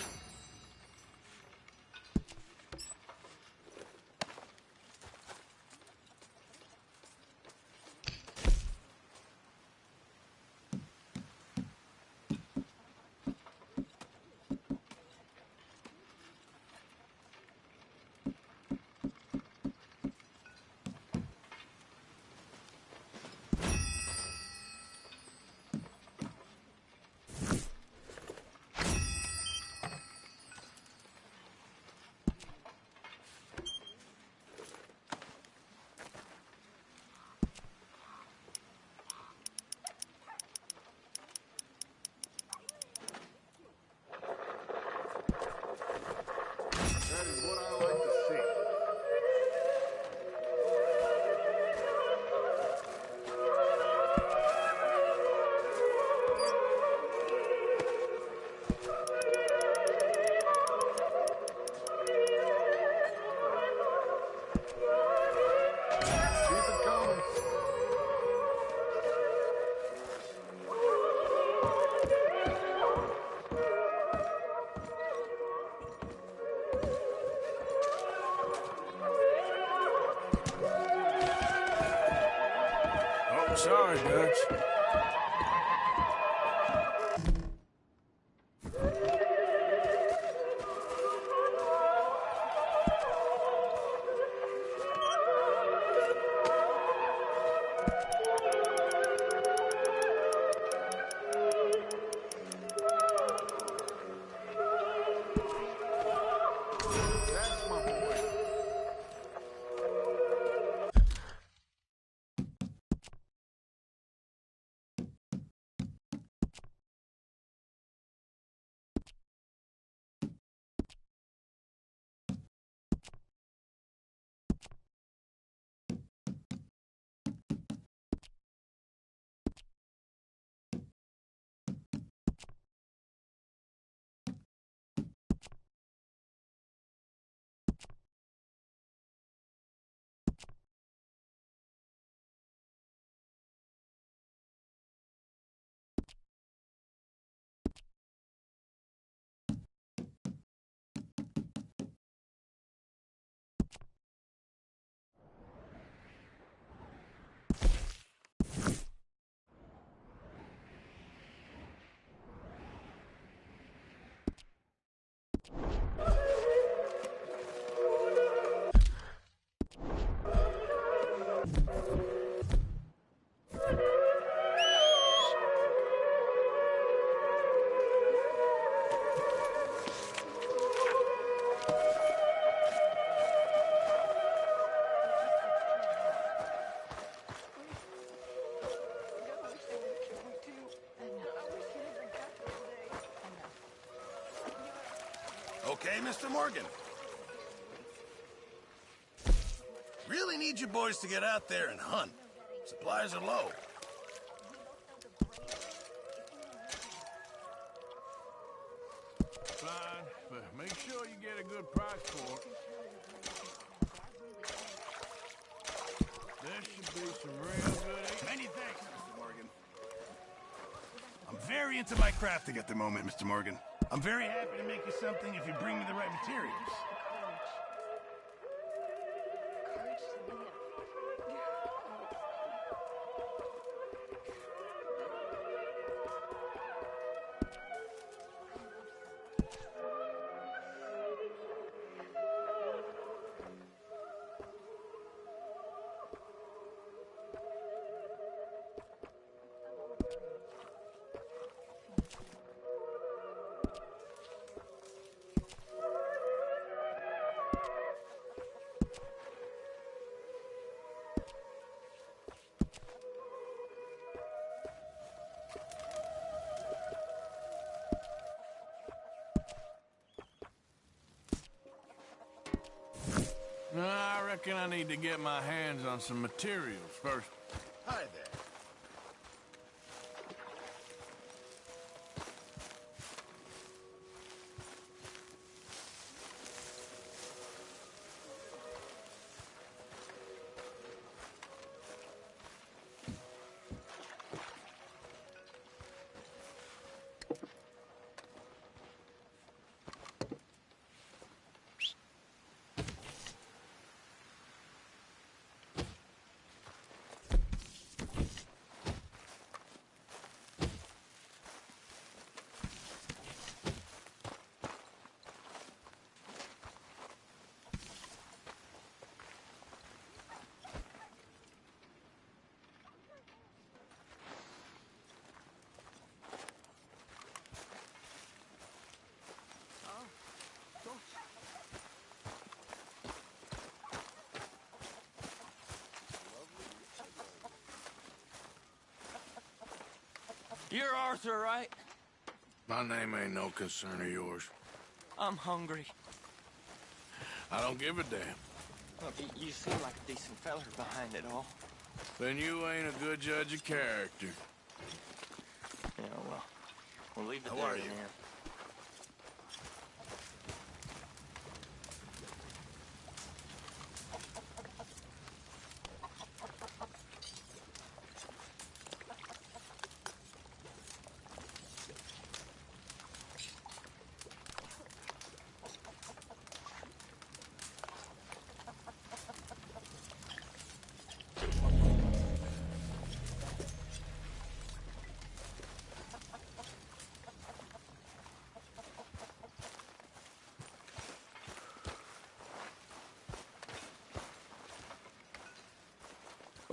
[SPEAKER 12] Sorry, Dutch.
[SPEAKER 14] Okay, Mr. Morgan. Really need you boys to get out there and hunt. Supplies are low.
[SPEAKER 12] Fine, but make sure you get a good price for it. There should be some real good eating.
[SPEAKER 14] Many thanks, Mr. Morgan. I'm very into my crafting at the moment, Mr. Morgan. I'm very happy to make you something if you bring me the right materials.
[SPEAKER 12] I reckon I need to get my hands on some materials first.
[SPEAKER 14] Hi there.
[SPEAKER 13] You're Arthur, right?
[SPEAKER 12] My name ain't no concern of yours.
[SPEAKER 13] I'm hungry.
[SPEAKER 12] I don't give a damn.
[SPEAKER 13] Look, you seem like a decent feller behind it all.
[SPEAKER 12] Then you ain't a good judge of character.
[SPEAKER 13] Yeah, well, we'll leave it
[SPEAKER 14] How
[SPEAKER 13] there
[SPEAKER 14] are you?
[SPEAKER 13] then.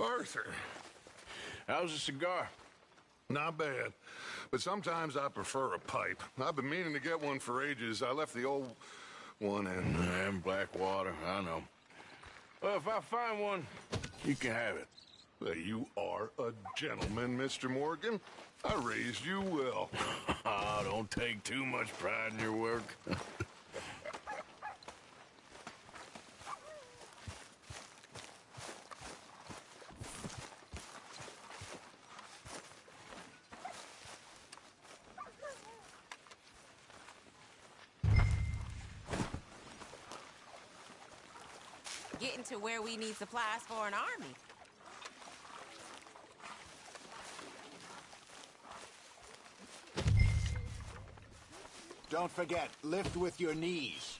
[SPEAKER 2] Arthur, how's the cigar? Not bad, but sometimes I prefer a pipe. I've been meaning to get one for ages. I left the old one in Blackwater, I know. Well, if I find one, you can have it. You are a gentleman, Mr. Morgan. I raised you well. Oh, don't take too much pride in your work.
[SPEAKER 9] Getting to where we need supplies for an army.
[SPEAKER 17] Don't forget, lift with your knees.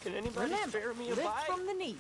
[SPEAKER 13] Can anybody spare me a
[SPEAKER 5] lift
[SPEAKER 13] bite?
[SPEAKER 5] from the knees.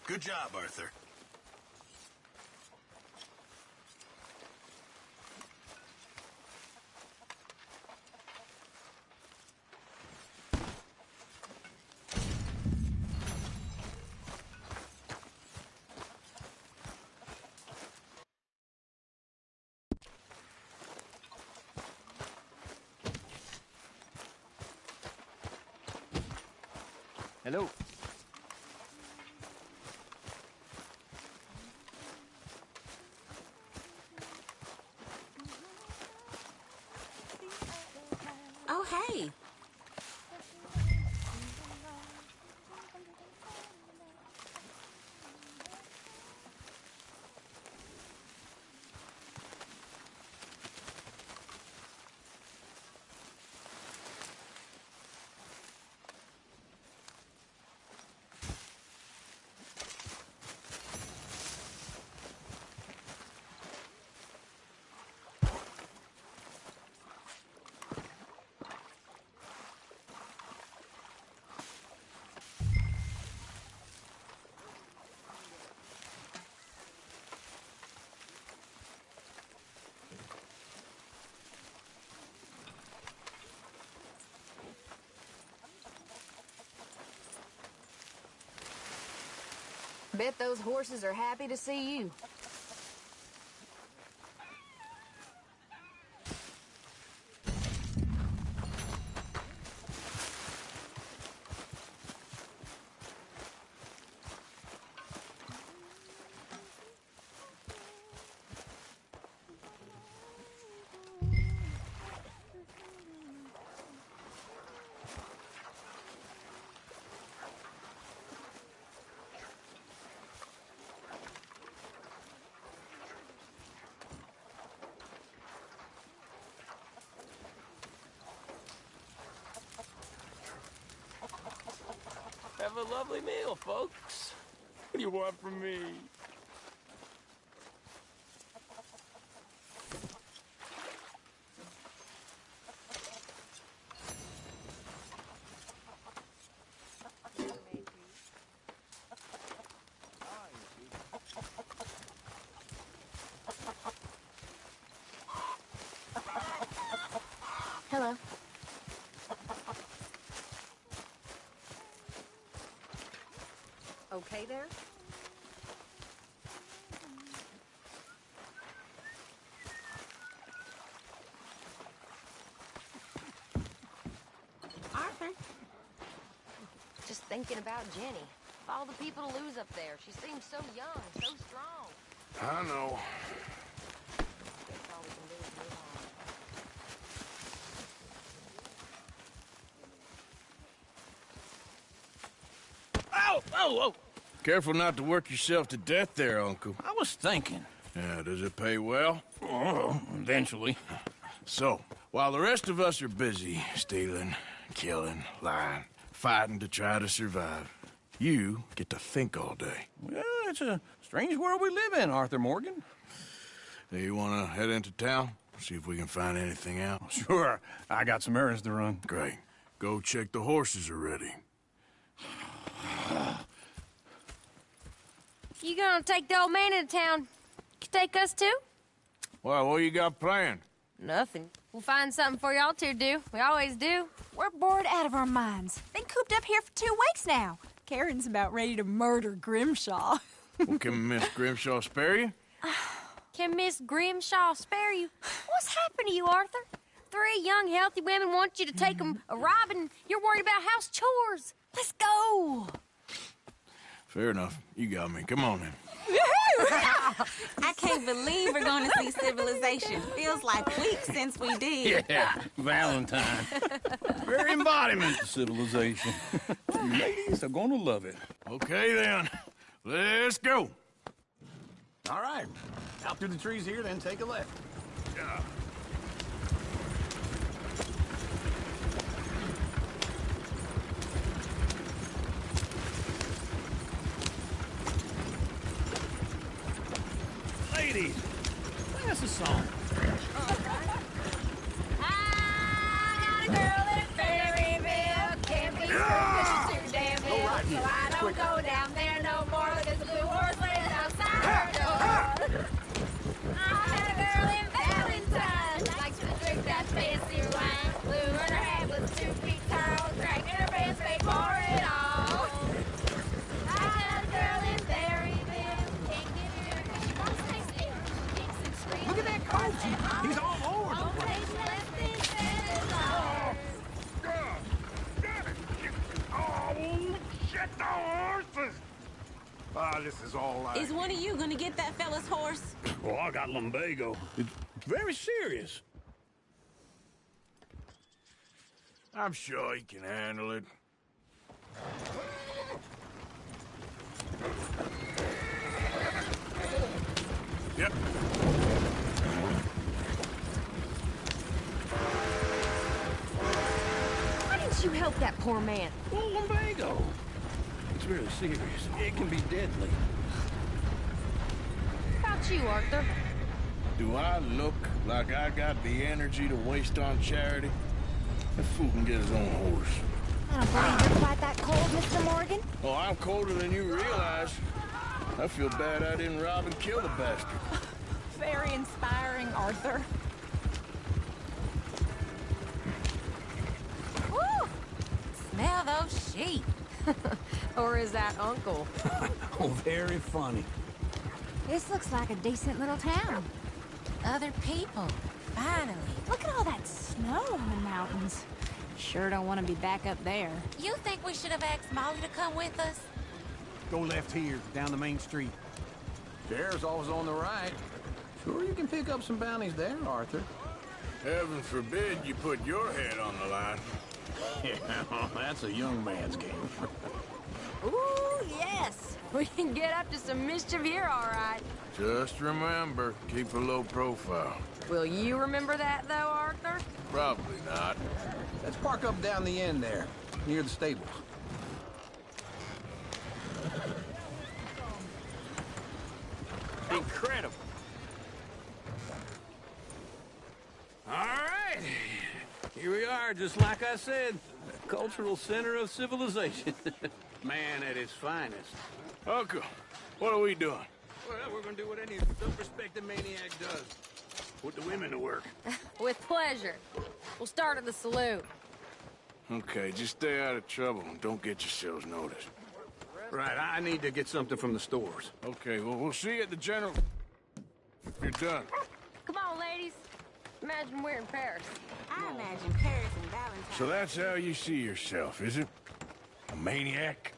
[SPEAKER 14] Good job, Arthur.
[SPEAKER 19] Hello.
[SPEAKER 9] Oh, hey. Bet those horses are happy to see you.
[SPEAKER 13] Have a lovely meal, folks. What do you want from me?
[SPEAKER 6] Hello.
[SPEAKER 5] Okay there?
[SPEAKER 9] Arthur? Just thinking about Jenny. All the people to lose up there. She seems so young, so strong.
[SPEAKER 12] I know.
[SPEAKER 17] Ow! Oh, oh!
[SPEAKER 12] Careful not to work yourself to death there, Uncle.
[SPEAKER 17] I was thinking.
[SPEAKER 12] Yeah, does it pay well?
[SPEAKER 17] Oh, eventually.
[SPEAKER 12] So, while the rest of us are busy stealing, killing, lying, fighting to try to survive, you get to think all day.
[SPEAKER 17] Well, it's a strange world we live in, Arthur Morgan.
[SPEAKER 12] Hey, you want to head into town? See if we can find anything out?
[SPEAKER 17] Sure. I got some errands to run.
[SPEAKER 12] Great. Go check the horses are ready.
[SPEAKER 19] You gonna take the old man into town? You take us too?
[SPEAKER 12] Well, what you got planned?
[SPEAKER 19] Nothing. We'll find something for y'all to do. We always do.
[SPEAKER 6] We're bored out of our minds. Been cooped up here for 2 weeks now. Karen's about ready to murder Grimshaw.
[SPEAKER 12] Well, can Miss Grimshaw spare you?
[SPEAKER 19] Can Miss Grimshaw spare you? What's happened to you, Arthur? 3 young, healthy women want you to take them a robbing. You're worried about house chores. Let's go.
[SPEAKER 12] Fair enough. You got me. Come on then.
[SPEAKER 9] I can't believe we're going to see civilization. Feels like weeks since we did.
[SPEAKER 17] Yeah, Valentine. Very embodiment of civilization. Ladies are gonna love it.
[SPEAKER 12] Okay then. Let's go.
[SPEAKER 17] All right. Out through the trees here, then take a left.
[SPEAKER 12] Yeah.
[SPEAKER 17] Ladies, sing us a song.
[SPEAKER 19] I got a girl in Ferryville. Can't be too damn ill. So I don't go down there no more. There's a blue horse laying outside her door. I got a girl in Valentine. Likes to drink that fancy wine. Blue in her head was 2 feet tall. Drinking her pants paid for it all. I got a girl in Ferryville. Can't get here 'cause she won't stay still. Kicks and screams.
[SPEAKER 17] Look at that coach. He's all over the place.
[SPEAKER 12] Oh, shit, the horses! Ah, this is all I...
[SPEAKER 9] Is one of you gonna get that fella's horse?
[SPEAKER 17] Well, I got lumbago. It's very serious.
[SPEAKER 12] I'm sure he can handle it. Yep.
[SPEAKER 19] Why didn't you help that poor man?
[SPEAKER 17] Well, lumbago. It's really serious. It can be deadly.
[SPEAKER 19] How about you, Arthur?
[SPEAKER 12] Do I look like I got the energy to waste on charity? That fool can get his own horse.
[SPEAKER 6] I don't believe you're quite that cold, Mr. Morgan.
[SPEAKER 12] Oh, I'm colder than you realize. I feel bad I didn't rob and kill the bastard.
[SPEAKER 6] Very inspiring, Arthur.
[SPEAKER 19] Woo! Smell those sheep. Or is that Uncle?
[SPEAKER 17] Oh, very funny.
[SPEAKER 6] This looks like a decent little town.
[SPEAKER 19] Other people. Finally.
[SPEAKER 6] Look at all that snow in the mountains. Sure don't want to be back up there.
[SPEAKER 9] You think we should have asked Molly to come with us?
[SPEAKER 17] Go left here, down the main street. There's always on the right. Sure, you can pick up some bounties there, Arthur.
[SPEAKER 12] Heaven forbid you put your head on the line.
[SPEAKER 17] Yeah, that's a young man's game.
[SPEAKER 19] Ooh, yes. We can get up to some mischief here, all right.
[SPEAKER 12] Just remember, keep a low profile.
[SPEAKER 19] Will you remember that, though, Arthur?
[SPEAKER 12] Probably not.
[SPEAKER 17] Let's park up down the end there, near the stables.
[SPEAKER 16] Incredible. All right. Here we are, just like I said. The cultural center of civilization. Man at his finest.
[SPEAKER 12] Uncle, what are we doing?
[SPEAKER 16] Well, we're gonna do what any self-respecting maniac does. Put the women to work.
[SPEAKER 19] With pleasure. We'll start at the saloon.
[SPEAKER 12] Okay, just stay out of trouble and don't get yourselves noticed.
[SPEAKER 16] Right, I need to get something from the stores.
[SPEAKER 12] Okay, well, we'll see you at the general... if you're done.
[SPEAKER 19] Come on, ladies. Imagine we're in Paris.
[SPEAKER 9] I imagine Paris and Valentine.
[SPEAKER 12] So that's how you see yourself, is it? A maniac?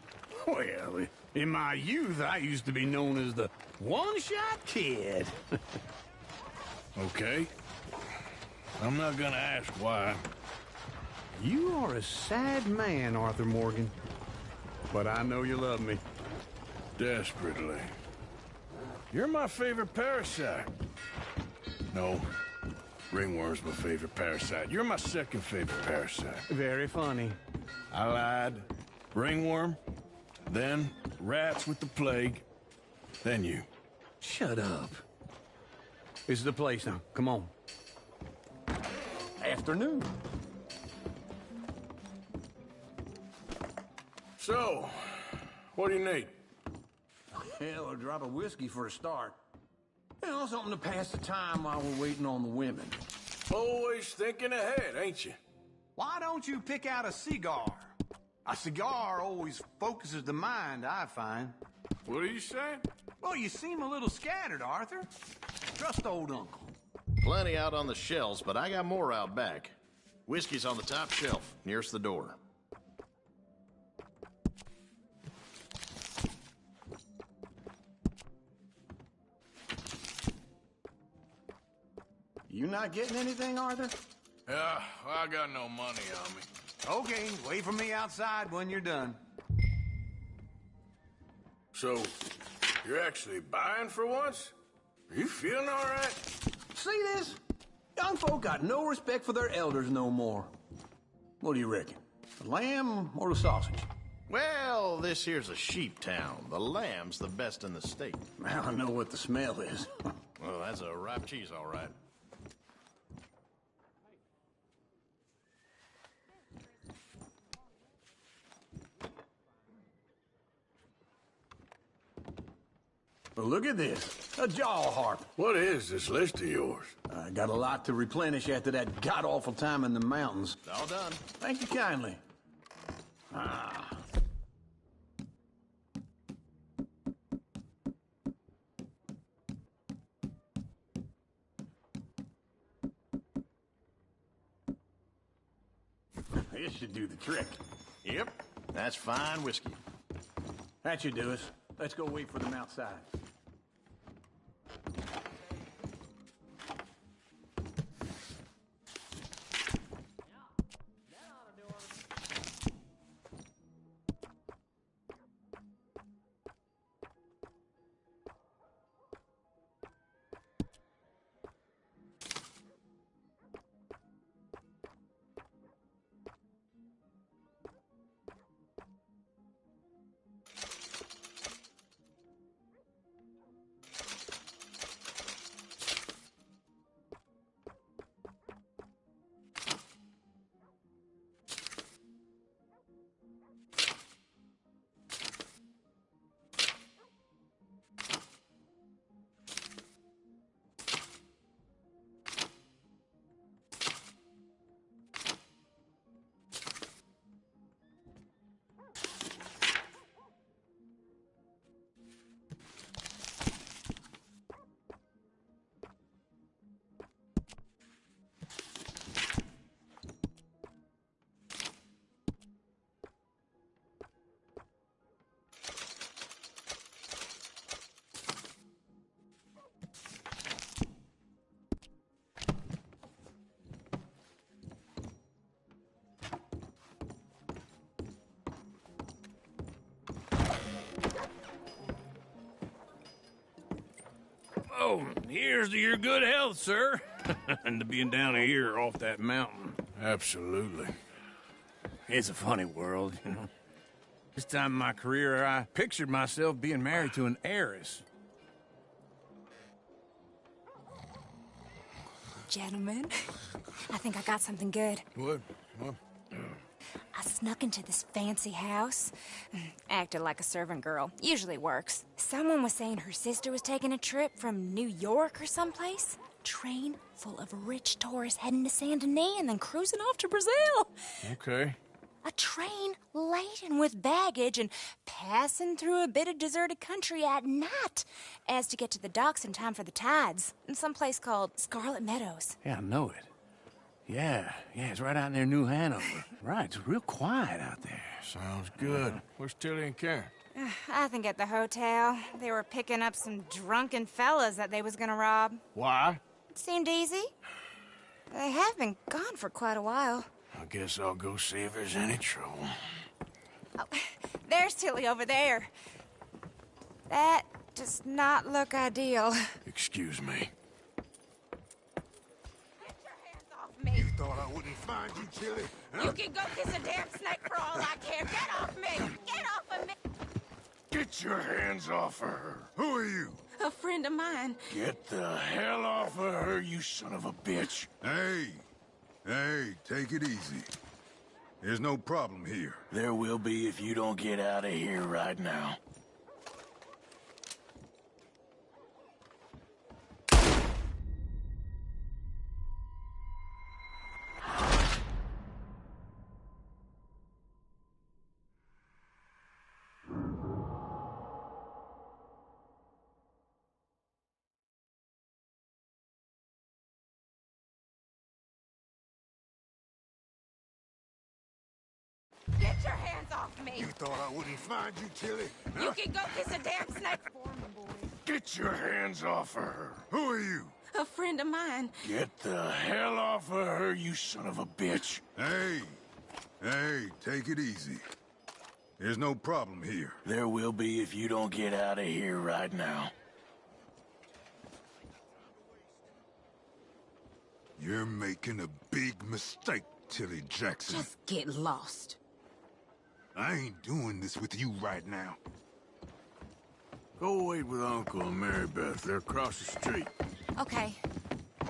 [SPEAKER 17] Well, in my youth, I used to be known as the
[SPEAKER 16] One-shot kid.
[SPEAKER 12] Okay. I'm not gonna ask why.
[SPEAKER 16] You are a sad man, Arthur Morgan. But I know you love me.
[SPEAKER 12] Desperately. You're my favorite parasite. No. Ringworm's my favorite parasite. You're my second favorite parasite.
[SPEAKER 16] Very funny.
[SPEAKER 12] I lied. Ringworm. Then rats with the plague. Then you.
[SPEAKER 16] Shut up. This is the place now. Come on. Afternoon.
[SPEAKER 12] So, what do you need?
[SPEAKER 17] Hell, a drop of whiskey for a start. You know, something to pass the time while we're waiting on the women.
[SPEAKER 12] Always thinking ahead, ain't you?
[SPEAKER 17] Why don't you pick out a cigar? A cigar always focuses the mind, I find.
[SPEAKER 12] What are you saying?
[SPEAKER 17] Well, you seem a little scattered, Arthur. Trust old uncle.
[SPEAKER 20] Plenty out on the shelves, but I got more out back. Whiskey's on the top shelf, nearest the door.
[SPEAKER 17] You not getting anything, Arthur?
[SPEAKER 12] Yeah, I got no money on me.
[SPEAKER 17] Okay, wait for me outside when you're done.
[SPEAKER 12] So, you're actually buying for once? Are you feeling all right?
[SPEAKER 17] See this? Young folk got no respect for their elders no more. What do you reckon? The lamb or the sausage?
[SPEAKER 20] Well, this here's a sheep town. The lamb's the best in the state.
[SPEAKER 17] Now I know what the smell is.
[SPEAKER 20] Well, that's a ripe cheese, all right.
[SPEAKER 17] Well, look at this. A jaw harp.
[SPEAKER 12] What is this list of yours?
[SPEAKER 17] I got a lot to replenish after that god-awful time in the mountains.
[SPEAKER 20] All done.
[SPEAKER 17] Thank you kindly. Ah. This should do the trick.
[SPEAKER 20] Yep, that's fine whiskey.
[SPEAKER 17] That should do us. Let's go wait for them outside.
[SPEAKER 16] Oh, here's to your good health, sir. And to being down here off that mountain.
[SPEAKER 12] Absolutely.
[SPEAKER 16] It's a funny world, you know. This time in my career, I pictured myself being married to an heiress.
[SPEAKER 21] Gentlemen, I think I got something good.
[SPEAKER 12] What?
[SPEAKER 21] I snuck into this fancy house. Acted like a servant girl. Usually works. Someone was saying her sister was taking a trip from New York or someplace. Train full of rich tourists heading to Saint Denis and then cruising off to Brazil.
[SPEAKER 12] Okay.
[SPEAKER 21] A train laden with baggage and passing through a bit of deserted country at night as to get to the docks in time for the tides in some place called Scarlet Meadows.
[SPEAKER 16] Yeah, I know it. Yeah, it's right out near New Hanover. Right, it's real quiet out there.
[SPEAKER 12] Sounds good. Where's Tilly and Karen?
[SPEAKER 21] I think at the hotel, they were picking up some drunken fellas that they was gonna rob.
[SPEAKER 12] Why?
[SPEAKER 21] It seemed easy. They have been gone for quite a while.
[SPEAKER 12] I guess I'll go see if there's any trouble.
[SPEAKER 21] Oh, there's Tilly over there. That does not look ideal.
[SPEAKER 12] Excuse me.
[SPEAKER 19] Me.
[SPEAKER 2] You thought I wouldn't find you, Tilly? Huh?
[SPEAKER 19] You can go kiss a damn snake for all I care. Get off me! Get off of me!
[SPEAKER 12] Get your hands off of her.
[SPEAKER 2] Who are you?
[SPEAKER 19] A friend of mine.
[SPEAKER 12] Get the hell off of her, you son of a bitch.
[SPEAKER 2] Hey, take it easy. There's no problem here.
[SPEAKER 12] There will be if you don't get out of here right now.
[SPEAKER 19] Get your hands off me!
[SPEAKER 2] You thought I wouldn't find you, Tilly? Huh?
[SPEAKER 19] You can go kiss a damn snake for me, boy.
[SPEAKER 12] Get your hands off of her.
[SPEAKER 2] Who are you?
[SPEAKER 19] A friend of mine.
[SPEAKER 12] Get the hell off of her, you son of a bitch.
[SPEAKER 2] Hey, take it easy. There's no problem here.
[SPEAKER 12] There will be if you don't get out of here right now.
[SPEAKER 2] You're making a big mistake, Tilly Jackson.
[SPEAKER 9] Just get lost.
[SPEAKER 2] I ain't doing this with you right now.
[SPEAKER 12] Go wait with Uncle and Mary Beth. They're across the street.
[SPEAKER 21] Okay.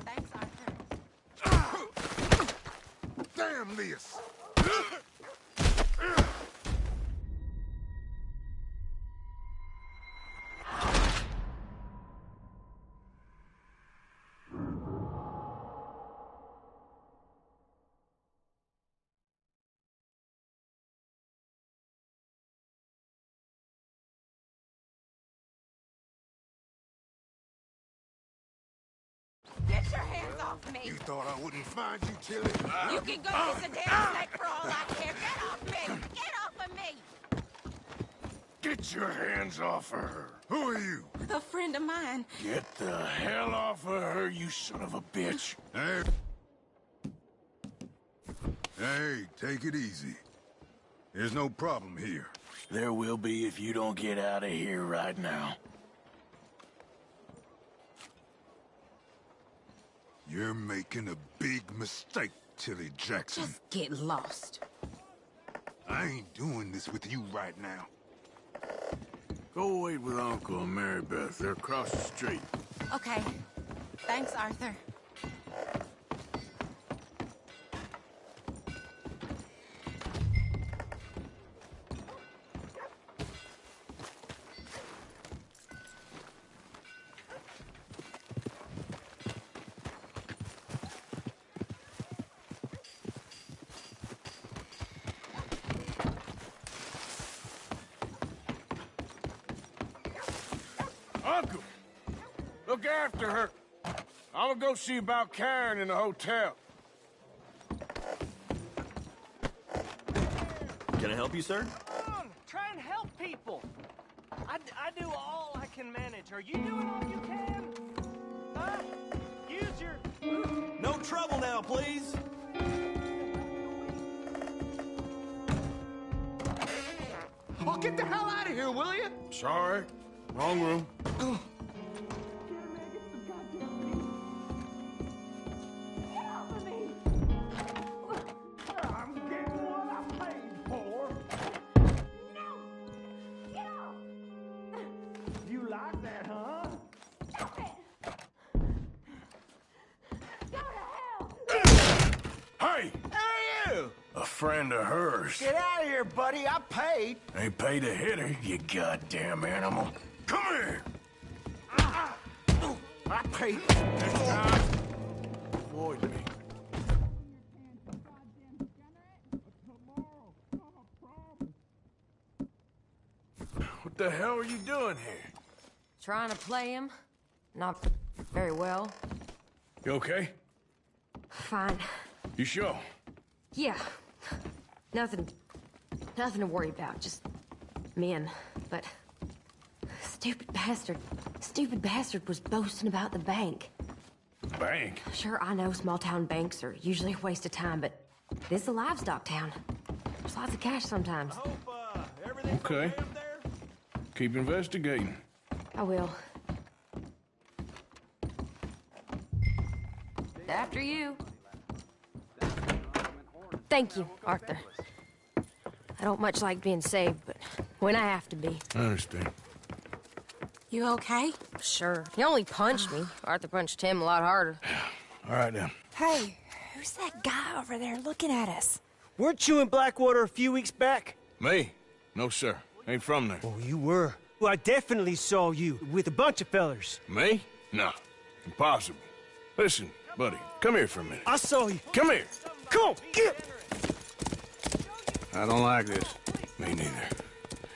[SPEAKER 19] Thanks, Arthur.
[SPEAKER 2] Damn this!
[SPEAKER 19] Get your hands off me!
[SPEAKER 2] You thought I wouldn't find you, Tilly?
[SPEAKER 19] You can go kiss a damn snake for all I care. Get off me! Get off of me!
[SPEAKER 12] Get your hands off of her.
[SPEAKER 2] Who are you?
[SPEAKER 19] A friend of mine.
[SPEAKER 12] Get the hell off of her, you son of a bitch.
[SPEAKER 2] Hey, take it easy. There's no problem here.
[SPEAKER 12] There will be if you don't get out of here right now.
[SPEAKER 2] You're making a big mistake, Tilly Jackson.
[SPEAKER 9] Just get lost.
[SPEAKER 2] I ain't doing this with you right now.
[SPEAKER 12] Go wait with Uncle and Mary Beth. They're across the street.
[SPEAKER 21] Okay. Thanks, Arthur.
[SPEAKER 4] Uncle, look after her. I'm gonna go see about Karen in the hotel.
[SPEAKER 13] Can I help you, sir?
[SPEAKER 8] Come on, try and help people. I do all I can manage. Are you doing all you can? Huh? Use your...
[SPEAKER 13] No trouble now, please.
[SPEAKER 8] Oh, get the hell out of here, will you?
[SPEAKER 4] Sorry, wrong room.
[SPEAKER 8] I'm getting what I paid for. You like that, huh?
[SPEAKER 12] Hey!
[SPEAKER 8] Who are you?
[SPEAKER 12] A friend of hers.
[SPEAKER 8] Get out of here, buddy. I paid.
[SPEAKER 12] They paid to hit her, you goddamn animal. Come here!
[SPEAKER 8] I paid.
[SPEAKER 12] Next time, avoid me. What the hell are you doing here?
[SPEAKER 9] Trying to play him. Not very well.
[SPEAKER 12] You okay?
[SPEAKER 9] Fine.
[SPEAKER 12] You sure?
[SPEAKER 9] Yeah. Nothing to worry about. Just
[SPEAKER 1] men, but stupid bastard was boasting about the bank.
[SPEAKER 12] Bank?
[SPEAKER 1] Sure, I know small-town banks are usually a waste of time, but this is a livestock town. There's lots of cash sometimes.
[SPEAKER 12] Okay. Keep investigating.
[SPEAKER 1] I will. After you. Thank you, Arthur. I don't much like being saved, but when I have to be.
[SPEAKER 12] I understand.
[SPEAKER 1] You okay? Sure. He only punched me. Arthur punched him a lot harder.
[SPEAKER 12] All right, then.
[SPEAKER 21] Hey, who's that guy over there looking at us?
[SPEAKER 8] Weren't you in Blackwater a few weeks back?
[SPEAKER 12] Me? No, sir. Ain't from there.
[SPEAKER 8] Oh, you were. Well, I definitely saw you with a bunch of fellers.
[SPEAKER 12] Me? No. Impossible. Listen, buddy, come here for a minute.
[SPEAKER 8] I saw you.
[SPEAKER 12] Come here.
[SPEAKER 8] Come on, get!
[SPEAKER 12] I don't like this. Me neither.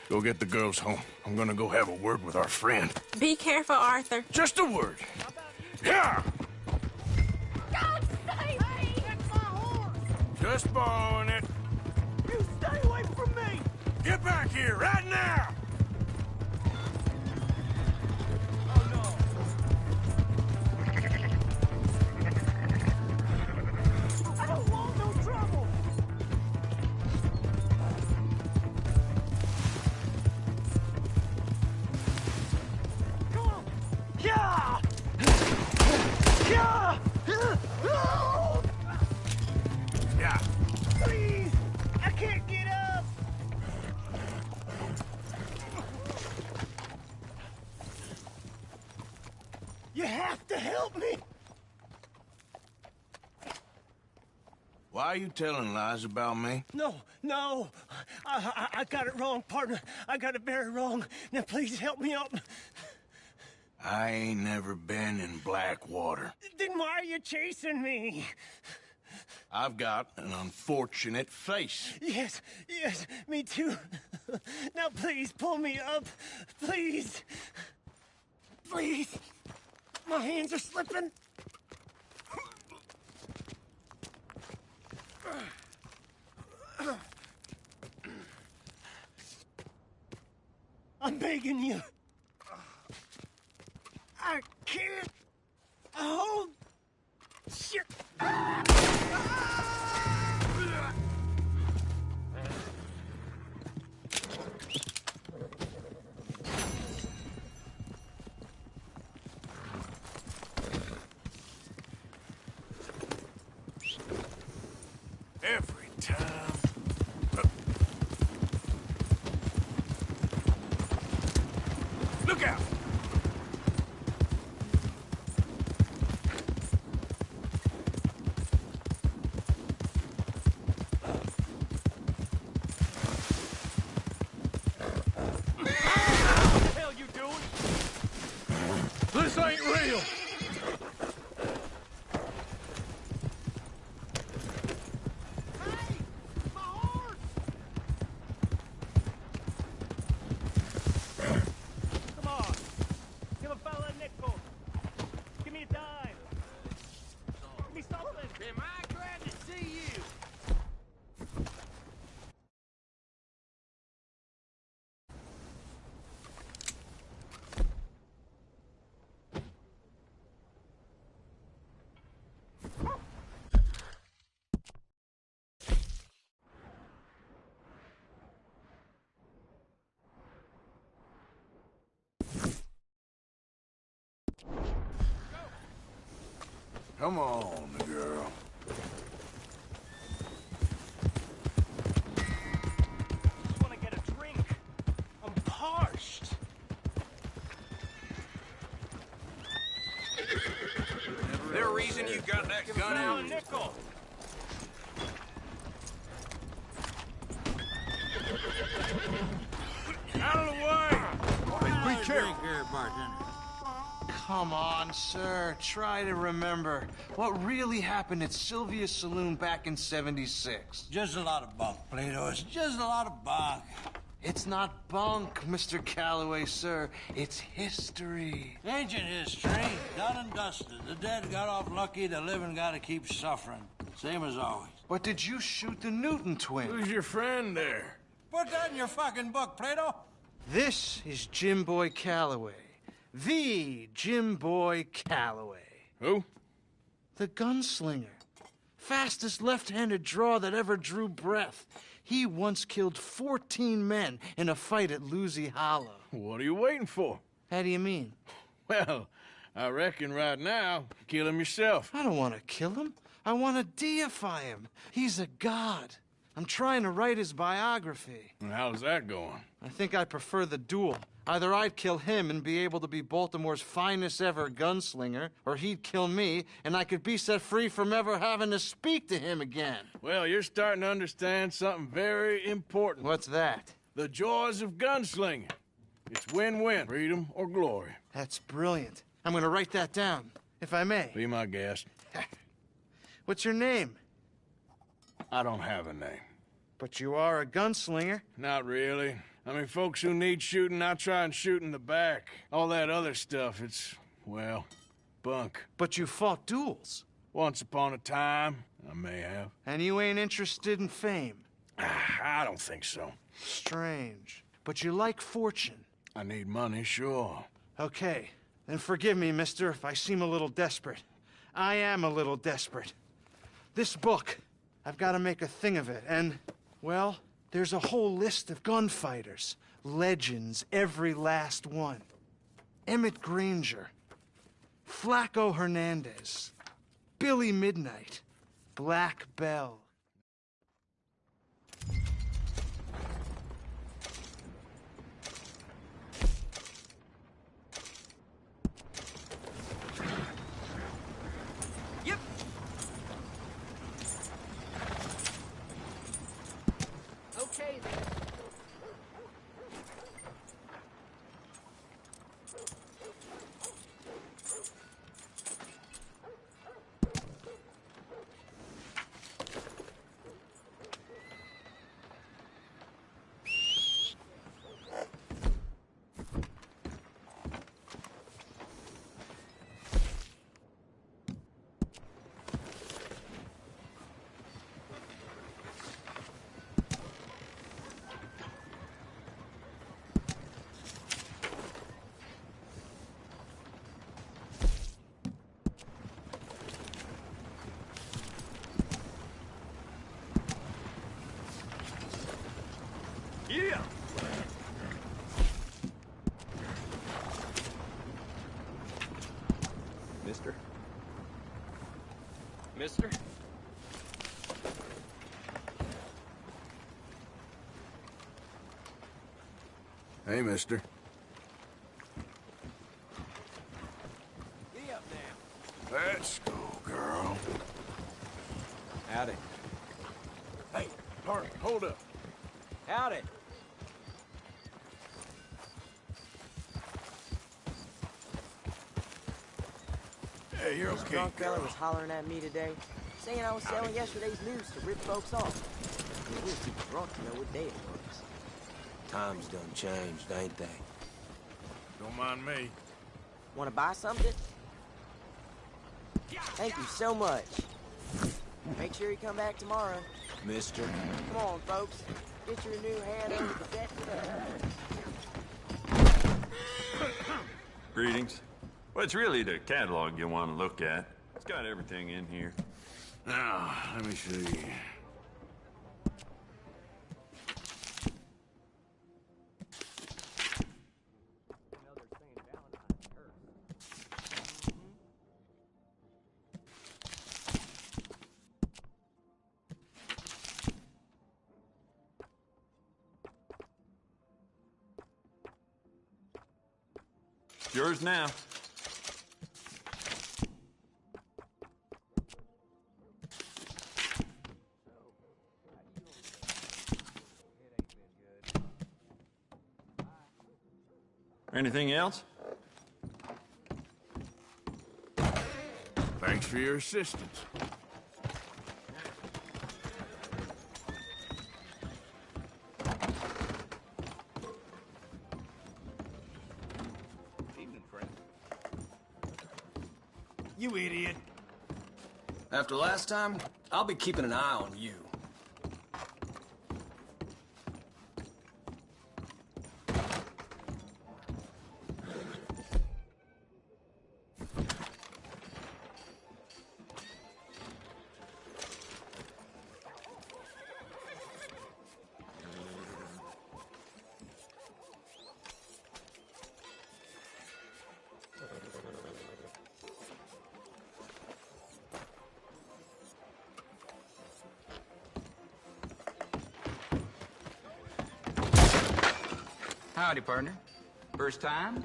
[SPEAKER 12] Go get the girls home. I'm gonna go have a word with our friend.
[SPEAKER 21] Be careful, Arthur.
[SPEAKER 12] Just a word. Yeah!
[SPEAKER 19] God save me! That's my horse!
[SPEAKER 12] Just borrowing it.
[SPEAKER 8] You stay away from me!
[SPEAKER 12] Get back here right now!
[SPEAKER 8] I don't want no trouble! Come on! Yeah! Yeah!
[SPEAKER 12] Yeah.
[SPEAKER 8] Please! I can't get up! You have to help me!
[SPEAKER 12] Why are you telling lies about me?
[SPEAKER 8] No, no. I got it wrong, partner. I got it very wrong. Now, please help me up.
[SPEAKER 12] I ain't never been in Blackwater.
[SPEAKER 8] Then why are you chasing me?
[SPEAKER 12] I've got an unfortunate face.
[SPEAKER 8] Yes, yes, me too. Now, please, pull me up. Please. Please. My hands are slipping. I'm begging you. I can't hold shit.
[SPEAKER 12] Every time. Look out!
[SPEAKER 7] What the hell you doing?
[SPEAKER 12] This ain't real!
[SPEAKER 8] Come on. Give a fella a nickel. Give me a dime. Give me something.
[SPEAKER 11] Am I glad to see you?
[SPEAKER 12] Come on, girl.
[SPEAKER 8] Just want to get a drink. I'm parched.
[SPEAKER 13] There a reason you got that
[SPEAKER 8] Give a
[SPEAKER 13] gun
[SPEAKER 8] fella
[SPEAKER 13] out?
[SPEAKER 8] a nickel.
[SPEAKER 12] Out of the way!
[SPEAKER 3] Be careful here, bartender.
[SPEAKER 22] Come on, sir. Try to remember what really happened at Sylvia's Saloon back in '76.
[SPEAKER 3] Just a lot of bunk, Plato. It's just a lot of bunk.
[SPEAKER 22] It's not bunk, Mr. Calloway, sir. It's history.
[SPEAKER 3] Ancient history, done and dusted. The dead got off lucky, the living gotta keep suffering. Same as always.
[SPEAKER 22] But did you shoot the Newton twins?
[SPEAKER 12] Who's your friend there?
[SPEAKER 3] Put that in your fucking book, Plato.
[SPEAKER 22] This is Jim Boy Calloway. The Jim Boy Calloway.
[SPEAKER 12] Who?
[SPEAKER 22] The gunslinger. Fastest left-handed draw that ever drew breath. He once killed 14 men in a fight at Lucy Hollow.
[SPEAKER 12] What are you waiting for?
[SPEAKER 22] How do you mean?
[SPEAKER 12] Well, I reckon right now, kill him yourself.
[SPEAKER 22] I don't want to kill him. I want to deify him. He's a god. I'm trying to write his biography.
[SPEAKER 12] And how's that going?
[SPEAKER 22] I think I prefer the duel. Either I'd kill him and be able to be Baltimore's finest ever gunslinger, or he'd kill me and I could be set free from ever having to speak to him again.
[SPEAKER 12] Well, you're starting to understand something very important.
[SPEAKER 22] What's that?
[SPEAKER 12] The joys of gunslinging. It's win-win, freedom or glory.
[SPEAKER 22] That's brilliant. I'm going to write that down, if I may.
[SPEAKER 12] Be my guest.
[SPEAKER 22] What's your name?
[SPEAKER 12] I don't have a name.
[SPEAKER 22] But you are a gunslinger.
[SPEAKER 12] Not really. I mean, folks who need shooting, I try and shoot in the back. All that other stuff, it's, well, bunk.
[SPEAKER 22] But you fought duels.
[SPEAKER 12] Once upon a time, I may have.
[SPEAKER 22] And you ain't interested in fame?
[SPEAKER 12] I don't think so.
[SPEAKER 22] Strange. But you like fortune.
[SPEAKER 12] I need money, sure.
[SPEAKER 22] Okay. Then forgive me, mister, if I seem a little desperate. I am a little desperate. This book, I've got to make a thing of it, and, well, there's a whole list of gunfighters. Legends, every last one. Emmett Granger, Flaco Hernandez, Billy Midnight, Black Bell.
[SPEAKER 13] Yep. Okay then.
[SPEAKER 7] Yeah!
[SPEAKER 13] Mister? Mister?
[SPEAKER 12] Hey, mister.
[SPEAKER 13] Giddy up now.
[SPEAKER 12] Let's go, girl.
[SPEAKER 13] Howdy.
[SPEAKER 12] Hey, Harvey, hold up.
[SPEAKER 13] Howdy.
[SPEAKER 12] Hey, you're
[SPEAKER 10] This
[SPEAKER 12] okay,
[SPEAKER 10] drunk fella
[SPEAKER 12] girl.
[SPEAKER 10] was hollering at me today, saying I was selling yesterday's news to rip folks off. He was too drunk to know what day it was. Times done changed, ain't they?
[SPEAKER 12] Don't mind me.
[SPEAKER 10] Want to buy something? Thank you so much. Make sure you come back tomorrow. Mister. Come on, folks. Get your new hand over the deck today.
[SPEAKER 15] Greetings. Well, it's really the catalog you want to look at. It's got everything in here.
[SPEAKER 12] Now, let me see.
[SPEAKER 15] Yours now. Anything else?
[SPEAKER 12] Thanks for your assistance.
[SPEAKER 13] Evening, friend.
[SPEAKER 11] You idiot. After last time, I'll be keeping an eye on you.
[SPEAKER 14] Howdy, partner. First time?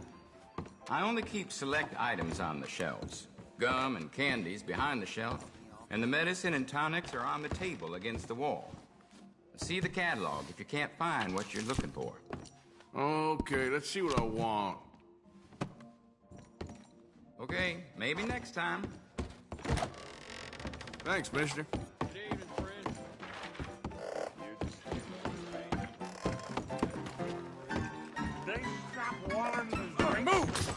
[SPEAKER 14] I only keep select items on the shelves. Gum and candies behind the shelf, and the medicine and tonics are on the table against the wall. See the catalog if you can't find what you're looking for.
[SPEAKER 12] Okay, let's see what I want.
[SPEAKER 14] Okay, maybe next time.
[SPEAKER 12] Thanks, mister.
[SPEAKER 11] Move!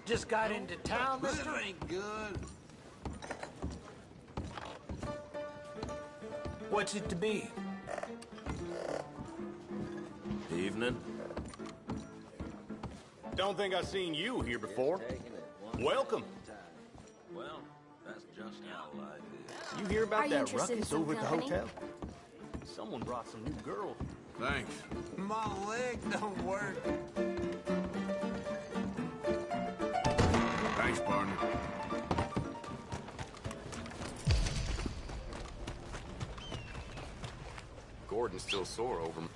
[SPEAKER 11] Just got into town, mister?
[SPEAKER 12] This ain't good.
[SPEAKER 11] What's it to be?
[SPEAKER 18] Evening. Don't think I've seen you here before. Welcome.
[SPEAKER 10] Well, that's just how life is.
[SPEAKER 18] You hear about
[SPEAKER 10] Are you
[SPEAKER 18] that
[SPEAKER 10] interested in
[SPEAKER 18] ruckus
[SPEAKER 10] some
[SPEAKER 18] over at the
[SPEAKER 10] company?
[SPEAKER 18] hotel? Someone brought some new girls.
[SPEAKER 12] Thanks.
[SPEAKER 11] My leg don't work.
[SPEAKER 12] Thanks, partner.
[SPEAKER 23] Gordon's still sore over me.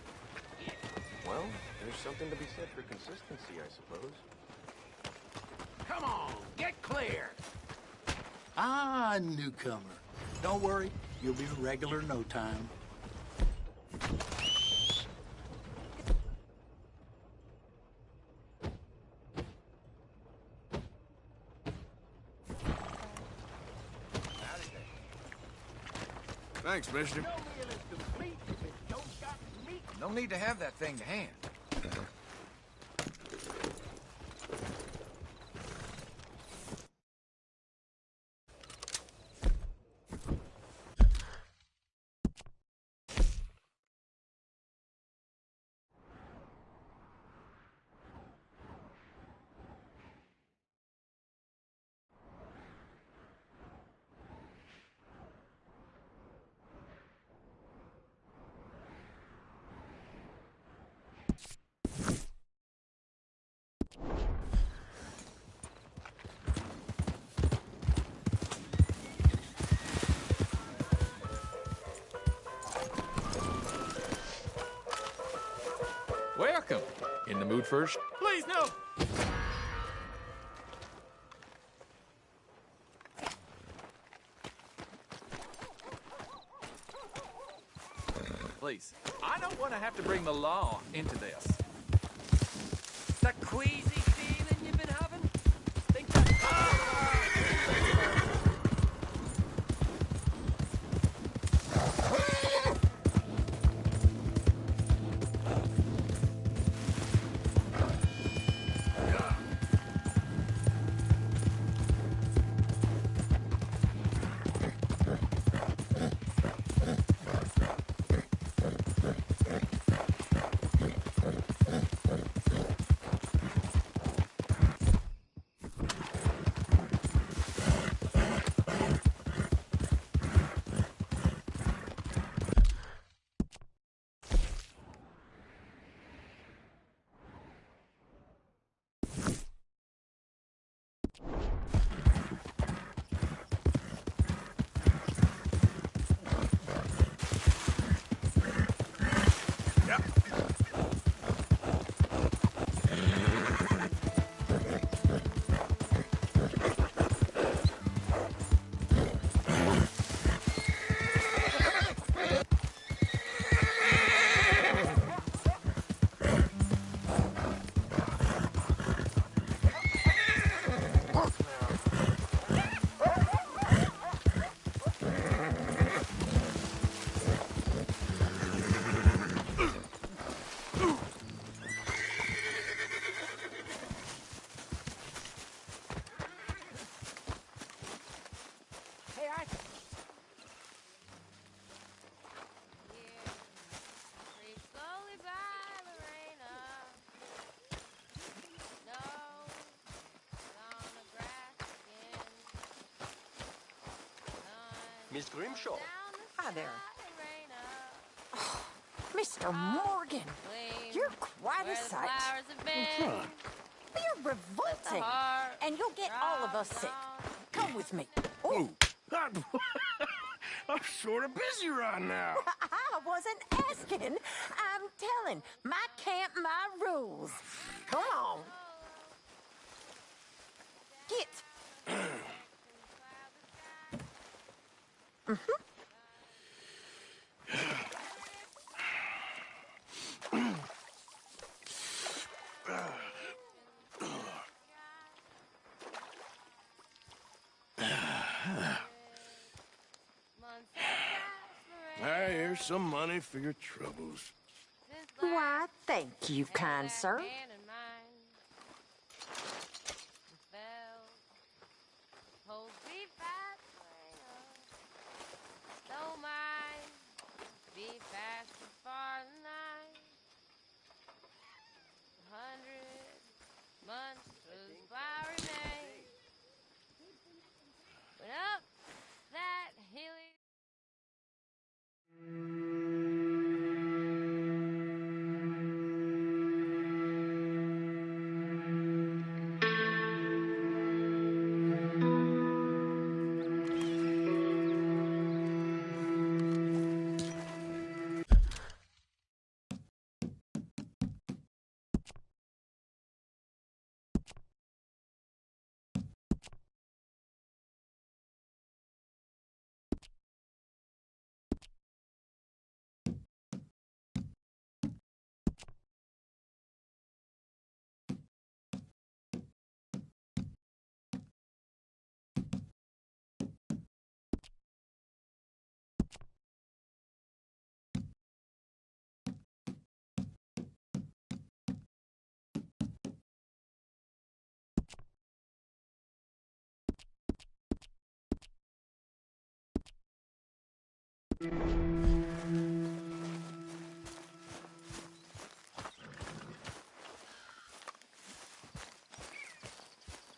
[SPEAKER 23] Well, there's something to be said for consistency, I suppose.
[SPEAKER 11] Come on, get clear.
[SPEAKER 24] Ah, newcomer. Don't worry, you'll be a regular in no time.
[SPEAKER 12] Thanks, mister.
[SPEAKER 11] No need to have that thing to hand.
[SPEAKER 7] Welcome. In the mood first?
[SPEAKER 11] Please, no!
[SPEAKER 7] Please. I don't want to have to bring the law into this. That queasy feeling you've been having? Think that...
[SPEAKER 18] Miss Grimshaw.
[SPEAKER 5] Hi there. Oh, Mr. Morgan, you're quite a sight. You're revolting, and you'll get all of us sick. Come with me.
[SPEAKER 12] Oh, I'm sort of busy right now.
[SPEAKER 5] I wasn't asking. I'm
[SPEAKER 19] telling. My camp, my rules. Come on. Get.
[SPEAKER 12] Hey, here's some money for your troubles.
[SPEAKER 5] Why, thank you, kind sir.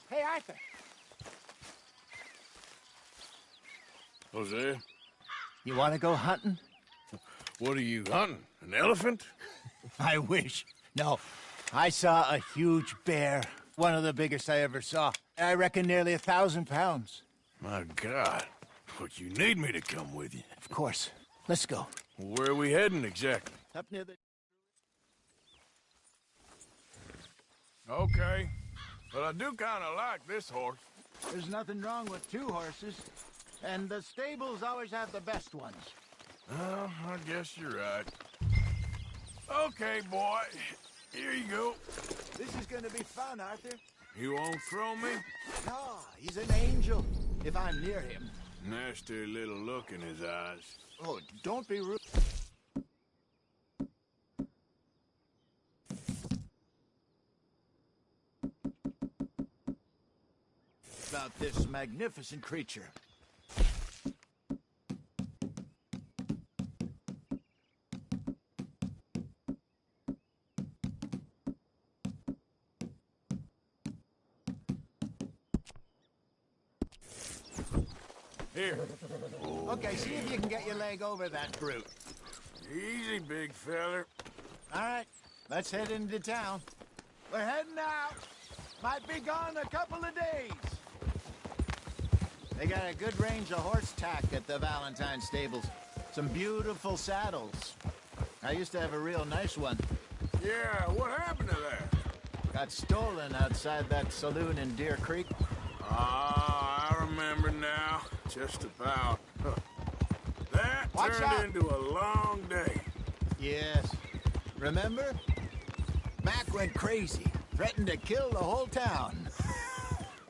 [SPEAKER 3] Hey, Arthur.
[SPEAKER 12] Jose?
[SPEAKER 3] You want to go hunting?
[SPEAKER 12] What are you hunting? An elephant?
[SPEAKER 3] I wish. No. I saw a huge bear. One of the biggest I ever saw. I reckon nearly 1,000 pounds.
[SPEAKER 12] My God. But you need me to come with you.
[SPEAKER 3] Of course. Let's go.
[SPEAKER 12] Where are we heading exactly?
[SPEAKER 3] Up near the...
[SPEAKER 12] Okay. But I do kind of like this horse.
[SPEAKER 3] There's nothing wrong with 2 horses. And the stables always have the best ones.
[SPEAKER 12] Well, I guess you're right. Okay, boy. Here you go.
[SPEAKER 3] This is gonna be fun, Arthur.
[SPEAKER 12] You won't throw me?
[SPEAKER 3] No, he's an angel. If I'm near him.
[SPEAKER 12] Nasty little look in his eyes.
[SPEAKER 3] Oh, don't be rude. About this magnificent creature.
[SPEAKER 12] Here.
[SPEAKER 3] Okay, see if you can get your leg over that brute.
[SPEAKER 12] Easy, big feller.
[SPEAKER 3] All right, let's head into town. We're heading out. Might be gone a couple of days. They got a good range of horse tack at the Valentine stables. Some beautiful saddles. I used to have a real nice one.
[SPEAKER 12] Yeah, what happened to that?
[SPEAKER 3] Got stolen outside that saloon in Deer Creek.
[SPEAKER 12] Ah, I remember now. Just about. Huh. That
[SPEAKER 3] Watch
[SPEAKER 12] turned
[SPEAKER 3] out.
[SPEAKER 12] into a long day.
[SPEAKER 3] Yes. Remember? Mac went crazy. Threatened to kill the whole town.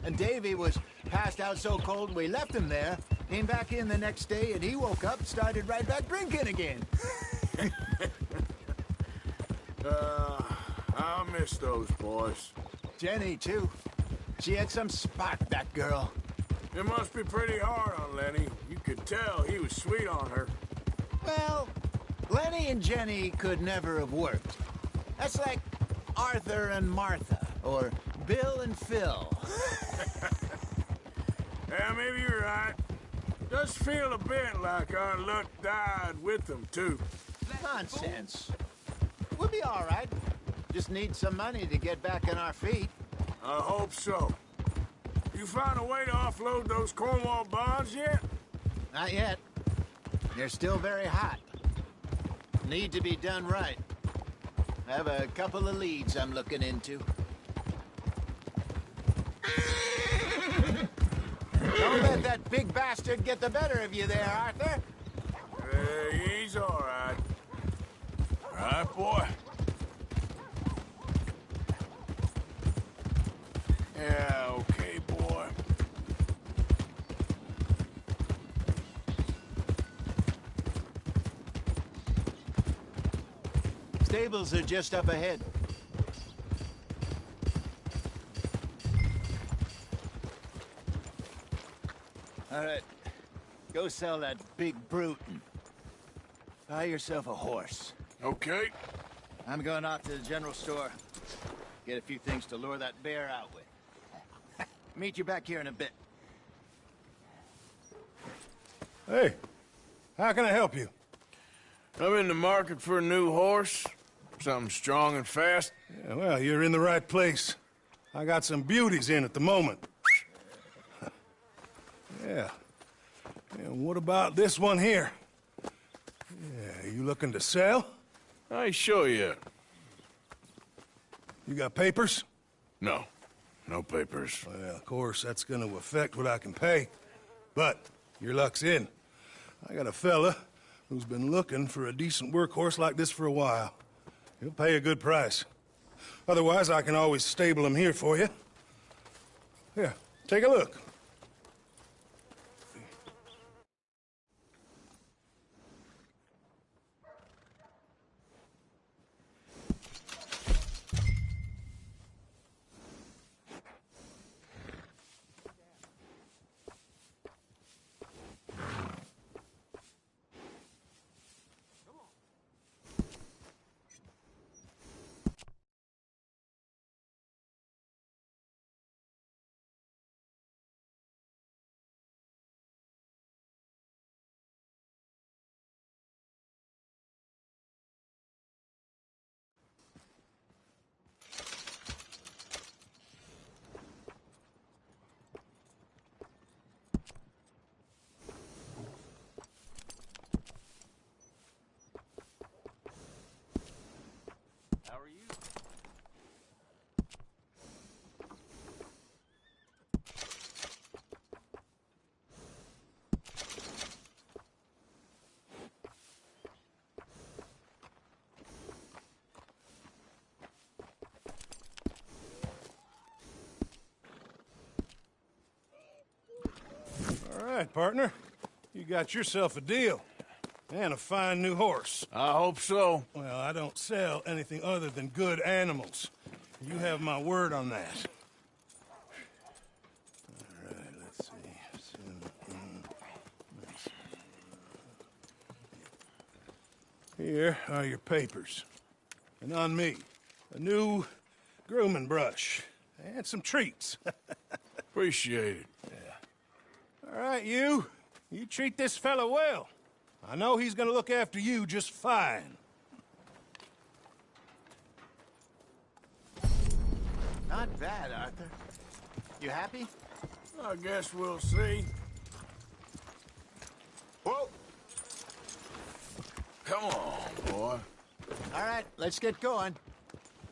[SPEAKER 3] And Davy was passed out so cold we left him there. Came back in the next day and he woke up, started right back drinking again.
[SPEAKER 12] I miss those boys.
[SPEAKER 3] Jenny, too. She had some spark, that girl.
[SPEAKER 12] It must be pretty hard on Lenny. You could tell he was sweet on her.
[SPEAKER 3] Well, Lenny and Jenny could never have worked. That's like Arthur and Martha, or Bill and Phil.
[SPEAKER 12] Yeah, maybe you're right. Does feel a bit like our luck died with them, too.
[SPEAKER 3] Nonsense. We'll be all right. Just need some money to get back on our feet.
[SPEAKER 12] I hope so. You found a way to offload those Cornwall bonds yet?
[SPEAKER 3] Not yet. They're still very hot. Need to be done right. I have a couple of leads I'm looking into. Don't let that big bastard get the better of you there, Arthur.
[SPEAKER 12] He's all right. All right, boy. Yeah, okay, boy.
[SPEAKER 3] Stables are just up ahead. All right, go sell that big brute and buy yourself a horse.
[SPEAKER 12] Okay.
[SPEAKER 3] I'm going out to the general store. Get a few things to lure that bear out with. Meet you back here in a bit.
[SPEAKER 12] Hey, how can I help you? I'm in the market for a new horse. Something strong and fast.
[SPEAKER 6] Yeah, well, you're in the right place. I got some beauties in at the moment. Yeah. And what about this one here? Yeah, you looking to sell?
[SPEAKER 12] I ain't sure yet.
[SPEAKER 6] You got papers?
[SPEAKER 12] No. No papers.
[SPEAKER 6] Well, of course, that's gonna affect what I can pay. But your luck's in. I got a fella who's been looking for a decent workhorse like this for a while. He'll pay a good price. Otherwise, I can always stable him here for you. Here, take a look.
[SPEAKER 23] How are you?
[SPEAKER 6] All right, partner. You got yourself a deal. And a fine new horse.
[SPEAKER 12] I hope so.
[SPEAKER 6] Well, I don't sell anything other than good animals. You have my word on that. All right, let's see. Here are your papers. And on me, a new grooming brush. And some treats.
[SPEAKER 12] Appreciate it.
[SPEAKER 6] Yeah. All right, you. You treat this fella well. I know he's gonna look after you just fine.
[SPEAKER 3] Not bad, Arthur. You happy?
[SPEAKER 12] I guess we'll see.
[SPEAKER 3] Whoa!
[SPEAKER 12] Come on, boy.
[SPEAKER 3] All right, let's get going.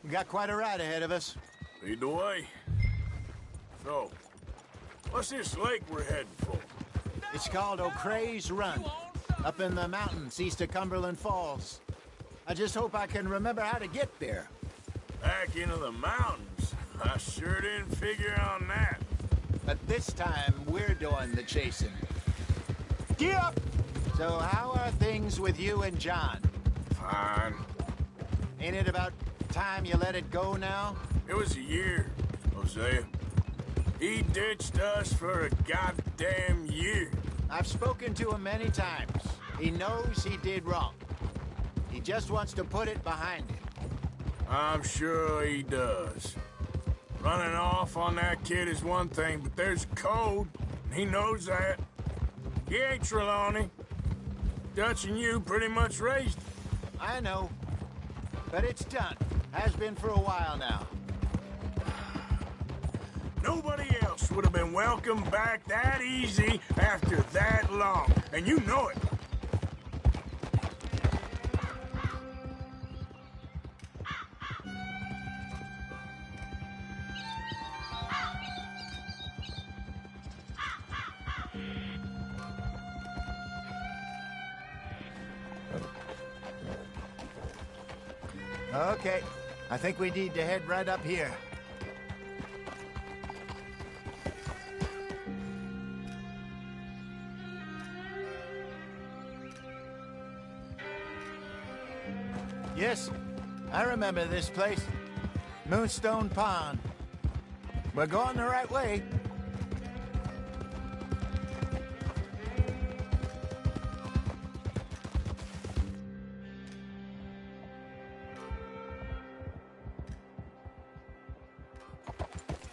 [SPEAKER 3] We got quite a ride ahead of us.
[SPEAKER 12] Lead the way. So, what's this lake we're heading for?
[SPEAKER 3] It's called O'Creagh's Run, up in the mountains east of Cumberland Falls. I just hope I can remember how to get there.
[SPEAKER 12] Back into the mountains? I sure didn't figure on that.
[SPEAKER 3] But this time, we're doing the chasing. Get up! So how are things with you and John?
[SPEAKER 12] Fine.
[SPEAKER 3] Ain't it about time you let it go now?
[SPEAKER 12] It was a year, Hosea. He ditched us for a goddamn year.
[SPEAKER 3] I've spoken to him many times. He knows he did wrong. He just wants to put it behind him.
[SPEAKER 12] I'm sure he does. Running off on that kid is one thing, but there's code, and he knows that. He ain't Trelawney. Dutch and you pretty much raised him.
[SPEAKER 3] I know. But it's done. Has been for a while now.
[SPEAKER 12] Nobody else would have been welcomed back that easy after that long, and you know it.
[SPEAKER 3] Okay. I think we need to head right up here. Yes, I remember this place. Moonstone Pond. We're going the right way.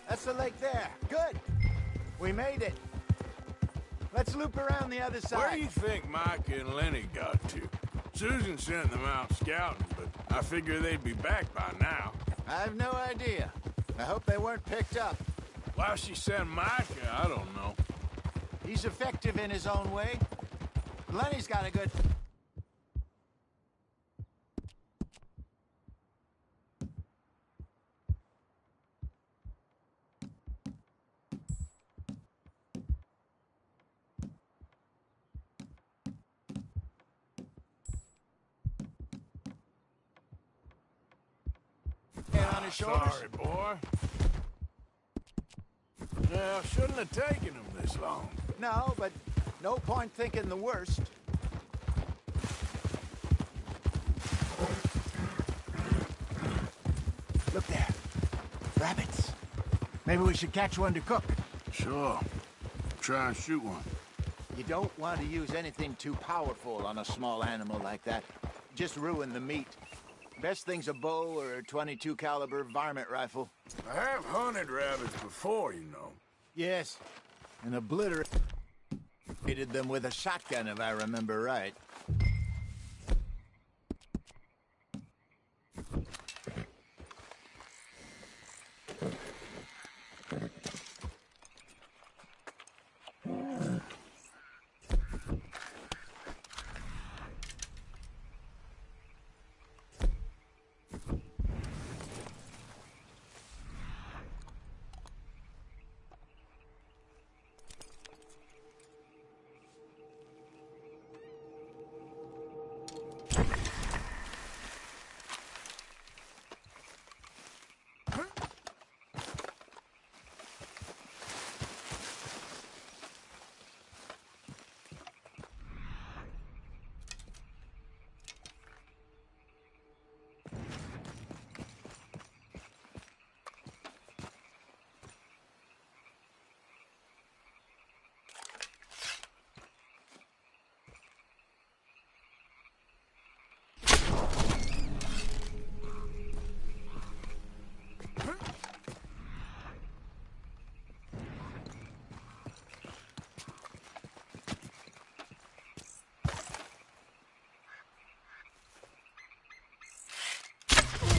[SPEAKER 3] That's the lake there. Good. We made it. Let's loop around the other side.
[SPEAKER 12] Where do you think Micah and Lenny got to? Susan sent them out scouting, but I figure they'd be back by now.
[SPEAKER 3] I have no idea. I hope they weren't picked up.
[SPEAKER 12] Why she sent Micah, I don't know.
[SPEAKER 3] He's effective in his own way. Lenny's got a good... on his shoulders.
[SPEAKER 12] Sorry, boy. Now, shouldn't have taken him this long.
[SPEAKER 3] No, but no point thinking the worst. Look there. Rabbits. Maybe we should catch one to cook.
[SPEAKER 12] Sure. Try and shoot one.
[SPEAKER 3] You don't want to use anything too powerful on a small animal like that. Just ruin the meat. Best thing's a bow or a .22 caliber varmint rifle.
[SPEAKER 12] I have hunted rabbits before, you know.
[SPEAKER 3] Yes, and obliterated them with a shotgun, if I remember right.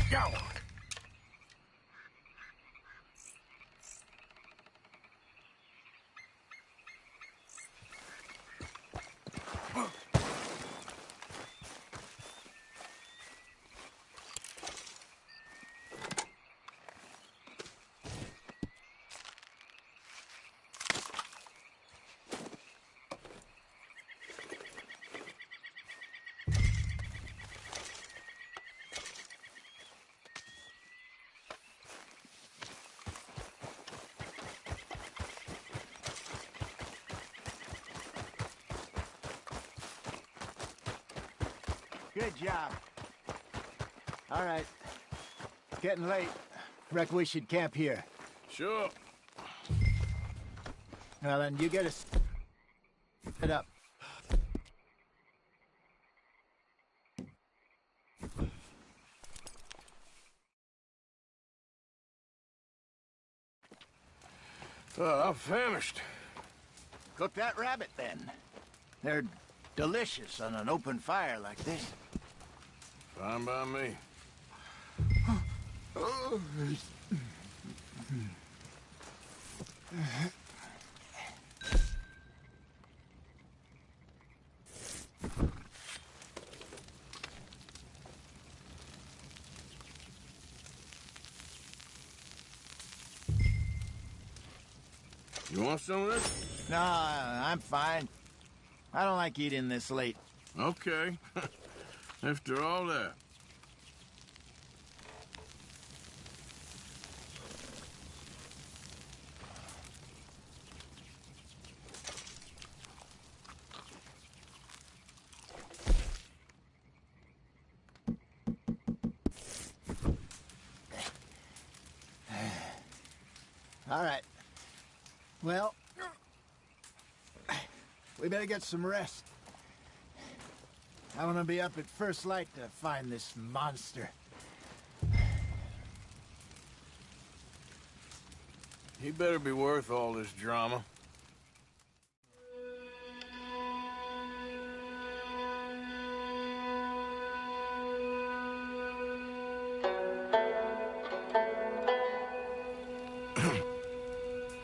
[SPEAKER 12] Go!
[SPEAKER 3] Good job. All right. It's getting late. Reckon we should camp here.
[SPEAKER 12] Sure.
[SPEAKER 3] Well, then you get us set up.
[SPEAKER 12] I'm famished.
[SPEAKER 3] Cook that rabbit, then. They're delicious on an open fire like this.
[SPEAKER 12] Fine by me. You want some of this?
[SPEAKER 3] No, I'm fine. I don't like eating this late.
[SPEAKER 12] Okay. After all that.
[SPEAKER 3] All right. Well, we better get some rest. I want to be up at first light to find this monster.
[SPEAKER 12] He better be worth all this drama.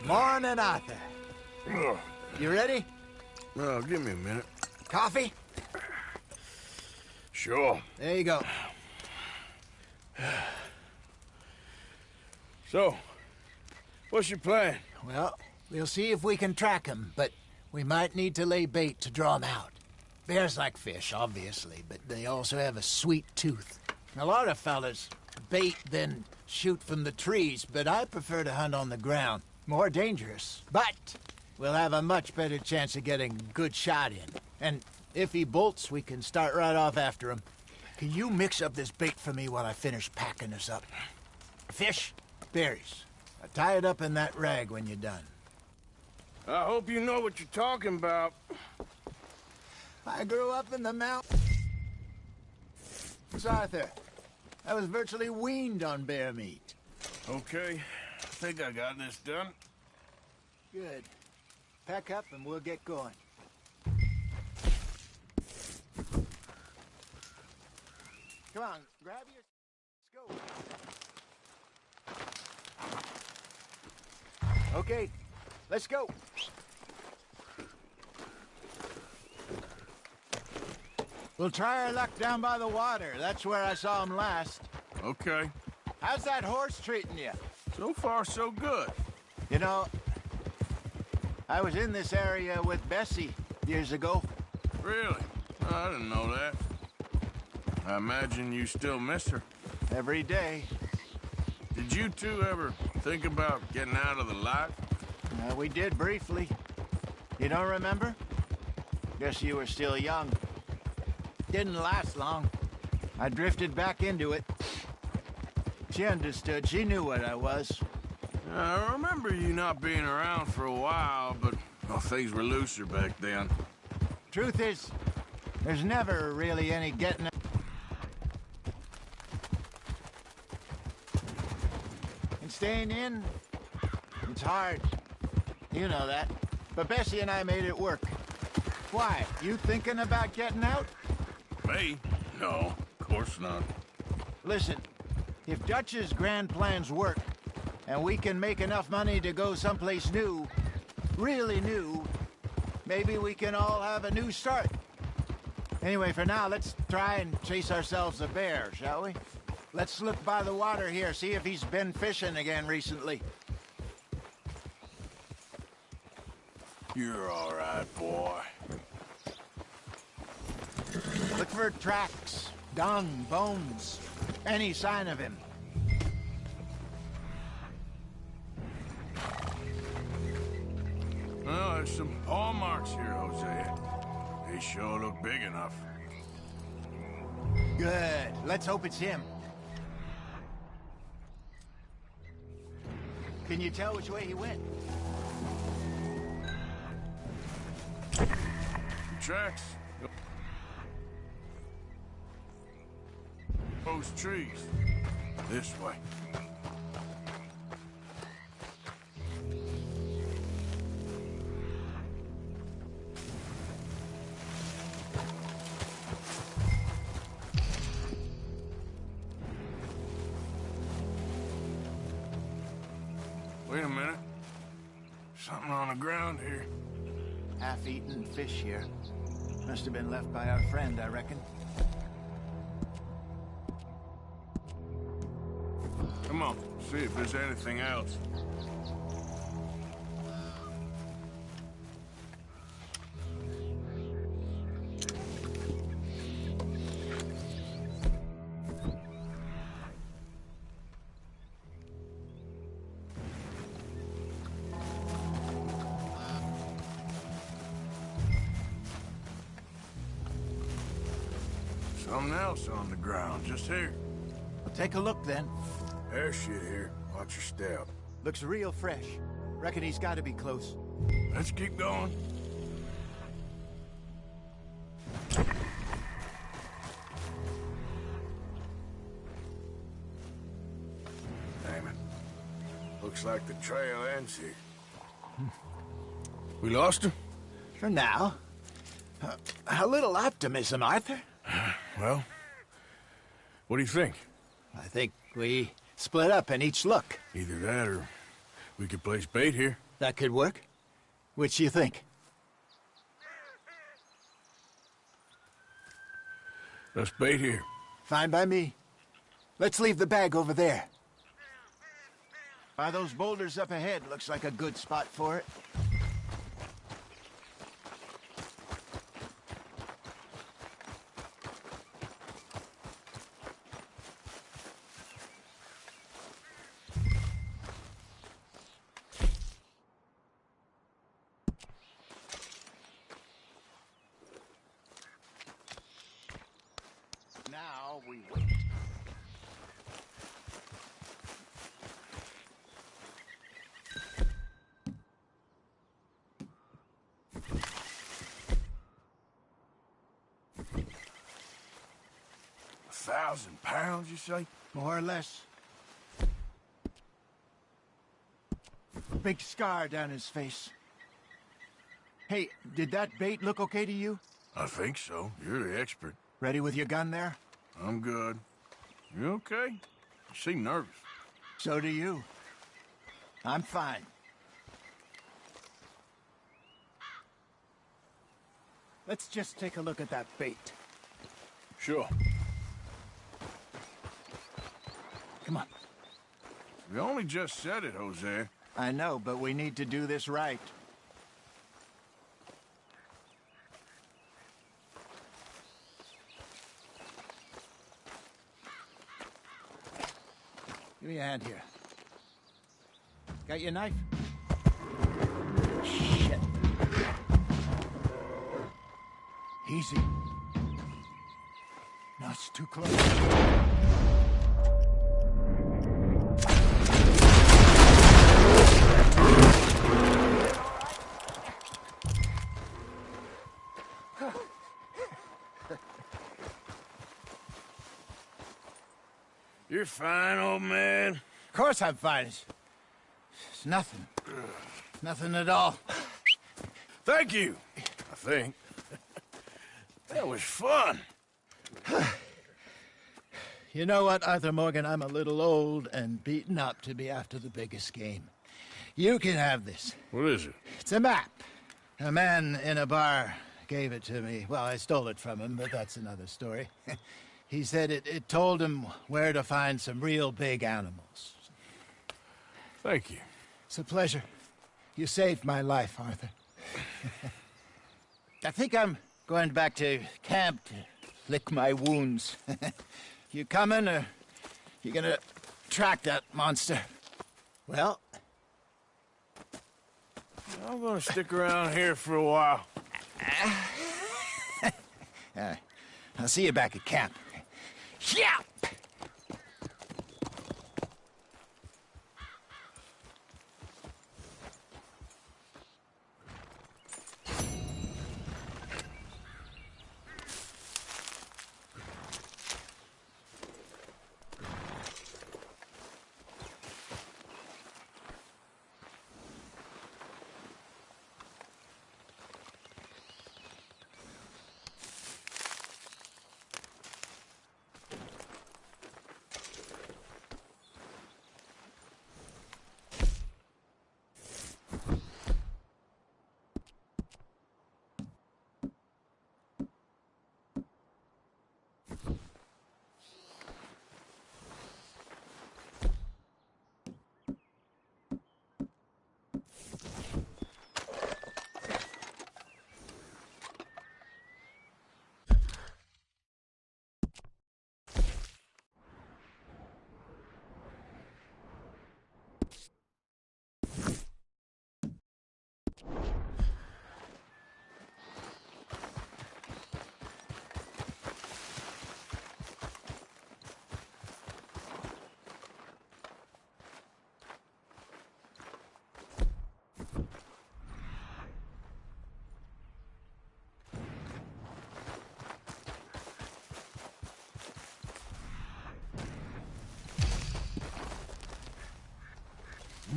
[SPEAKER 3] Morning, Arthur. You ready?
[SPEAKER 12] Well, give me a minute.
[SPEAKER 3] Coffee?
[SPEAKER 12] Sure.
[SPEAKER 3] There you go.
[SPEAKER 12] So, what's your plan?
[SPEAKER 3] Well, we'll see if we can track him, but we might need to lay bait to draw him out. Bears like fish, obviously, but they also have a sweet tooth. A lot of fellas bait, then shoot from the trees, but I prefer to hunt on the ground. More dangerous, but we'll have a much better chance of getting a good shot in. And if he bolts, we can start right off after him. Can you mix up this bait for me while I finish packing this up? Fish, berries. Tie it up in that rag when you're done.
[SPEAKER 12] I hope you know what you're talking about.
[SPEAKER 3] I grew up in the mountains. Arthur, I was virtually weaned on bear meat.
[SPEAKER 12] Okay, I think I got this done.
[SPEAKER 3] Good. Pack up and we'll get going. Come on, grab your... Let's go. Okay, let's go. We'll try our luck down by the water. That's where I saw him last.
[SPEAKER 12] Okay.
[SPEAKER 3] How's that horse treating you?
[SPEAKER 12] So far, so good.
[SPEAKER 3] You know, I was in this area with Bessie years ago.
[SPEAKER 12] Really? I didn't know that. I imagine you still miss her.
[SPEAKER 3] Every day.
[SPEAKER 12] Did you two ever think about getting out of the life?
[SPEAKER 3] We did briefly. You don't remember? Guess you were still young. Didn't last long. I drifted back into it. She understood. She knew what I was.
[SPEAKER 12] I remember you not being around for a while, but well, things were looser back then.
[SPEAKER 3] Truth is, there's never really any getting... And staying in, it's hard. You know that. But Bessie and I made it work. Why? You thinking about getting out?
[SPEAKER 12] Me? No, of course not.
[SPEAKER 3] Listen, if Dutch's grand plans work, and we can make enough money to go someplace new, really new, maybe we can all have a new start. Anyway, for now, let's try and chase ourselves a bear, shall we? Let's look by the water here, see if he's been fishing again recently.
[SPEAKER 12] You're all right, boy.
[SPEAKER 3] Look for tracks, dung, bones, any sign of him.
[SPEAKER 12] Well, there's some paw marks here, Hosea. They sure look big enough.
[SPEAKER 3] Good. Let's hope it's him. Can you tell which way he went?
[SPEAKER 12] The tracks. Those trees. This way. Wait a minute. Something on the ground here.
[SPEAKER 3] Half-eaten fish here. Must have been left by our friend, I reckon.
[SPEAKER 12] Come on, see if there's anything else. Something else on the ground, just here.
[SPEAKER 3] Well, take a look then.
[SPEAKER 12] There's shit here. Watch your step.
[SPEAKER 3] Looks real fresh. Reckon he's got to be close.
[SPEAKER 12] Let's keep going. Damn it. Looks like the trail ends here. We lost him?
[SPEAKER 24] For now. A little optimism, Arthur.
[SPEAKER 12] Well, what do you think?
[SPEAKER 24] I think we split up and each look.
[SPEAKER 12] Either that or we could place bait here.
[SPEAKER 24] That could work. Which you think?
[SPEAKER 12] Let's bait here.
[SPEAKER 24] Fine by me. Let's leave the bag over there.
[SPEAKER 3] By those boulders up ahead, looks like a good spot for it. Now we wait.
[SPEAKER 12] £1,000, you say?
[SPEAKER 3] More or less. Big scar down his face. Hey, did that bait look okay to you?
[SPEAKER 12] I think so. You're the expert.
[SPEAKER 3] Ready with your gun there?
[SPEAKER 12] I'm good. You okay? You seem nervous.
[SPEAKER 3] So do you. I'm fine. Let's just take a look at that bait.
[SPEAKER 12] Sure.
[SPEAKER 3] Come on.
[SPEAKER 12] We only just said it, Jose.
[SPEAKER 3] I know, but we need to do this right. Give me a hand here. Got your knife? Shit. Easy. No, it's too close.
[SPEAKER 12] You're fine, old man.
[SPEAKER 3] Of course I'm fine. It's nothing. Nothing at all.
[SPEAKER 12] Thank you, I think. That was fun.
[SPEAKER 3] You know what, Arthur Morgan? I'm a little old and beaten up to be after the biggest game. You can have this.
[SPEAKER 12] What is it?
[SPEAKER 3] It's a map. A man in a bar gave it to me. Well, I stole it from him, but that's another story. He said it told him where to find some real big animals.
[SPEAKER 12] Thank you.
[SPEAKER 3] It's a pleasure. You saved my life, Arthur. I think I'm going back to camp to lick my wounds. You coming, or you gonna track that monster? Well,
[SPEAKER 12] I'm gonna stick around here for a while.
[SPEAKER 3] I'll see you back at camp. Yeah!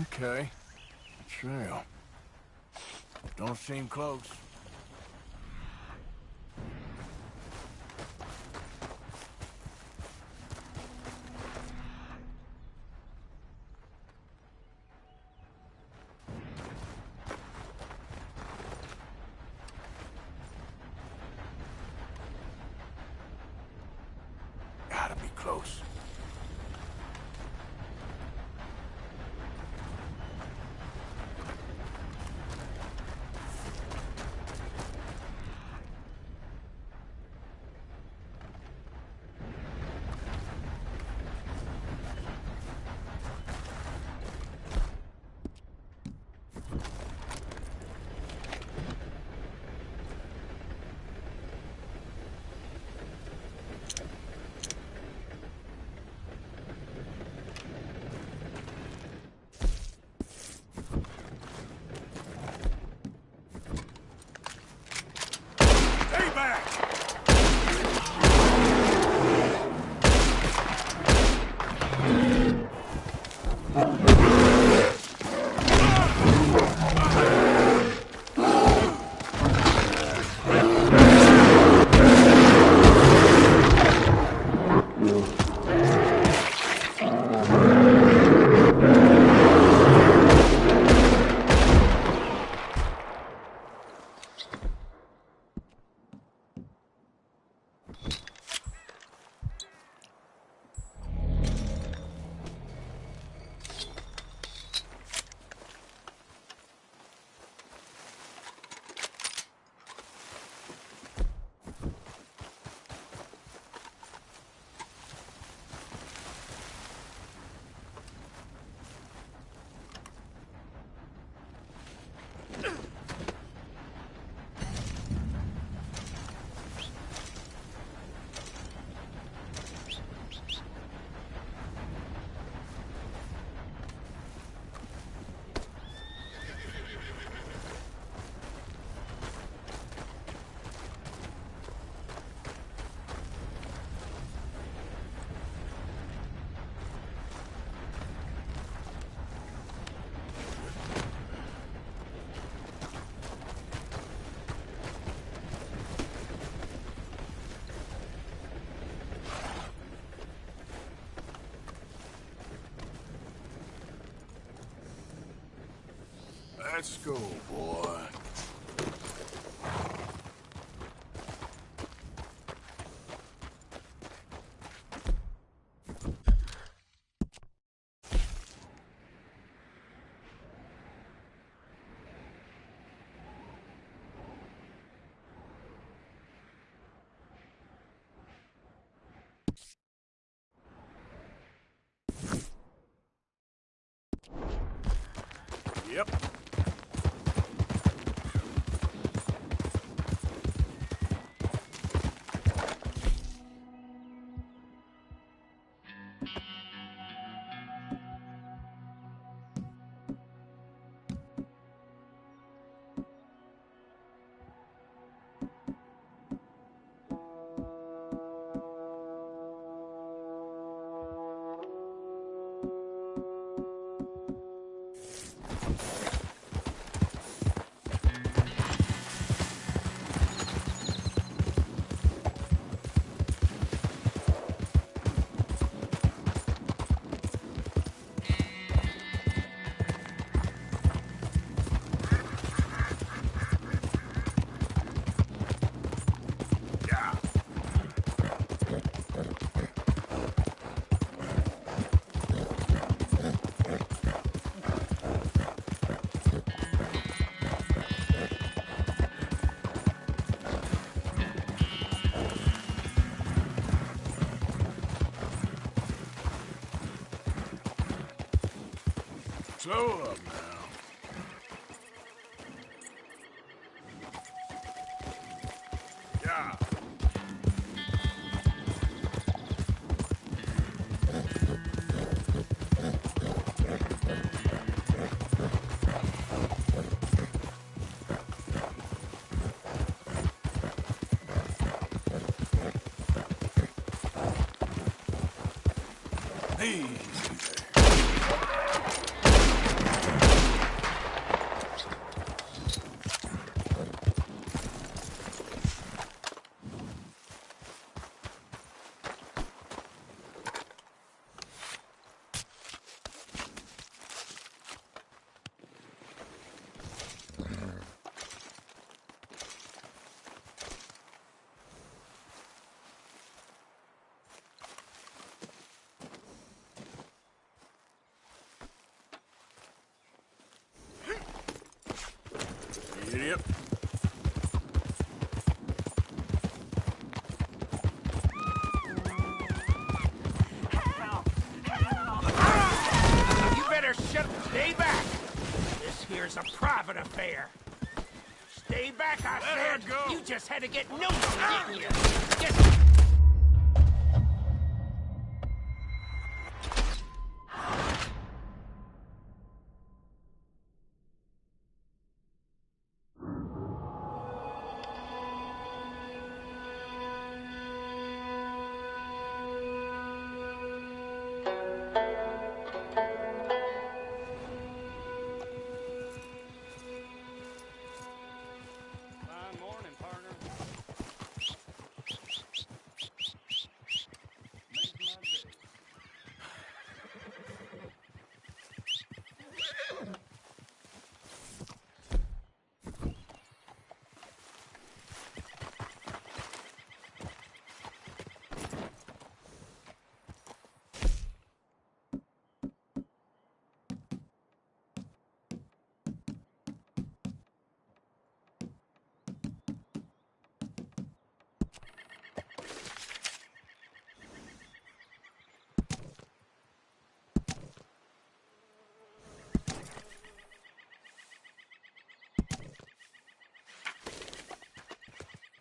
[SPEAKER 4] Okay. Trail. Don't seem close. Gotta be close. Let's go, boy. Yep. Slow up now. Yeah. Easy there.
[SPEAKER 12] Yep.
[SPEAKER 11] You better stay back. This here's a private affair. Stay back, I said.
[SPEAKER 12] Go.
[SPEAKER 11] You just had to get no, didn't you? Just...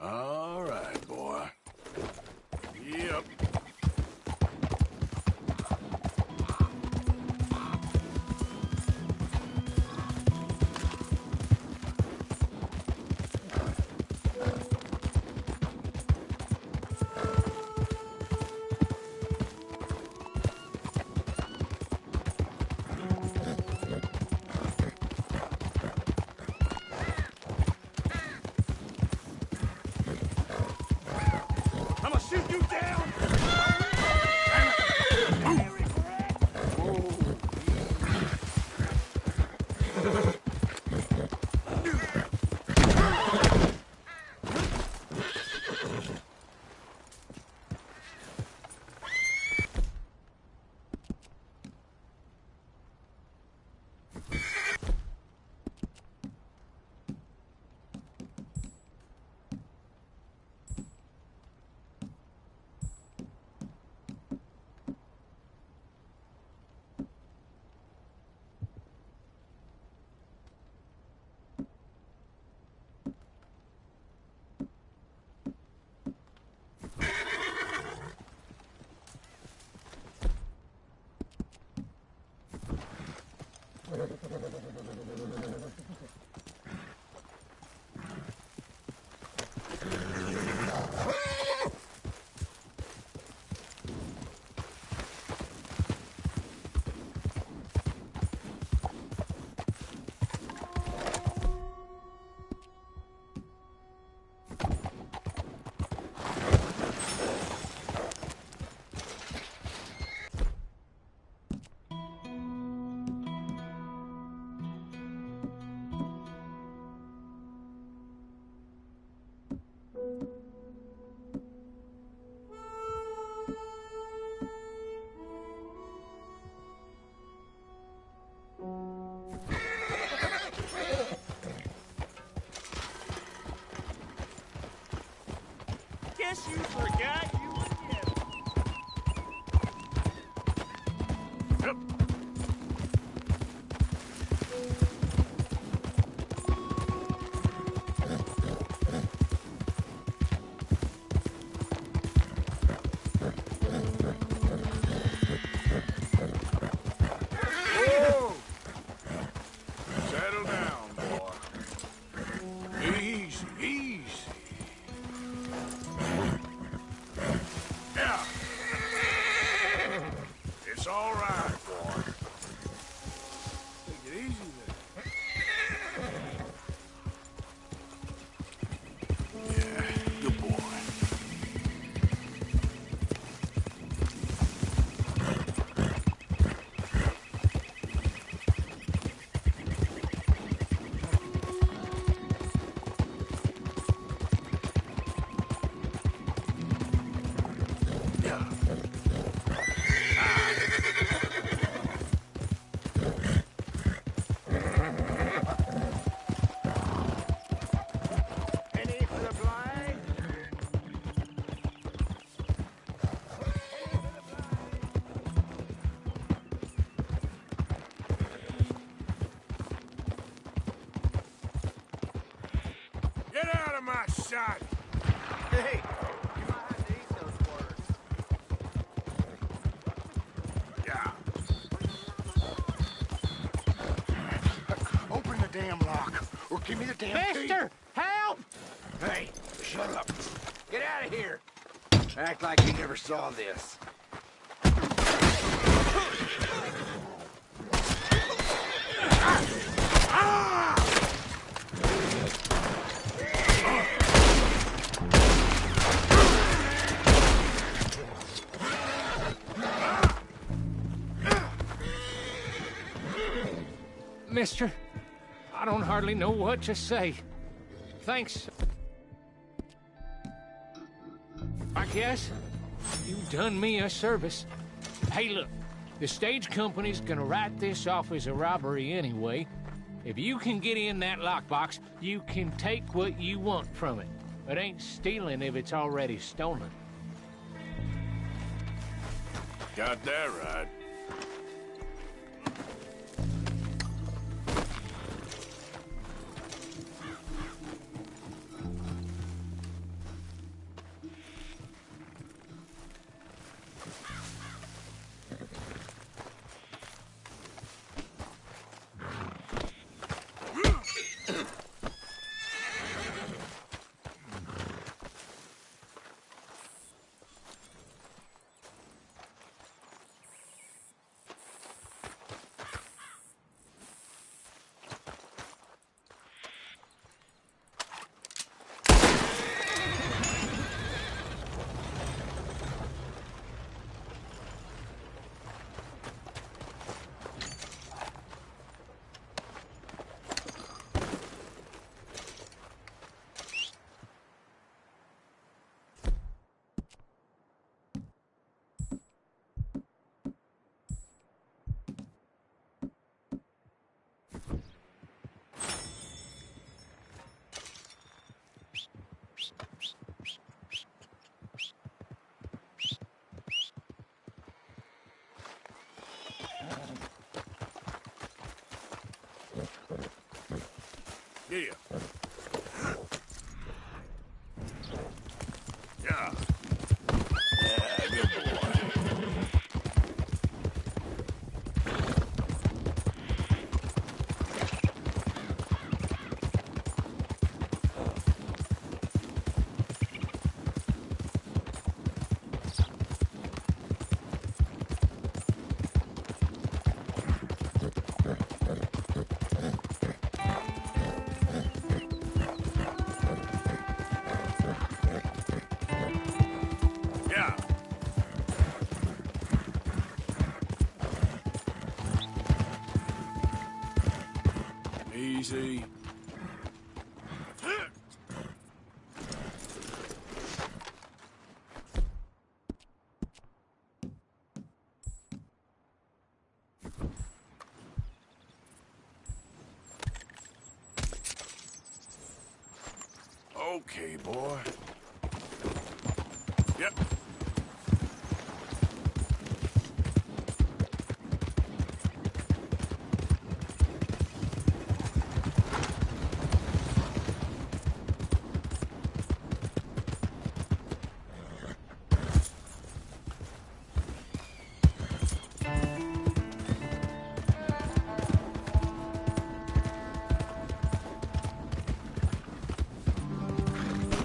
[SPEAKER 12] All right, boy. Yep. I'ma shoot you down!
[SPEAKER 11] Guess you forgot you were dead.
[SPEAKER 12] Yep. Whoa! Settle down, boy. Easy, easy. inside.
[SPEAKER 11] Hey, you might have to eat those words.
[SPEAKER 12] Yeah.
[SPEAKER 24] Open the damn lock, or give me the damn key.
[SPEAKER 8] Mister, help!
[SPEAKER 11] Hey, shut up. Get out of here. Act like you never saw this.
[SPEAKER 7] Mister, I don't hardly know what to say. Thanks. I guess you've done me a service. Hey, look, the stage company's gonna write this off as a robbery anyway. If you can get in that lockbox, you can take what you want from it. It ain't stealing if it's already stolen.
[SPEAKER 12] Got that right. Yeah. Yeah. Yeah, good boy. Yeah. Easy. Okay, boy. Yep.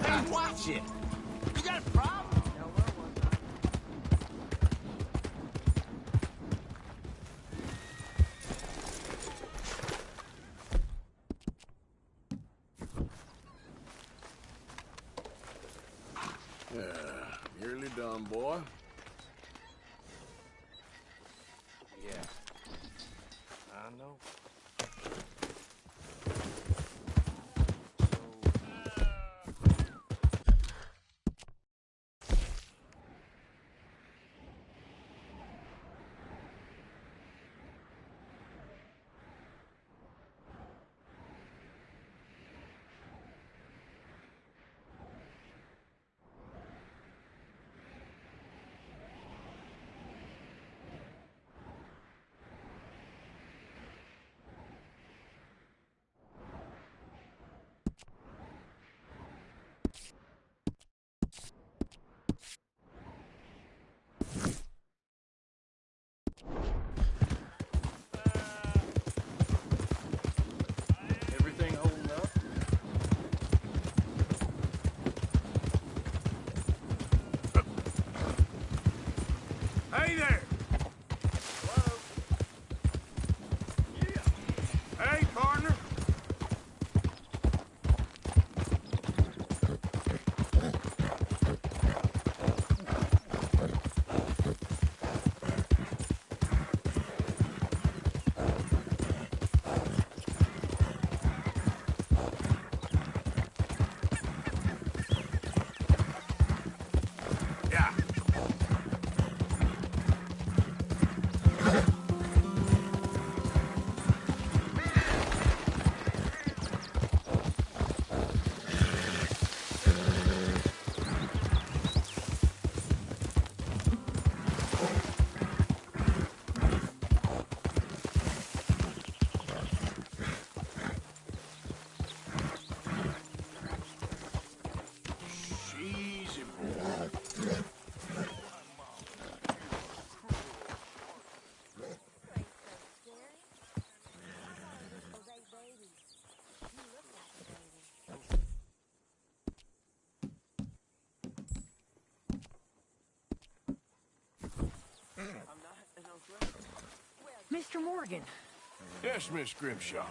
[SPEAKER 11] Hey, watch it. You got a problem?
[SPEAKER 12] Yeah, nearly done, boy.
[SPEAKER 23] Yeah. I know.
[SPEAKER 12] Hey there! Hello? Yeah. Hey, partner.
[SPEAKER 2] Mr. Morgan.
[SPEAKER 12] Yes, Miss Grimshaw.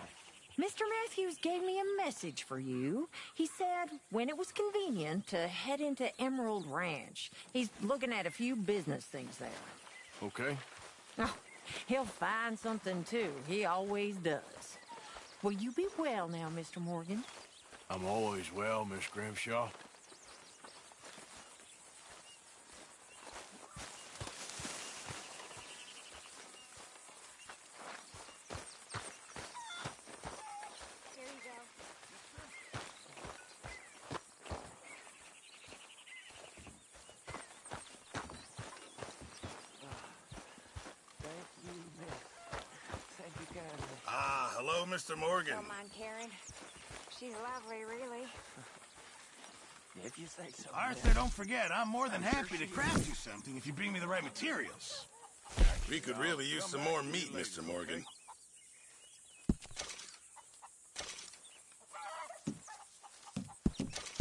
[SPEAKER 2] Mr. Matthews gave me a message for you. He said when it was convenient to head into Emerald Ranch. He's looking at a few business things there.
[SPEAKER 12] Okay.
[SPEAKER 2] Oh, he'll find something, too. He always does. Will you be well now, Mr. Morgan?
[SPEAKER 12] I'm always well, Miss Grimshaw.
[SPEAKER 6] Hello, Mr. Morgan.
[SPEAKER 21] Don't mind Karen. She's lovely, really.
[SPEAKER 13] If you say so.
[SPEAKER 24] Arthur, don't forget, I'm more than happy to craft you something if you bring me the right materials.
[SPEAKER 6] We could really use some more meat, Mr. Morgan.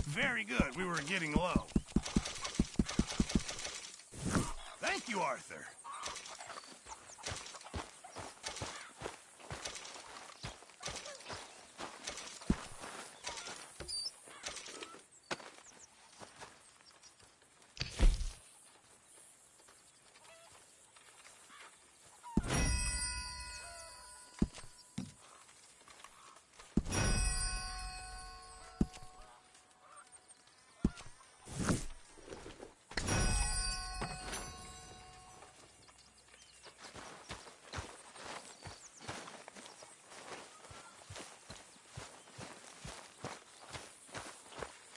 [SPEAKER 24] Very good. We were getting low. Thank you, Arthur.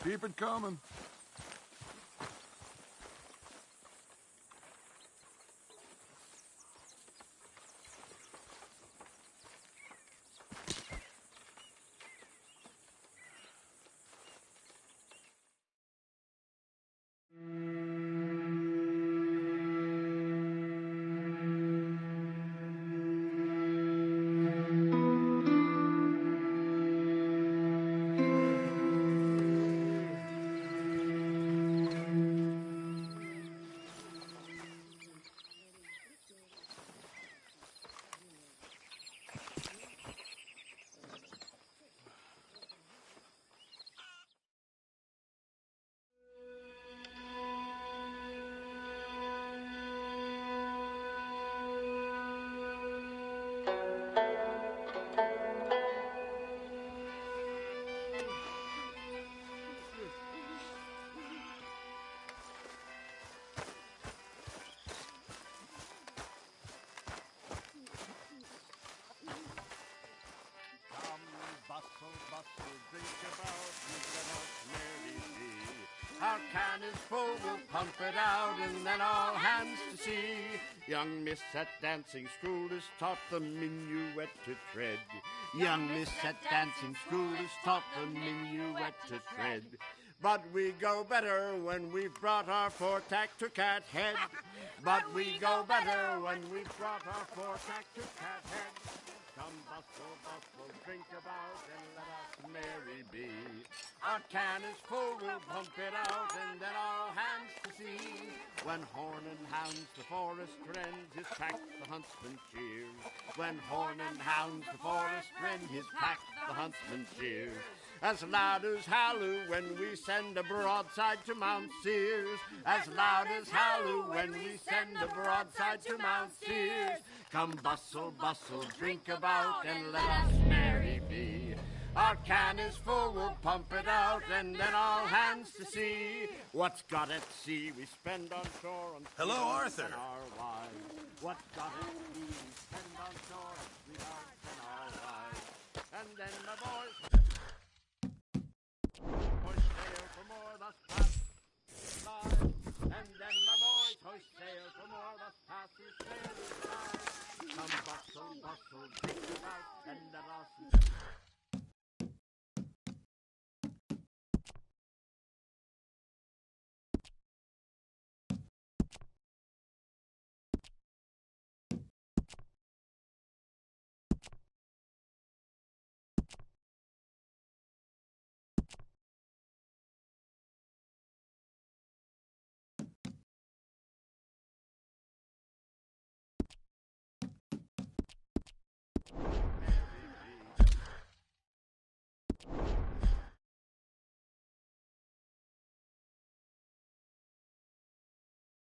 [SPEAKER 12] Keep it coming.
[SPEAKER 16] Our can is full, we'll pump it out, and then all hands to see. Young Miss at dancing school is taught the minuet to tread. Young Miss at dancing school is taught the minuet to tread. But we go better when we've brought our four-tack to Cat Head. But we go better when we've brought our four-tack to Cat Head. Come bustle, bustle, drink about, and let us merry be. Our can is full, we'll pump it out, and then all hands to see. When horn and hounds the forest rend, his pack the huntsman cheers. When horn and hounds the forest rend, his pack the huntsman cheers. As loud as halloo when we send a broadside to Mount Sears. As loud as halloo when we send a broadside to Mount Sears. Come bustle, bustle, drink about, and let us merry be. Our can is full, we'll pump it out, and then all hands to sea. What's got at sea we spend on shore on
[SPEAKER 6] Hello, Arthur.
[SPEAKER 16] And our wives. What's got at sea we spend on shore on sweethearts and our wives. And then my boys...